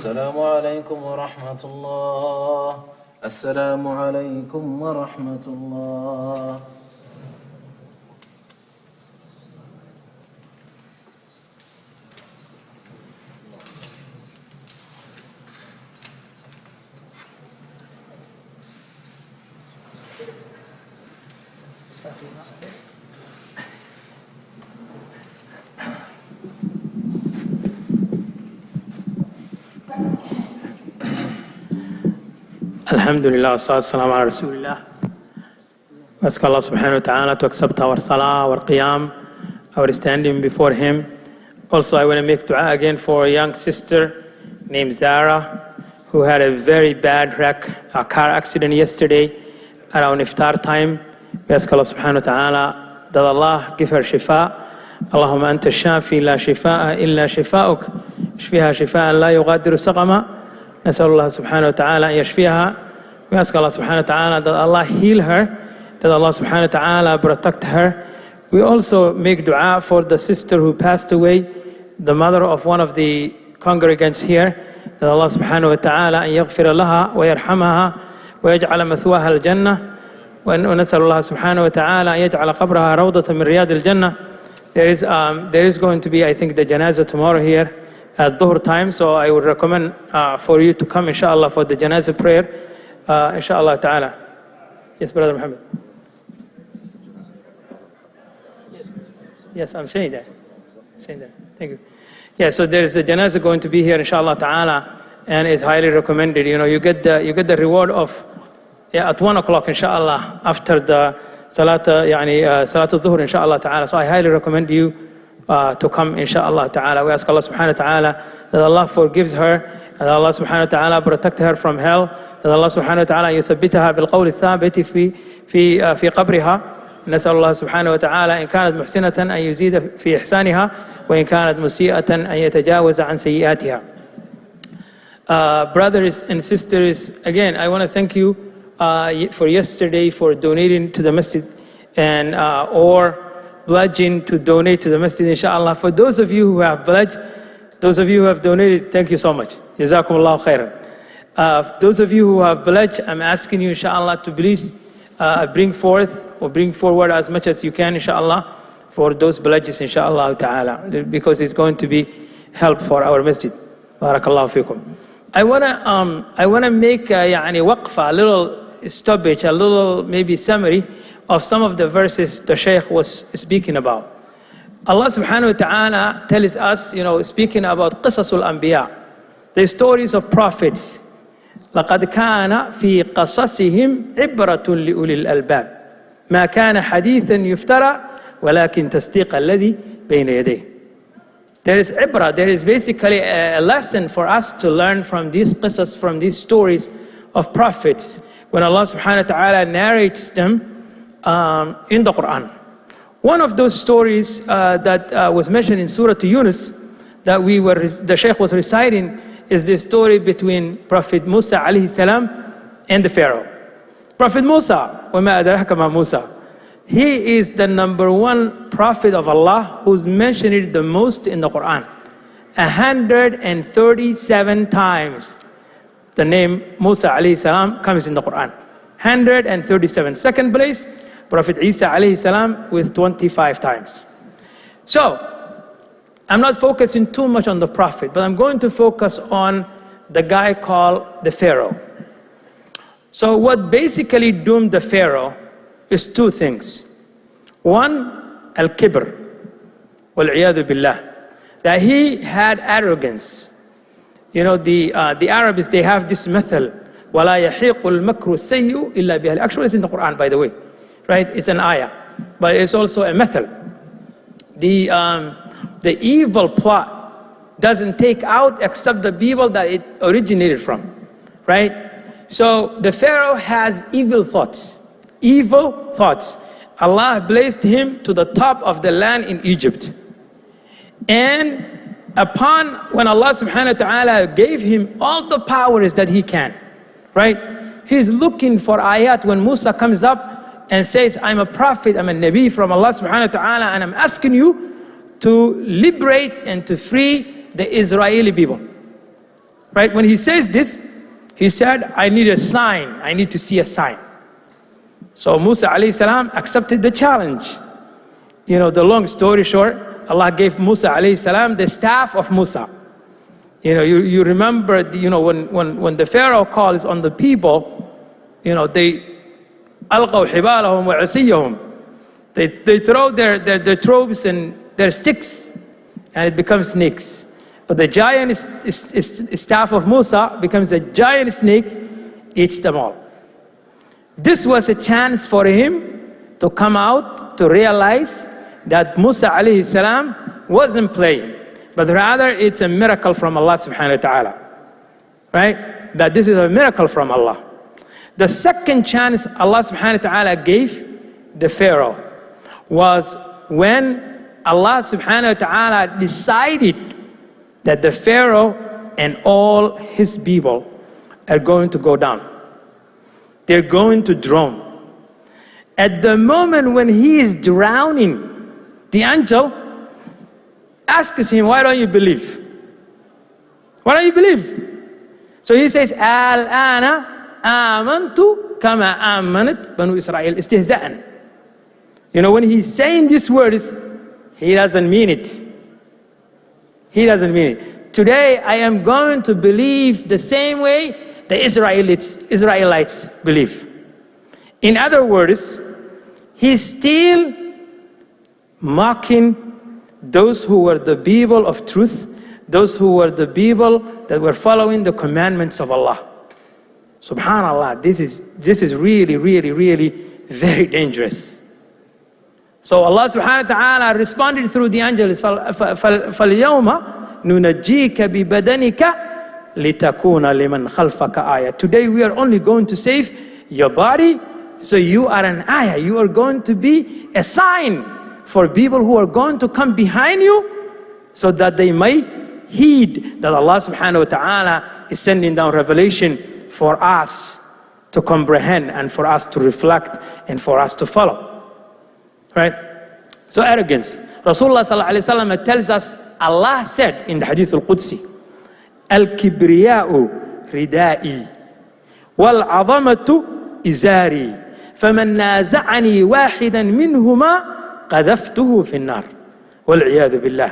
السلام عليكم ورحمة الله السلام عليكم ورحمة الله Alhamdulillah, assalamu ala rasulillah. We ask Allah subhanahu wa ta'ala to accept our salah, our qiyam, our standing before Him. Also, I want to make dua again for a young sister named Zara, who had a very bad wreck, a car accident yesterday. around iftar time. We ask Allah subhanahu wa ta'ala that Allah give her shifa. اللهم أنت الشافي لا شفاء إلا شفاؤك اشفيها شفاء لا يغادر سقما. نسأل الله سبحانه وتعالى أن يشفيها. We ask Allah subhanahu wa ta'ala that Allah heal her, that Allah subhanahu wa ta'ala protect her. We also make dua for the sister who passed away, the mother of one of the congregants here, that Allah subhanahu wa ta'ala أن يغفر لها ويرحمها ويجعل مثواها الجنة. ونسأل الله سبحانه وتعالى أن يجعل قبرها روضة من رياض الجنة. There is going to be, I think, the janazah tomorrow here at dhuhr time, so I would recommend for you to come, inshallah, for the janazah prayer, inshallah ta'ala. Yes, Brother Muhammad. Yes, I'm saying that. Thank you. Yeah, so there is the janazah going to be here, inshallah ta'ala, and it's highly recommended. You know, you get the reward of, at 1 o'clock, inshallah, after the Salat, Salat al-Dhuhr, inshallah ta'ala. So I highly recommend you to come, inshallah ta'ala. We ask Allah subhanahu wa ta'ala that Allah forgives her, that Allah subhanahu wa ta'ala protect her from hell, that Allah subhanahu wa ta'ala يثبتها بالقول الثابت في قبرها. نسأل الله سبحانه وتعالى إن كانت محسنة أن يزيد في إحسانها وإن كانت مسيئة أن يتجاوز عن سيئاتها. Brothers and sisters, again, I want to thank you for yesterday for donating to the masjid and or pledging to donate to the masjid, inshallah. For those of you who have pledged, those of you who have donated, thank you so much. Jazakumullahu khairan. Those of you who have pledged, I'm asking you, inshallah, to please bring forward as much as you can, inshallah, for those pledges, inshallah ta'ala, because it's going to be help for our masjid. Barakallahu fikum. I wanna make waqfa, a little stoppage, a little maybe summary of some of the verses the Shaykh was speaking about. Allah subhanahu wa ta'ala tells us, speaking about qisasul anbiya, the stories of prophets. لقد كان في قصصهم عبرة لأولي الألباب ما كان حديثا يفترى ولكن تصديق الذي بين يديه. There is ibra, there is basically a lesson for us to learn from these qisas, from these stories of prophets, when Allah subhanahu wa ta'ala narrates them in the Quran. One of those stories that was mentioned in Surah Yunus that the Shaykh was reciting is the story between Prophet Musa alayhi salam and the Pharaoh. Prophet Musa, وَمَا أَدْرَاكَ مَا Musa, he is the #1 prophet of Allah who's mentioned the most in the Quran. 137 times the name Musa alayhi salam comes in the Quran. 137. Second place, Prophet Isa alayhi salam with 25 times. So, I'm not focusing too much on the prophet, but I'm going to focus on the guy called the Pharaoh. So what basically doomed the Pharaoh is two things. One, al-kibr, wal-'iyadhu billah, that he had arrogance. The Arabs, they have this method, وَلَا يَحِيقُ الْمَكْرُ السَّيِّئُ إِلَّا بِهَلِ. Actually, it's in the Quran, by the way, right? It's an ayah, but it's also a method. The evil plot doesn't take out except the people that it originated from, right? So the Pharaoh has evil thoughts. Allah placed him to the top of the land in Egypt. And when Allah subhanahu wa ta'ala gave him all the powers that he can, right? He's looking for ayat when Musa comes up and says, I'm a prophet, I'm a nabi from Allah subhanahu wa ta'ala, and I'm asking you to liberate and to free the Israeli people. Right? When he says this, he said, I need a sign. I need to see a sign. So Musa alayhi salam accepted the challenge. The long story short, Allah gave Musa alayhi salam the staff of Musa. You remember, when the Pharaoh calls on the people, they alqaw hibalahum wa asiyahum. They throw their trobes and their sticks, and it becomes snakes. But the giant staff of Musa becomes a giant snake, eats them all. This was a chance for him to come out, to realize that Musa alayhi salam wasn't playing, but rather it's a miracle from Allah subhanahu wa ta'ala. Right? That this is a miracle from Allah. The second chance Allah subhanahu wa ta'ala gave the Pharaoh was when Allah subhanahu wa ta'ala decided that the Pharaoh and all his people are going to go down. They're going to drown. At the moment when he is drowning, the angel asks him, why don't you believe? Why don't you believe? So he says, Al-ana amantu kama amanat banu Israel istihza'an. You know, when he's saying these words, he doesn't mean it. He doesn't mean it. Today, I am going to believe the same way the Israelites believe. In other words, he's still mocking those who were the people of truth, those who were the people that were following the commandments of Allah. Subhanallah, this is really, really, really very dangerous. So Allah subhanahu wa ta'ala responded through the angels, فَالْيَوْمَ نُنَجِّيكَ بِبَدَنِكَ لِتَكُونَ لِمَنْ خَلْفَكَ آيَةً. Today we are only going to save your body, so you are an ayah. You are going to be a sign for people who are going to come behind you, so that they may heed that Allah subhanahu wa ta'ala is sending down revelation for us to comprehend and for us to reflect and for us to follow. Right? So arrogance. Rasulullah sallallahu alayhi wa sallam tells us, Allah said in the Hadith al-Qudsi, Al-kibriya'u ridai wal-'azamatu izari faman naza'ani wahidan minhuma qadhaftuhu fi an-nar wal-'iyadhu billah.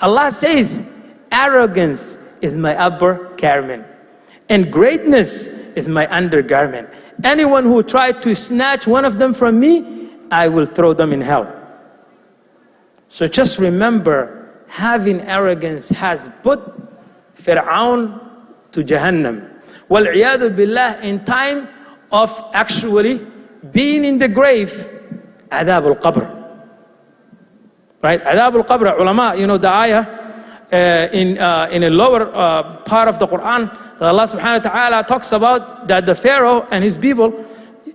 Allah says, arrogance is my upper garment and greatness is my undergarment. Anyone who tried to snatch one of them from me, I will throw them in hell. So just remember, having arrogance has put Fir'aun to Jahannam. Wal-'iyadhu billah, in time of actually being in the grave, adab al-qabr. Right? Adab al-qabr, ulama, you know the ayah in a lower part of the Quran, that Allah subhanahu wa ta'ala talks about that the Pharaoh and his people,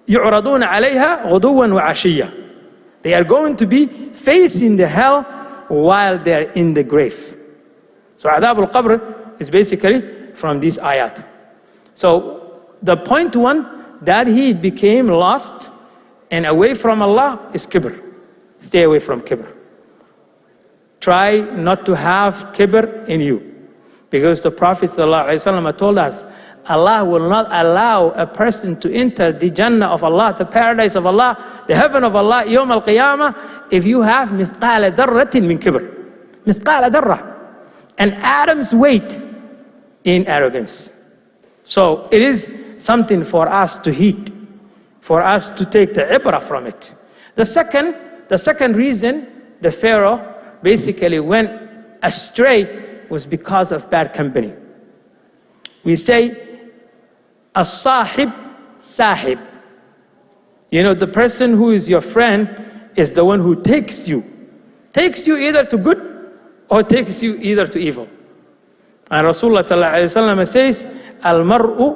يُعْرَضُونَ عَلَيْهَا غُدُوًّا وَعَشِيًّا. They are going to be facing the hell while they are in the grave. So adab al-qabr is basically from these ayat. So the point one, that he became lost and away from Allah, is kibr. Stay away from kibr. Try not to have kibr in you. Because the Prophet ﷺ told us, Allah will not allow a person to enter the Jannah of Allah, the paradise of Allah, the heaven of Allah, Yawm al-Qiyamah, if you have mithqala darratin min kibr. Mithqala darrah. An atom's weight in arrogance. So it is something for us to heed, for us to take the ibrah from it. The second reason the Pharaoh basically went astray was because of bad company. We say, as-sahib sahib. You know, the person who is your friend is the one who takes you either to good or takes you either to evil. And Rasulullah sallallahu alaihi wasallam says, al-mar'u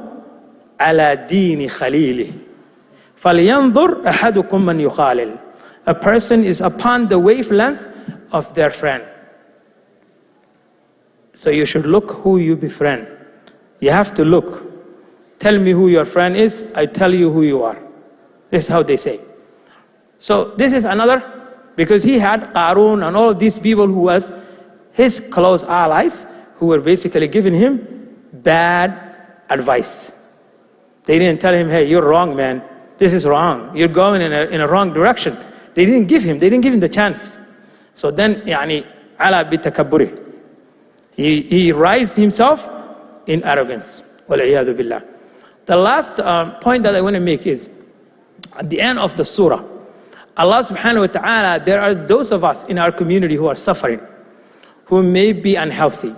ala dini khalilih falyanzur ahadukum man yukhalil. A person is upon the wavelength of their friend. So you should look who you befriend. You have to look. Tell me who your friend is, I tell you who you are. This is how they say. So this is another, because he had Qarun and all of these people who was his close allies, who were basically giving him bad advice. They didn't tell him, hey, you're wrong, man. This is wrong. You're going in a wrong direction. They didn't give him the chance. So then, yani, ala bitakabburi. He raised himself in arrogance. Wal-'iyadhu billah. The last point that I want to make is, at the end of the surah, Allah subhanahu wa ta'ala, there are those of us in our community who are suffering, who may be unhealthy,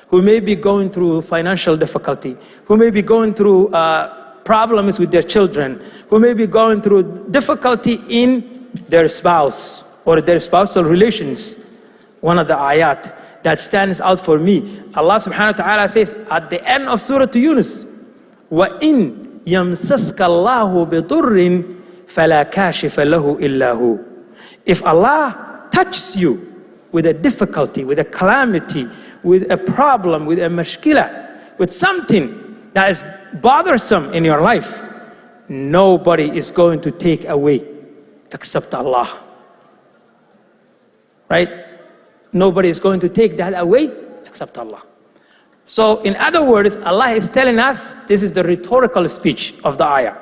who may be going through financial difficulty, who may be going through problems with their children, who may be going through difficulty in their spouse or their spousal relations. One of the ayat that stands out for me, Allah subhanahu wa ta'ala says at the end of Surah Yunus, وَإِن يَمْسَسْكَ اللَّهُ بِضُرٍّ فَلَا كَاشِفَ لَهُ إِلَّا هُ. If Allah touches you with a difficulty, with a calamity, with a problem, with a mashkila, with something that is bothersome in your life, nobody is going to take away except Allah. Right? Nobody is going to take that away except Allah. So in other words, Allah is telling us, this is the rhetorical speech of the ayah.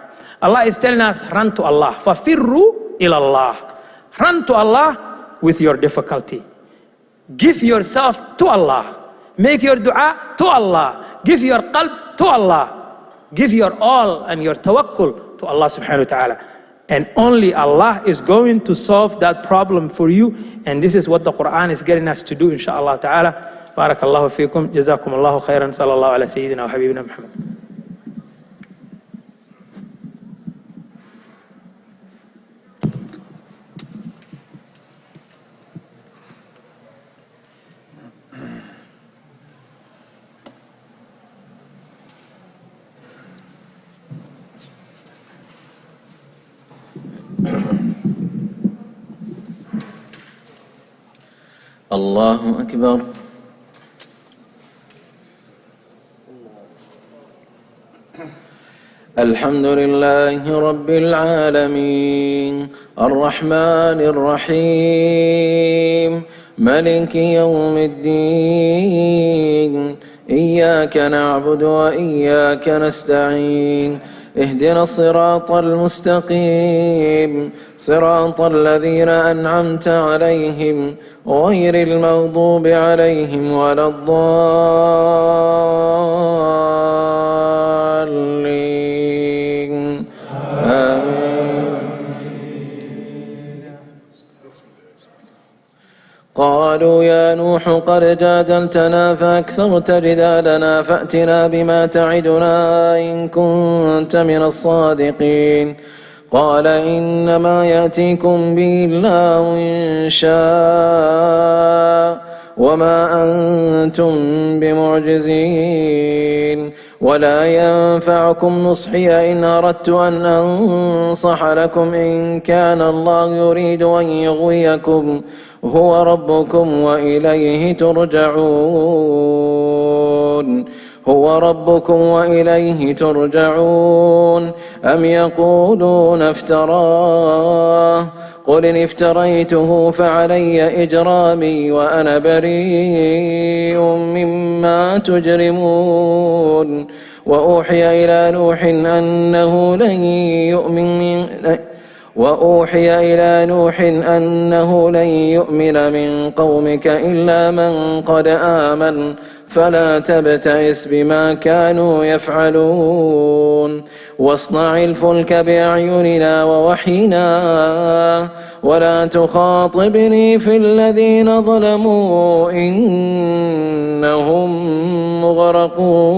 Allah is telling us, run to Allah. فَفِرُّوا إِلَى اللَّهِ. Run to Allah with your difficulty. Give yourself to Allah. Make your dua to Allah. Give your qalb to Allah. Give your all and your tawakkul to Allah subhanahu wa ta'ala. And only Allah is going to solve that problem for you. And this is what the Quran is getting us to do, inshaAllah ta'ala. Barakallahu feekum. Jazakum Allahu khairan. Sallallahu ala Sayyidina wa Habibina Muhammad. الله أكبر. الحمد لله رب العالمين الرحمن الرحيم ملك يوم الدين إياك نعبد وإياك نستعين اهدنا الصراط المستقيم صراط الذين أنعمت عليهم غير المغضوب عليهم ولا الضالين آمين. قالوا يا نوح قد جادلتنا فأكثرت جدالنا فأتنا بما تعدنا إن كنت من الصادقين. قال إنما يأتيكم به الله إن شاء وما أنتم بمعجزين ولا ينفعكم نصحي إن أردت أن أنصح لكم إن كان الله يريد أن يغويكم هو ربكم وإليه ترجعون. هو ربكم وإليه ترجعون. أم يقولون افتراه قل إن افتريته فعلي إجرامي وأنا بريء مما تجرمون. وأوحي إلى نوح أنه لن يؤمن من قومك إلا من قد آمن فلا تبتئس بما كانوا يفعلون. واصنع الفلك بأعيننا ووحينا ولا تخاطبني في الذين ظلموا إنهم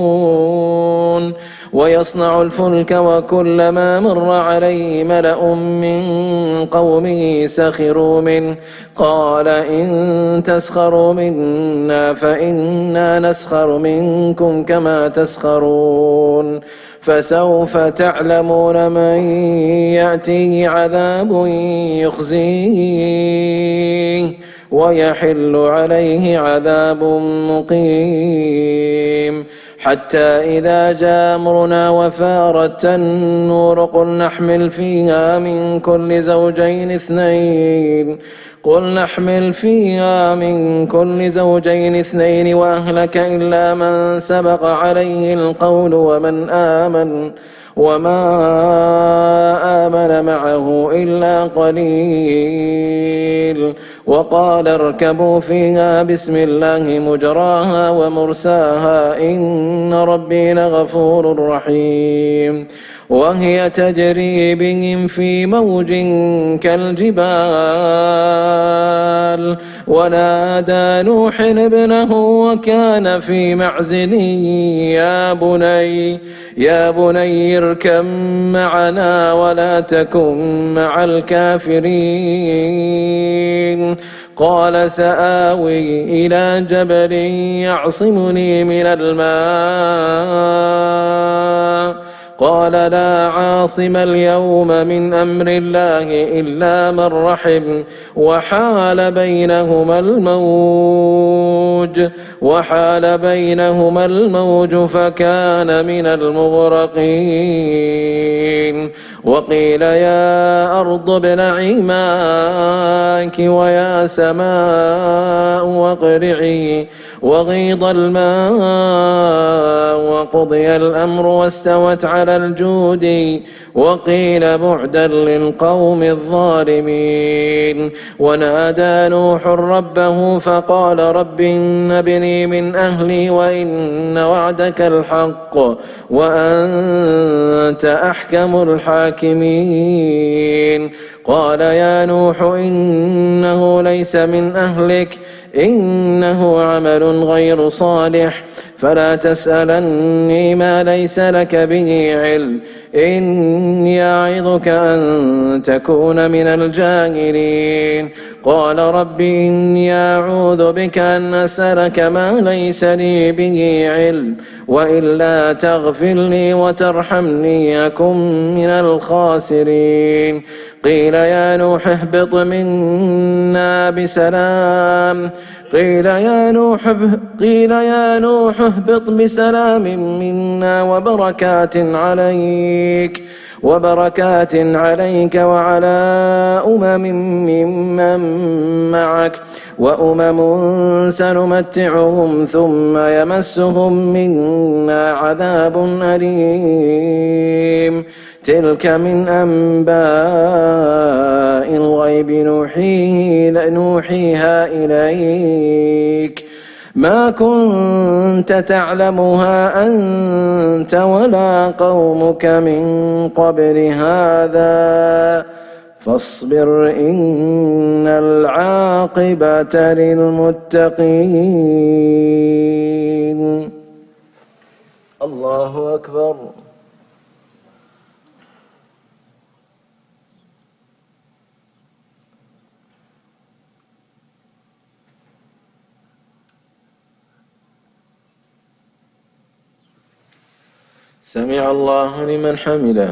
مغرقون. ويصنع الفلك وكلما مر عليه ملأ من قومه سخروا منه قال إن تسخروا منا فإنا نسخر منكم كما تسخرون. فسوف تعلمون من يأتيه عذاب يخزيه ويحل عليه عذاب مقيم. حتى إذا جاء أمرنا وفارت النور قل نحمل فيها من كل زوجين اثنين وأهلك إلا من سبق عليه القول وما آمن معه إلا قليل. وقال اركبوا فيها بسم الله مجراها ومرساها إن ربي لغفور رحيم. وهي تجري بهم في موج كالجبال. ونادى نوح ابنه وكان في معزل يا بني اركب معنا ولا تكن مع الكافرين. قال سآوي إلى جبل يعصمني من الماء قال لا عاصم اليوم من أمر الله إلا من رحم وحال بينهما الموج فكان من المغرقين وقيل يا أرض ابلعي ماءك ويا سماء واقلعي وغيض الماء وقضي الأمر واستوت على الجود وقيل بعدا للقوم الظالمين ونادى نوح ربه فقال رب إن ابني من أهلي وإن وعدك الحق وأنت أحكم الحاكمين قال يا نوح إنه ليس من أهلك إنه عمل غير صالح فلا تسألني ما ليس لك به علم إني أعظك أن تكون من الجاهلين قال رب إني أعوذ بك أن أسألك ما ليس لي به علم وإلا تغفر لي وترحمني أكن من الخاسرين قيل يا نوح اهبط منا بسلام قيل يا نوح اهبط بسلام منا وبركات عليك وعلى ممن معك وأمم سنمتعهم ثم يمسهم منا عذاب أليم تلك من أنباء الغيب نوحيها إليك ما كنت تعلمها أنت ولا قومك من قبل هذا فاصبر إن العاقبة للمتقين. الله أكبر. سمع الله لمن حمده.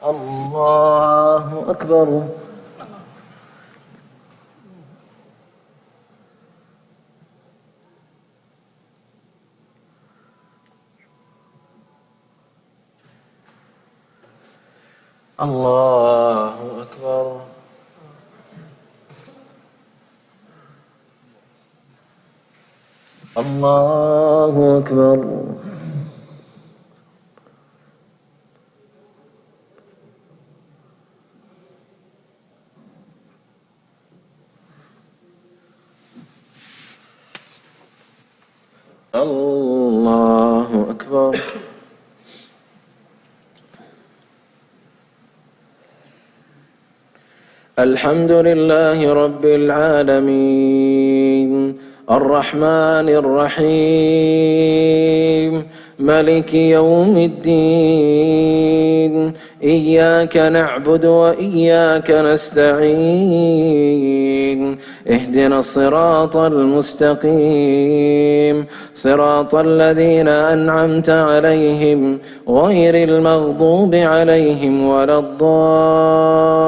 الله أكبر. الله أكبر. الله أكبر. الله أكبر. الحمد لله رب العالمين الرحمن الرحيم مالك يوم الدين إياك نعبد وإياك نستعين اهدنا الصراط المستقيم صراط الذين أنعمت عليهم غير المغضوب عليهم ولا الضالين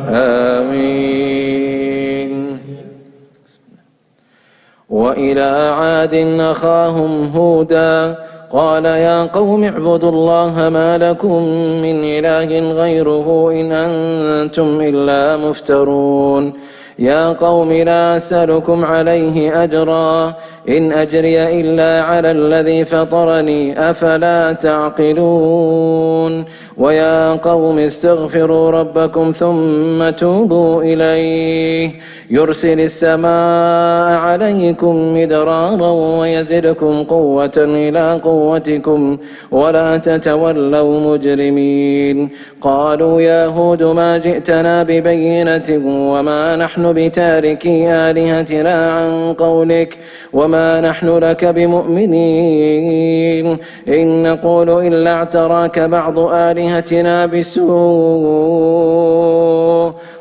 آمين. وإلى عاد أخاهم هودا قال يا قوم اعبدوا الله ما لكم من إله غيره إن أنتم إلا مفترون يا قوم لا أسألكم عليه أجرا إن أجري إلا على الذي فطرني أفلا تعقلون ويا قوم استغفروا ربكم ثم توبوا إليه يرسل السماء عليكم مدرارا ويزدكم قوة إلى قوتكم ولا تتولوا مجرمين قالوا يا هود ما جئتنا ببينة وما نحن نحن بتاركي آلهتنا عن قولك وما نحن لك بمؤمنين إن نقول إلا اعتراك بعض آلهتنا بسوء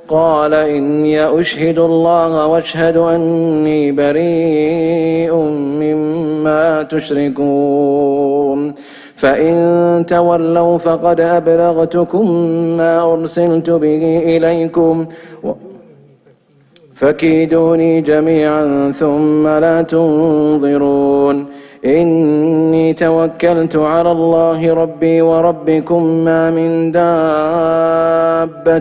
قال إني أشهد الله واشهد أني بريء مما تشركون فإن تولوا فقد أبلغتكم ما أرسلت به إليكم فكيدوني جميعا ثم لا تنظرون إني توكلت على الله ربي وربكم ما من دابة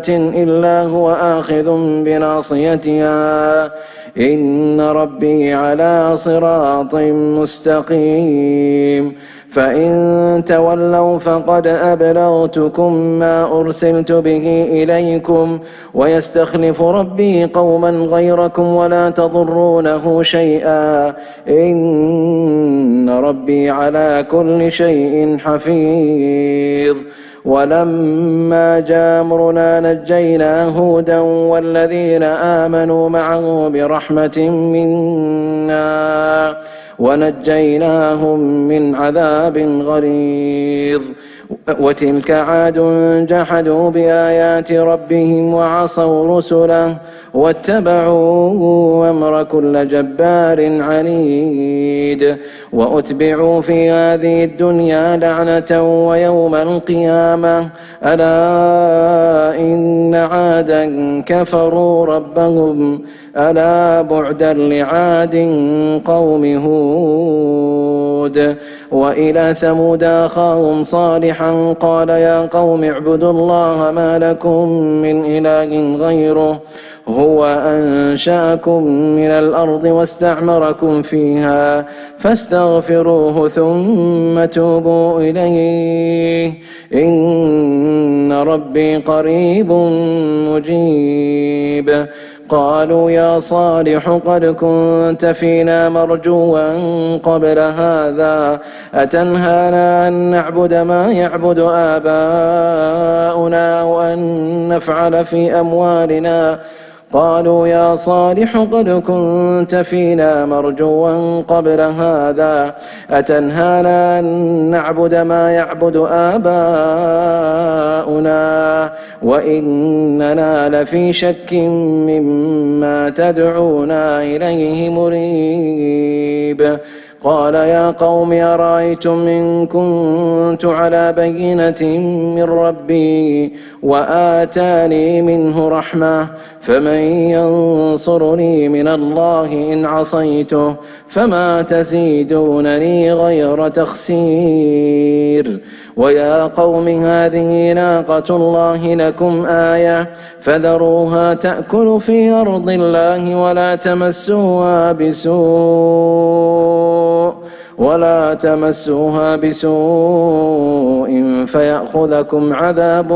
إلا هو آخذ بناصيتها إن ربي على صراط مستقيم فإن تولوا فقد أبلغتكم ما أرسلت به إليكم ويستخلف ربي قوما غيركم ولا تضرونه شيئا إن ربي على كل شيء حفيظ ولما جاء أمرنا نجينا هودا والذين آمنوا معه برحمة منا ونجيناهم من عذاب غليظ وتلك عاد جحدوا بآيات ربهم وعصوا رسله واتبعوا أمر كل جبار عنيد وأتبعوا في هذه الدنيا لعنة ويوم القيامة ألا إن عادا كفروا ربهم ألا بعدا لعاد قوم هود وإلى ثمود أخاهم صالحا قال يا قوم اعبدوا الله ما لكم من إله غيره هو أنشأكم من الأرض واستعمركم فيها فاستغفروه ثم توبوا إليه إن ربي قريب مجيب قالوا يا صالح قد كنت فينا مرجوا قبل هذا أتنهانا أن نعبد ما يعبد آباؤنا وأن نفعل في أموالنا قالوا يا صالح قد كنت فينا مرجوا قبل هذا أتنهانا أن نعبد ما يعبد آباؤنا وإننا لفي شك مما تدعونا إليه مريب قال يا قوم أرأيتم إن كنت على بينة من ربي وآتاني منه رحمة فمن ينصرني من الله إن عصيته فما تزيدونني غير تخسير ويا قوم هذه ناقة الله لكم آية فذروها تأكل في أرض الله ولا تمسوها بسوء فيأخذكم عذاب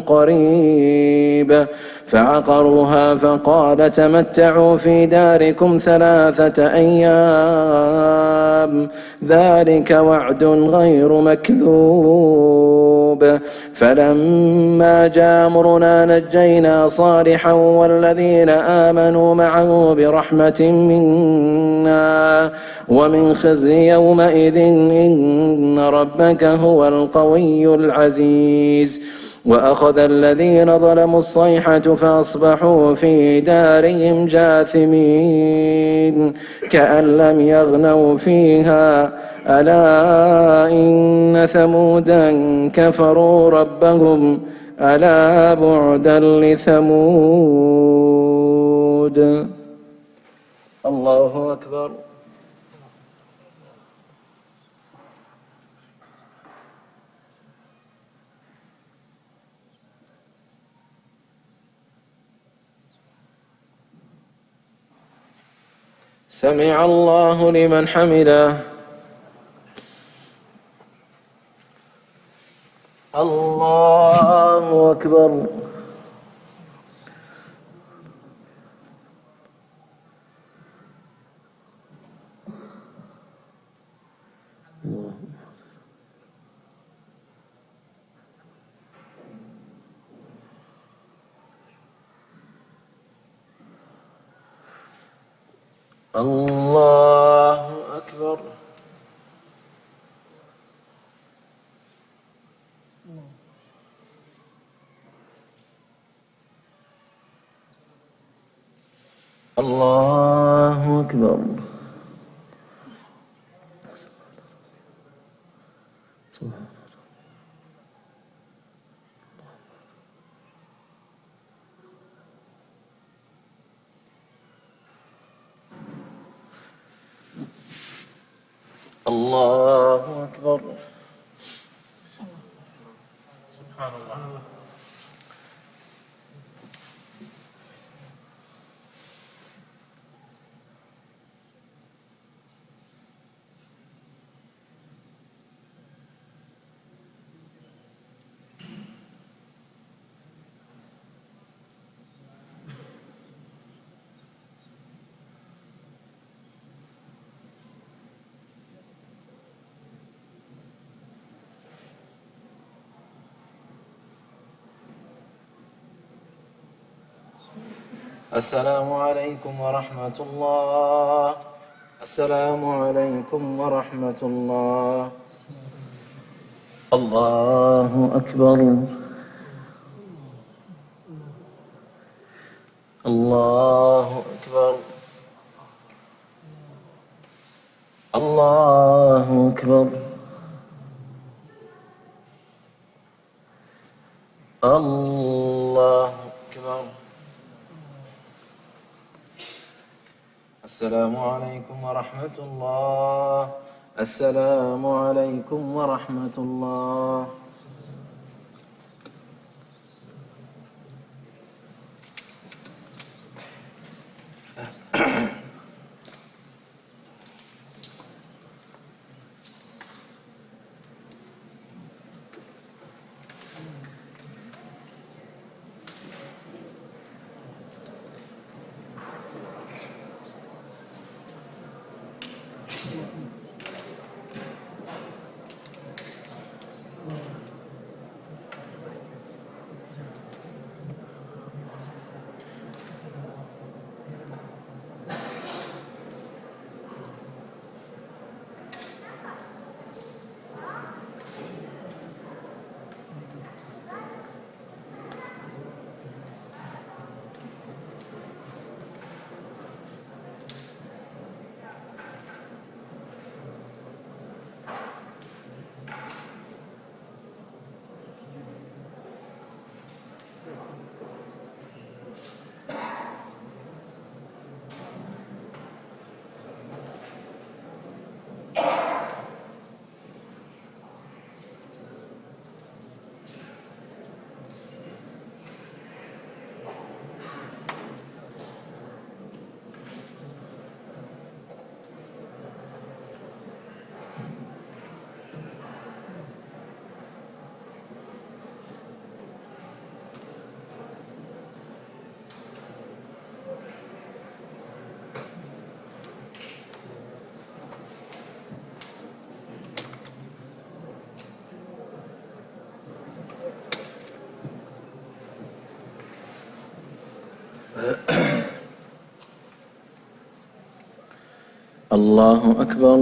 قريب فعقروها فقال تمتعوا في داركم 3 أيام ذلك وعد غير مكذوب فلما جاء أمرنا نجينا صالحا والذين آمنوا معه برحمة منا ومن خزي يومئذ إن ربك هو القوي العزيز وأخذ الذين ظلموا الصيحة فأصبحوا في دارهم جاثمين كأن لم يغنوا فيها ألا إن ثمودا كفروا ربهم ألا بعدا لثمود الله أكبر سمع الله لمن حمده الله أكبر الله أكبر. الله أكبر. الله أكبر. سبحان الله. السلام عليكم ورحمة الله. السلام عليكم ورحمة الله. الله أكبر. الله أكبر. الله أكبر. الله أكبر. السلام عليكم ورحمة الله. السلام عليكم ورحمة الله. الله أكبر.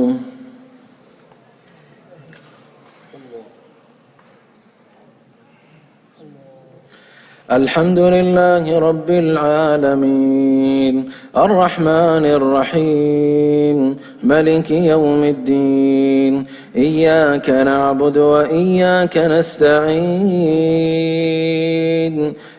الحمد لله رب العالمين الرحمن الرحيم ملك يوم الدين إياك نعبد وإياك نستعين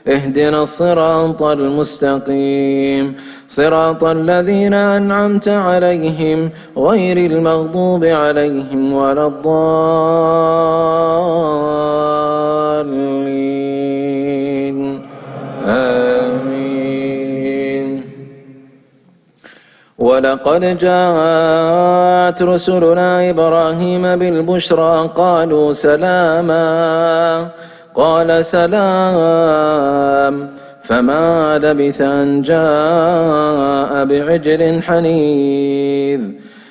اهدنا الصراط المستقيم صراط الذين أنعمت عليهم غير المغضوب عليهم ولا الضالين آمين. ولقد جاءت رسلنا إبراهيم بالبشرى قالوا سلاما قال سلام فما لبث أن جاء بعجل حنيذ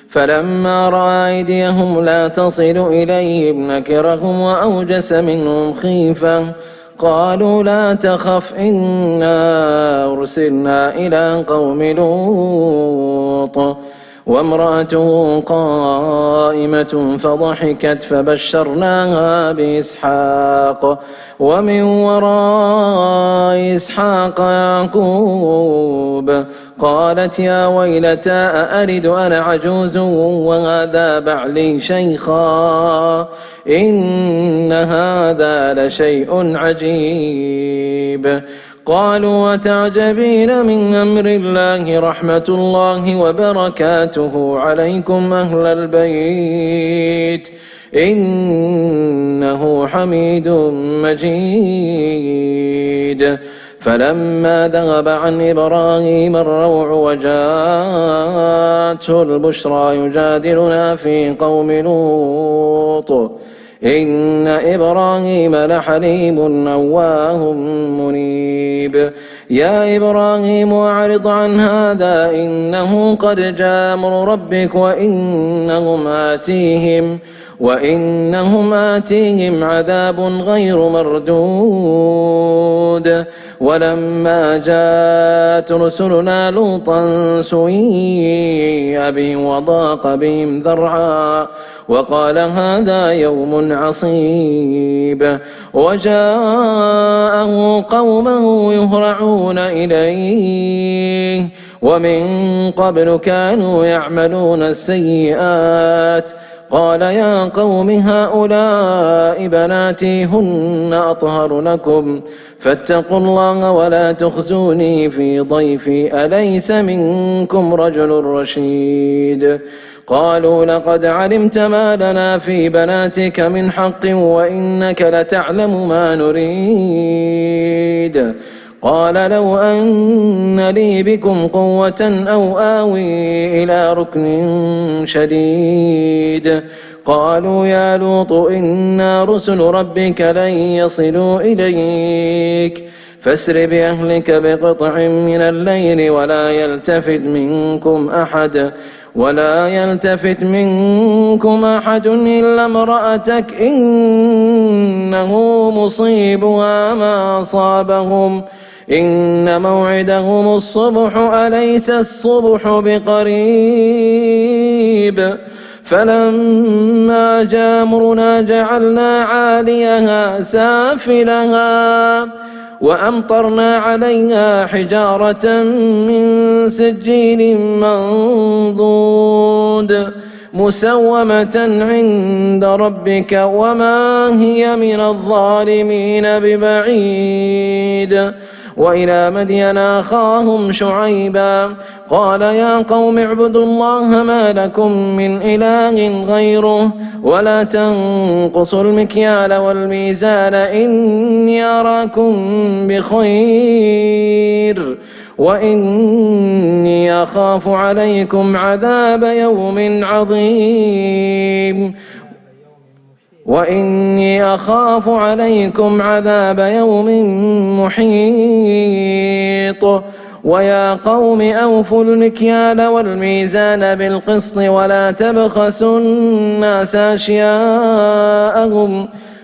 فلما رأى أيديهم لا تصل إليهم نكرهم وأوجس منهم خيفة قالوا لا تخف إنا أرسلنا إلى قوم لوط لوط وامرأته قائمة فضحكت فبشرناها بإسحاق ومن وراء إسحاق يعقوب قالت يا ويلتى أألد أنا عجوز وهذا بعلي شيخا إن هذا لشيء عجيب قالوا وتعجبين من أمر الله رحمة الله وبركاته عليكم أهل البيت إنه حميد مجيد فلما ذهب عن إبراهيم الروع وجاءته البشرى يجادلنا في قوم لوط إن إبراهيم لحليم أواه منيب يا إبراهيم أعرض عن هذا إنه قد جاء أمر ربك وإنهم آتيهم عذاب غير مردود ولما جاءت رسلنا لوطا سيئ بهم وضاق بهم ذرعا وقال هذا يوم عصيب وجاءه قومه يهرعون إليه ومن قبل كانوا يعملون السيئات قال يا قوم هؤلاء بناتي هن أطهر لكم فاتقوا الله ولا تخزوني في ضيفي أليس منكم رجل رشيد قالوا لقد علمت ما لنا في بناتك من حق وإنك لتعلم ما نريد قال لو أن لي بكم قوة أو آوي إلى ركن شديد قالوا يا لوط إنا رسل ربك لن يصلوا إليك فاسر بأهلك بقطع من الليل ولا يلتفت منكم أحد إلا امرأتك إنه مصيبها ما أصابهم إن موعدهم الصبح أليس الصبح بقريب فلما جاء أمرنا جعلنا عاليها سافلها وأمطرنا عليها حجارة من سجيل منضود مسومة عند ربك وما هي من الظالمين ببعيد وإلى مدين أخاهم شعيبا قال يا قوم اعبدوا الله ما لكم من إله غيره ولا تنقصوا المكيال والميزان إني أراكم بخير وإني أخاف عليكم عذاب يوم عظيم محيط ويا قوم أوفوا المكيال والميزان بالقسط ولا تبخسوا الناس أشياءهم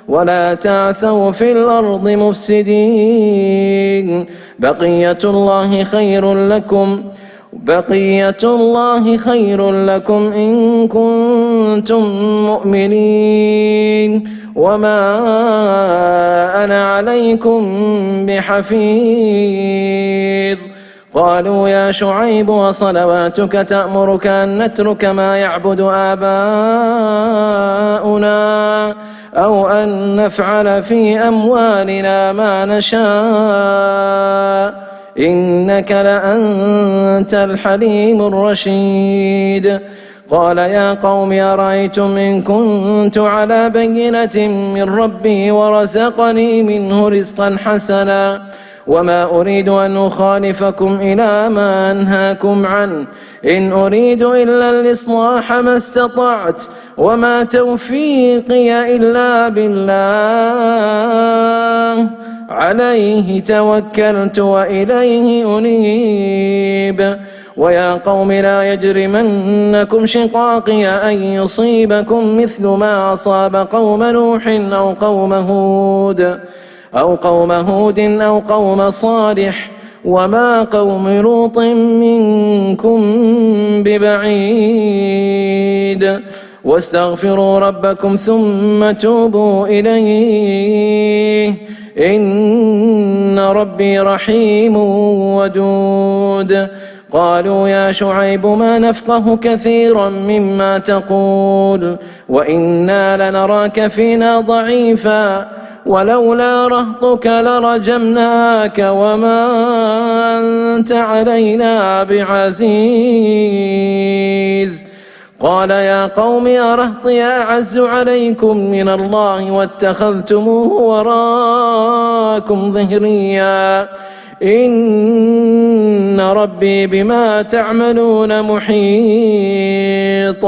ولا تعثوا في الأرض مفسدين بقية الله خير لكم إن كنتم مؤمنين وما أنا عليكم بحفيظ قالوا يا شعيب وصلواتك تأمرك أن نترك ما يعبد آباؤنا أو أن نفعل في أموالنا ما نشاء إنك لأنت الحليم الرشيد قال يا قوم أرأيتم إن كنت على بينة من ربي ورزقني منه رزقا حسنا وما أريد أن أخالفكم إلى ما أنهاكم عنه إن أريد إلا الإصلاح ما استطعت وما توفيقي إلا بالله عليه توكلت وإليه أنيب ويا قوم لا يجرمنكم شقاقي أن يصيبكم مثل ما أصاب قوم نوح أو قوم هود أو قوم صالح وما قوم لوط منكم ببعيد واستغفروا ربكم ثم توبوا إليه إن ربي رحيم ودود قالوا يا شعيب ما نفقه كثيرا مما تقول وإنا لنراك فينا ضعيفا ولولا رهطك لرجمناك وما أنت علينا بعزيز قال يا قوم أرهطي أعز عليكم من الله واتخذتموه وراءكم ظهريا إن ربي بما تعملون محيط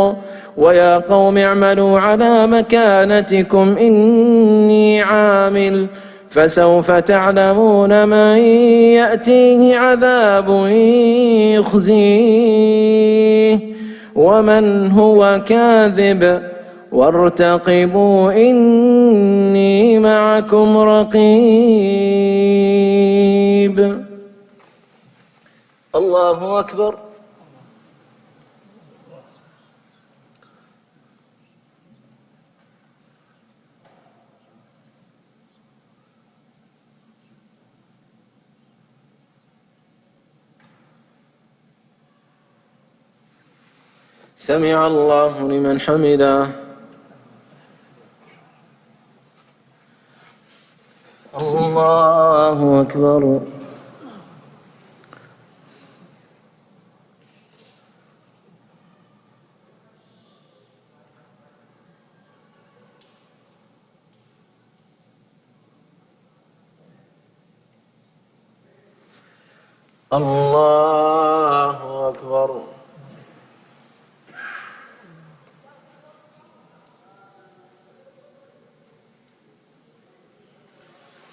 ويا قوم اعملوا على مكانتكم إني عامل فسوف تعلمون من يأتيه عذاب يخزيه ومن هو كاذب وارتقبوا إني معكم رقيب. الله أكبر. سمع الله لمن حمده. الله أكبر. الله أكبر.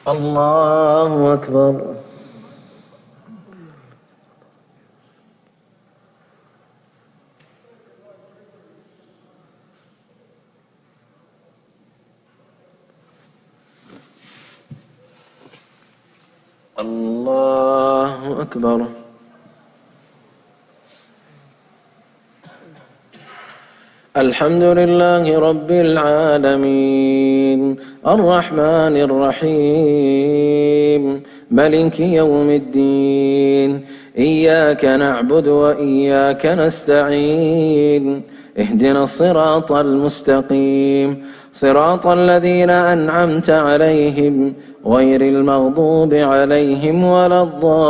الله أكبر. الله أكبر. الحمد لله رب العالمين الرحمن الرحيم ملك يوم الدين إياك نعبد وإياك نستعين اهدنا الصراط المستقيم صراط الذين أنعمت عليهم غير المغضوب عليهم ولا الضالين.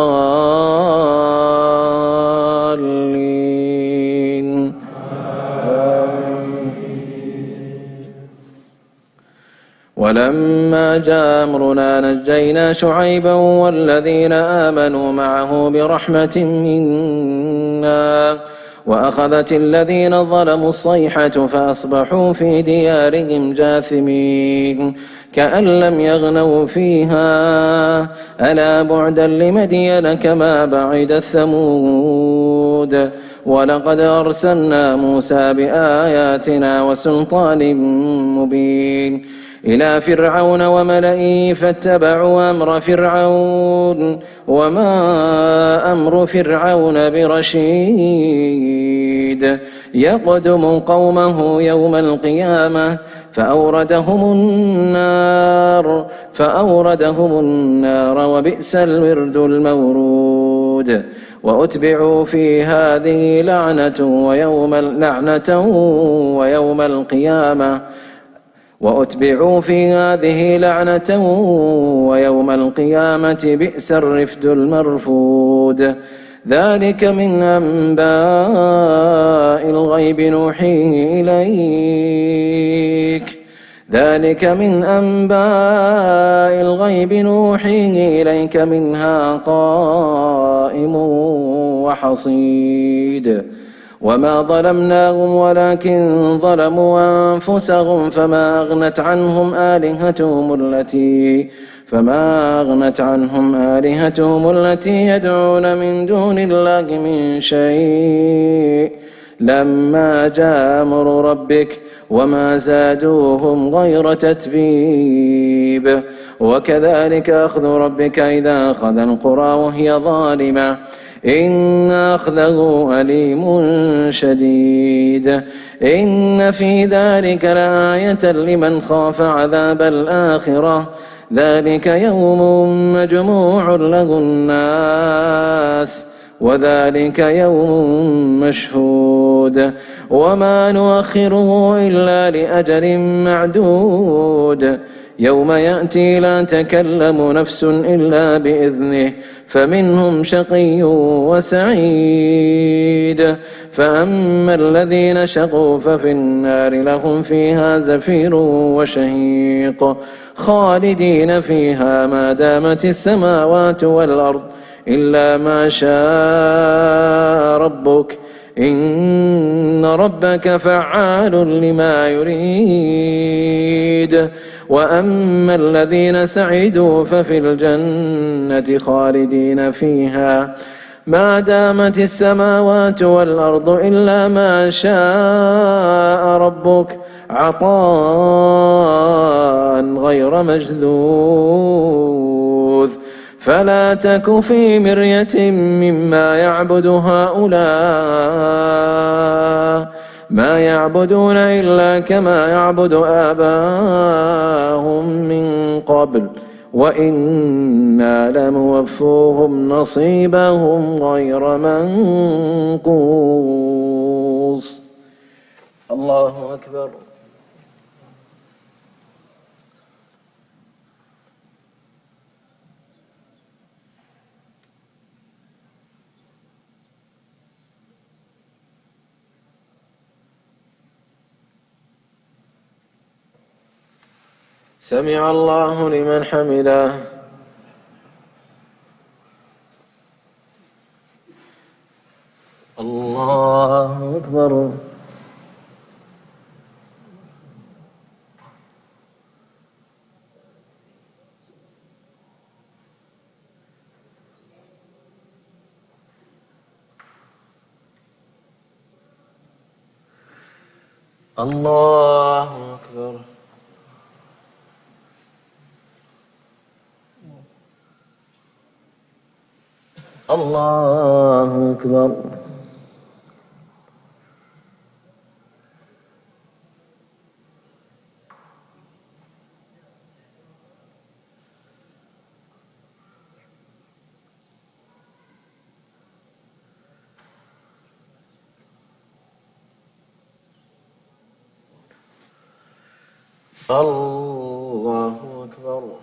ولما جاء أمرنا نجينا شعيبا والذين آمنوا معه برحمة منا وأخذت الذين ظلموا الصيحة فأصبحوا في ديارهم جاثمين كأن لم يغنوا فيها ألا بعدا لمدين كما بعد ثمود ولقد أرسلنا موسى بآياتنا وسلطان مبين إلى فرعون وملئه فاتبعوا أمر فرعون وما أمر فرعون برشيد يقدم قومه يوم القيامة فأوردهم النار وبئس الورد المورود وأتبعوا في هذه لعنة ويوم القيامة ويوم القيامة بئس الرفد المرفود ذلك من أنباء الغيب نوحيه إليك منها قائم وحصيد وما ظلمناهم ولكن ظلموا أنفسهم فما أغنت عنهم آلهتهم التي يدعون من دون الله من شيء لما جاء أمر ربك وما زادوهم غير تتبيب وكذلك أخذ ربك إذا أخذ القرى وهي ظالمة إن أخذه أليم شديد إن في ذلك لآية لمن خاف عذاب الآخرة ذلك يوم مجموع له الناس وذلك يوم مشهود وما نؤخره إلا لأجل معدود يوم يأتي لا تكلم نفس إلا بإذنه فمنهم شقي وسعيد فأما الذين شقوا ففي النار لهم فيها زفير وشهيق خالدين فيها ما دامت السماوات والأرض إلا ما شاء ربك إن ربك فعال لما يريد وأما الذين سعدوا ففي الجنة خالدين فيها ما دامت السماوات والأرض إلا ما شاء ربك عطاء غير مجذوذ فلا تك في مرية مما يعبد هؤلاء ما يعبدون إلا كما يعبد آباءهم من قبل وإنا لموفوهم نصيبهم غير منقوص الله أكبر سمع الله لمن حمده الله أكبر الله أكبر الله أكبر الله أكبر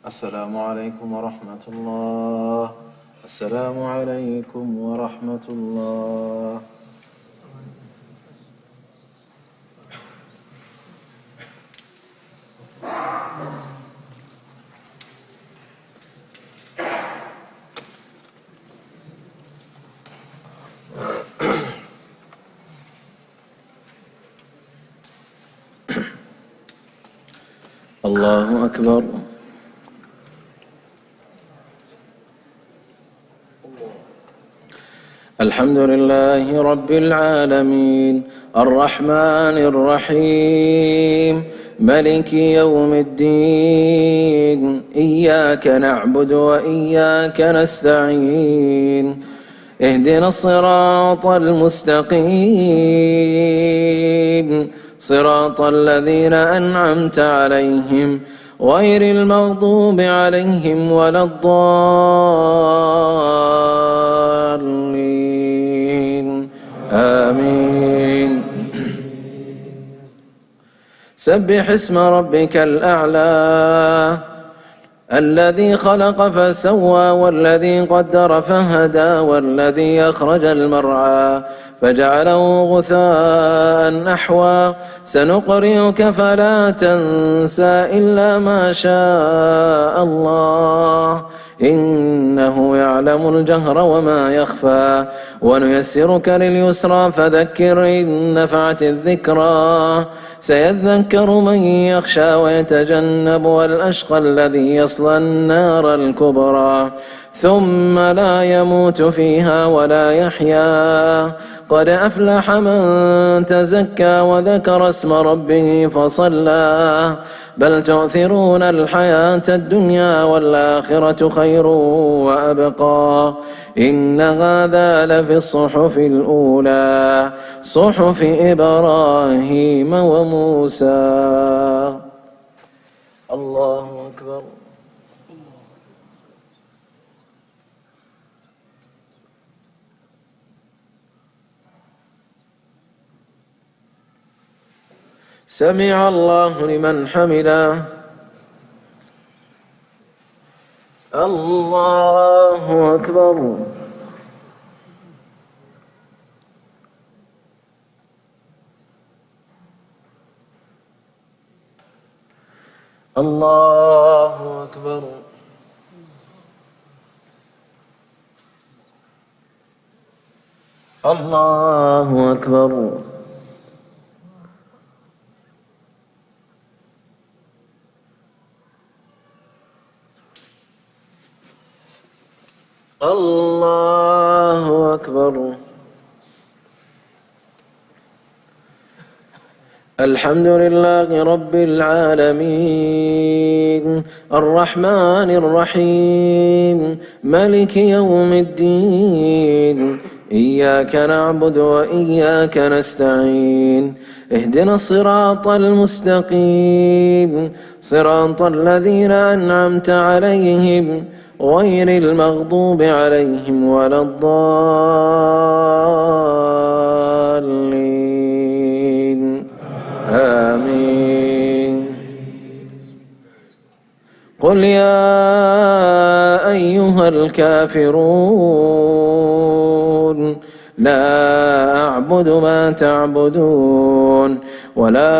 السلام عليكم ورحمة الله السلام عليكم ورحمة الله الله أكبر الحمد لله رب العالمين الرحمن الرحيم ملك يوم الدين إياك نعبد وإياك نستعين اهدنا الصراط المستقيم صراط الذين أنعمت عليهم غير المغضوب عليهم ولا الضالين آمين سبح اسم ربك الأعلى الذي خلق فسوى والذي قدر فهدى والذي أخرج المرعى فجعله غثاء أحوى سنقرئك فلا تنسى إلا ما شاء الله إنه يعلم الجهر وما يخفى ونيسرك لليسرى فذكر إن نفعت الذكرى سيذكر من يخشى ويتجنبها الأشقى الذي يصلى النار الكبرى ثم لا يموت فيها ولا يحيا قد أفلح من تزكى وذكر اسم ربه فصلى بل تؤثرون الحياة الدنيا والآخرة خير وأبقى إن هذا لفي الصحف الأولى صحف إبراهيم وموسى. الله أكبر. سمع الله لمن حمده. الله أكبر. الله أكبر. الله أكبر. الله أكبر. الحمد لله رب العالمين الرحمن الرحيم مالك يوم الدين إياك نعبد وإياك نستعين اهدنا الصراط المستقيم صراط الذين أنعمت عليهم غير المغضوب عليهم ولا الضالين آمين. قل يا أيها الكافرون لا أعبد ما تعبدون ولا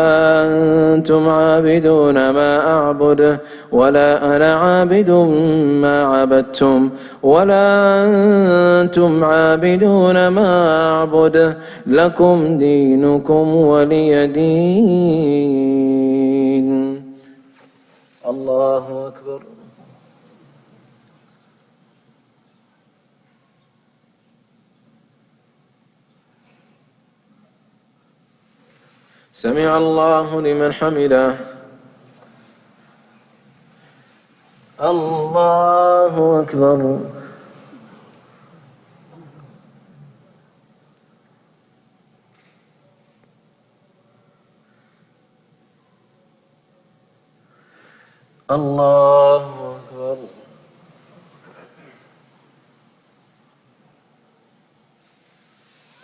أنتم عابدون ما أعبد ولا أنا عابد ما عبدتم ولا أنتم عابدون ما أعبد لكم دينكم ولي دين. الله أكبر. سمع الله لمن حمده. الله أكبر. الله أكبر.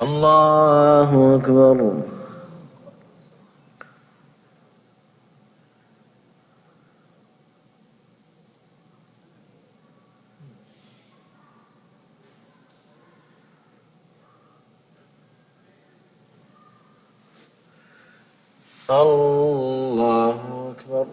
الله أكبر. الله أكبر.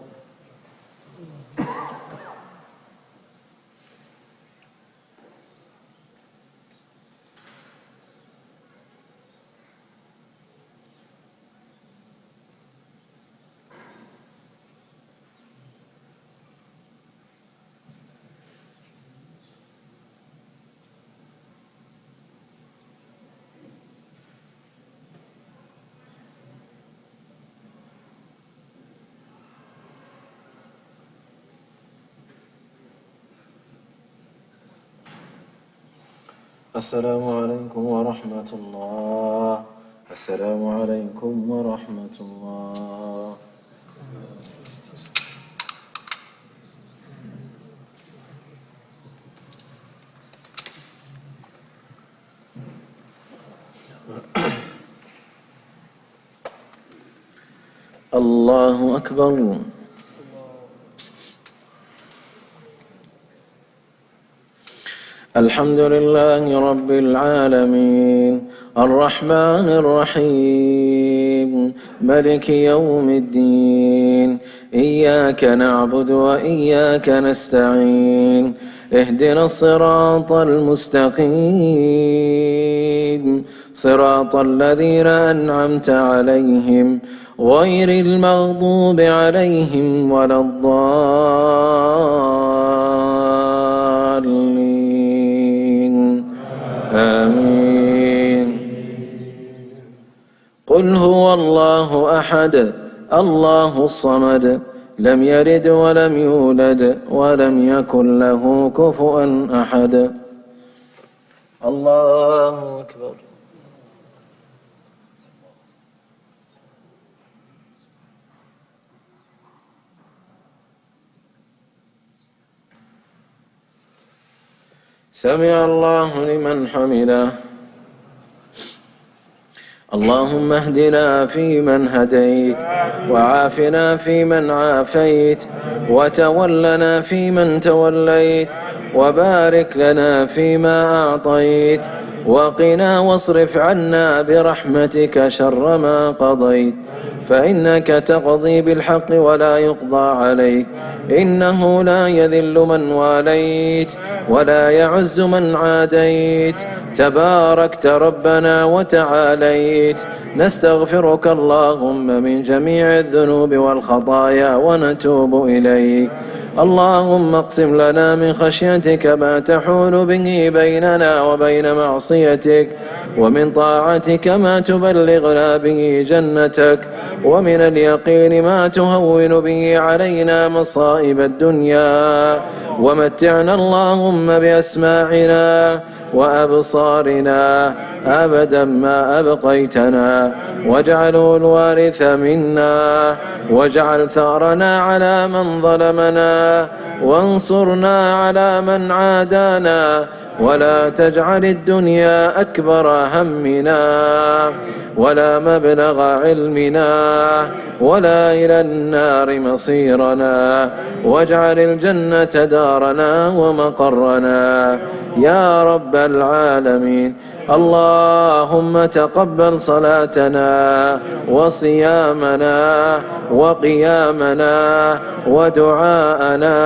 السلام عليكم ورحمة الله. السلام عليكم ورحمة الله. الله أكبر. الحمد لله رب العالمين الرحمن الرحيم ملك يوم الدين إياك نعبد وإياك نستعين اهدنا الصراط المستقيم صراط الذين أنعمت عليهم غير المغضوب عليهم ولا الضالين آمين. قل هو الله أحد الله الصمد لم يلد ولم يولد ولم يكن له كفوا أحد. الله أكبر. سمع الله لمن حمده. اللهم اهدنا فيمن هديت وعافنا فيمن عافيت وتولنا فيمن توليت وبارك لنا فيما أعطيت وقنا واصرف عنا برحمتك شر ما قضيت فإنك تقضي بالحق ولا يقضى عليك إنه لا يذل من واليت ولا يعز من عاديت تباركت ربنا وتعاليت. نستغفرك اللهم من جميع الذنوب والخطايا ونتوب إليك. اللهم اقسم لنا من خشيتك ما تحول به بيننا وبين معصيتك ومن طاعتك ما تبلغنا به جنتك ومن اليقين ما تهون به علينا مصائب الدنيا ومتعنا اللهم بأسماعنا وأبصارنا أبدا ما أبقيتنا واجعله الوارث منا واجعل ثأرنا على من ظلمنا وانصرنا على من عادانا ولا تجعل الدنيا أكبر همنا ولا مبلغ علمنا ولا إلى النار مصيرنا واجعل الجنة دارنا ومقرنا يا رب العالمين. اللهم تقبل صلاتنا وصيامنا وقيامنا ودعاءنا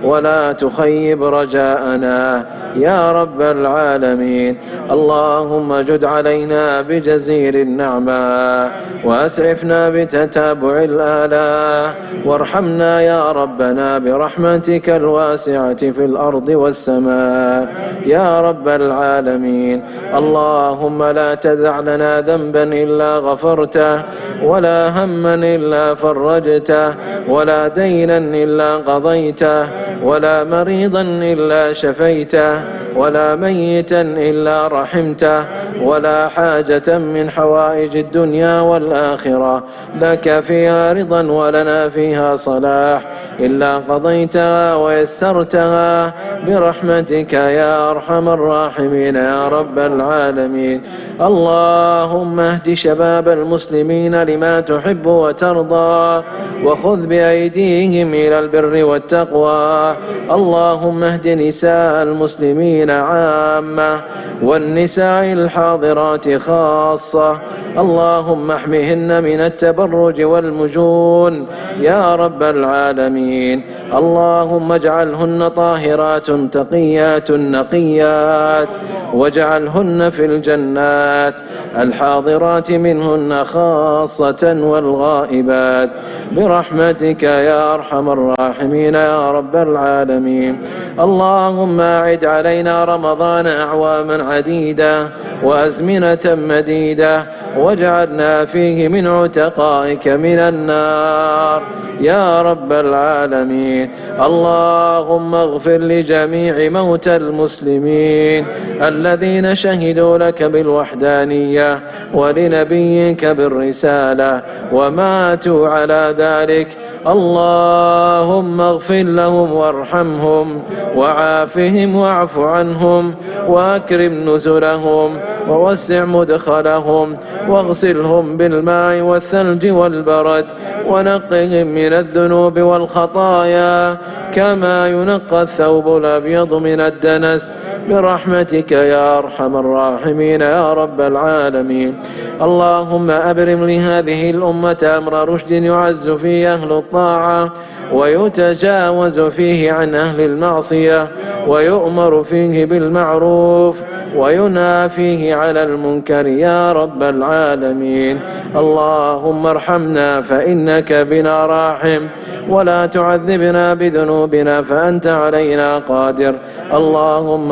ولا تخيب رجاءنا يا رب العالمين. اللهم جد علينا بجزيل النعمة وأسعفنا بتتابع الآلاء وارحمنا يا ربنا برحمتك الواسعة في الأرض والسماء يا رب العالمين. اللهم لا تدع لنا ذنبا إلا غفرته ولا هما إلا فرجته ولا دينا إلا قضيته ولا مريضا إلا شفيته ولا ميتا إلا رحمته ولا حاجة من حوائج الدنيا والآخرة لك فيها رضا ولنا فيها صلاح إلا قضيتها ويسرتها برحمتك يا أرحم الراحمين يا رب العالمين. اللهم اهد شباب المسلمين لما تحب وترضى وخذ بأيديهم إلى البر والتقوى. اللهم اهد نساء المسلمين عامة والنساء الحاضرات خاصة. اللهم احمهن من التبرج والمجون يا رب العالمين. اللهم اجعلهن طاهرات تقيات نقيات واجعلهن في الجنات الحاضرات منهن خاصة والغائبات برحمتك يا أرحم الراحمين يا رب العالمين. اللهم أعد علينا رمضان أعواما عديدة وأزمنة مديدة واجعلنا فيه من عتقائك من النار يا رب العالمين. اللهم اغفر لجميع موتى المسلمين الذين شهدوا لك بالوحدانية ولنبيك بالرسالة وماتوا على ذلك. اللهم اغفر لهم وارحمهم وعافهم واعف عنهم وأكرم نزلهم ووسع مدخلهم واغسلهم بالماء والثلج والبرد ونقهم من الذنوب والخطايا كما ينقى الثوب الأبيض من الدنس برحمتك يا أرحم الراحمين يا رب العالمين. اللهم أبرم لهذه الأمة أمر رشد يعز فيه أهل الطاعة ويتجاوز فيه عن أهل المعصية ويؤمر فيه بالمعروف وينهى فيه على المنكر يا رب العالمين. اللهم ارحمنا فإنك بنا راحم ولا تعذبنا بذنوبنا فأنت علينا قادر. اللهم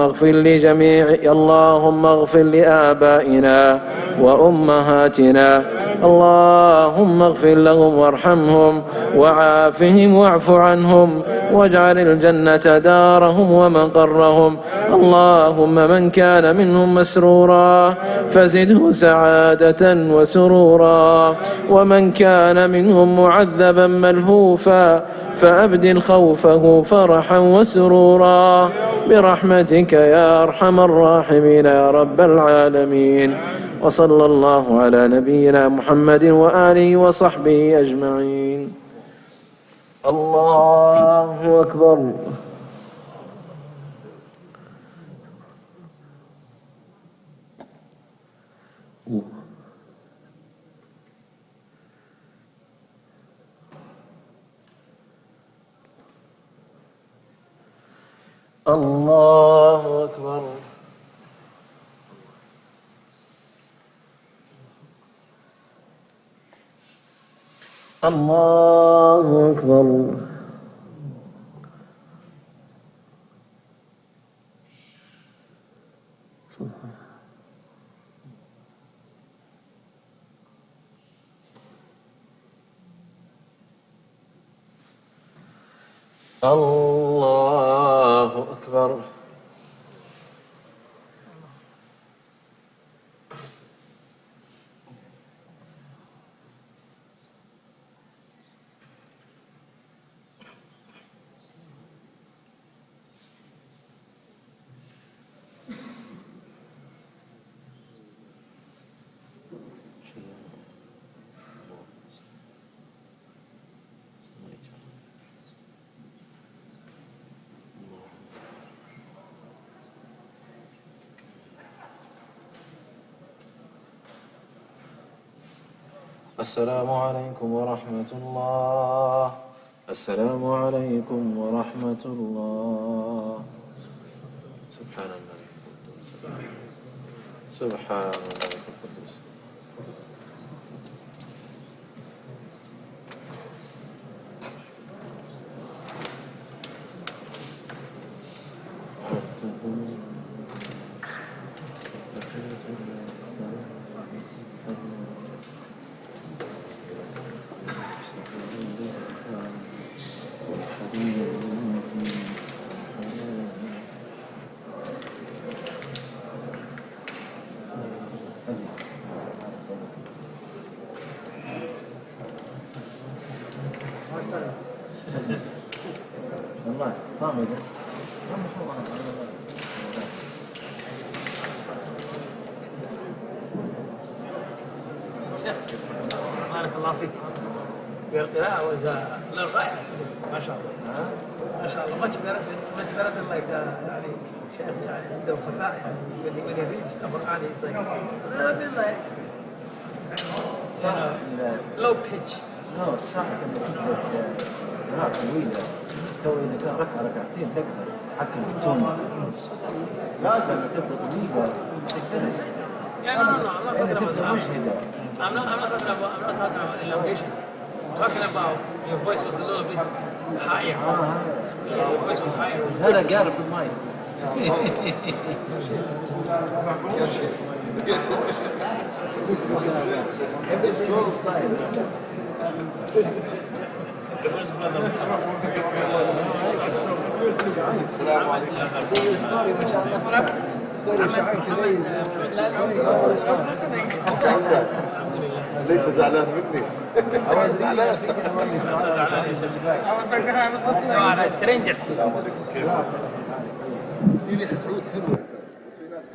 اغفر لآبائنا وأمهاتنا، اللهم اغفر لهم وارحمهم وعافهم واعف عنهم واجعل الجنة دارهم ومقرهم. اللهم من كان منهم مسرورا فزده سعادة وسرورا، ومن كان منهم معذبا ملهوفا فأبدل خوفه فرحا وسرورا برحمتك يا أرحم الراحمين يا رب العالمين. وصلى الله على نبينا محمد وآله وصحبه أجمعين. الله أكبر. الله أكبر. الله أكبر. الله أكبر. السلام عليكم ورحمة الله. السلام عليكم ورحمة الله. سبحان الملك القدوس. سبحان الملك القدوس. والله صامد. بارك الله فيك. القراءة was a little right. ما شاء الله. ما شاء الله. much better than like يعني شيخ يعني عنده خفاء يعني when he reads the Quran he's like a little bit like low pitch. No صح قراءة طويلة. تو إذا كان ركعتين تقدر تحكم التون. لازم تبدأ طويلة تقدر. Yeah, no. I'm not talking about elongation. I'm talking about your voice was a little bit higher. So your voice was higher. هذا قارب المايك. السلام عليكم. ستوري ما شاء الله. ستوري شعار تميز. ليش زعلان مني؟ زعلان. سترينجرز. في ريحة عود حلوة بس في ناس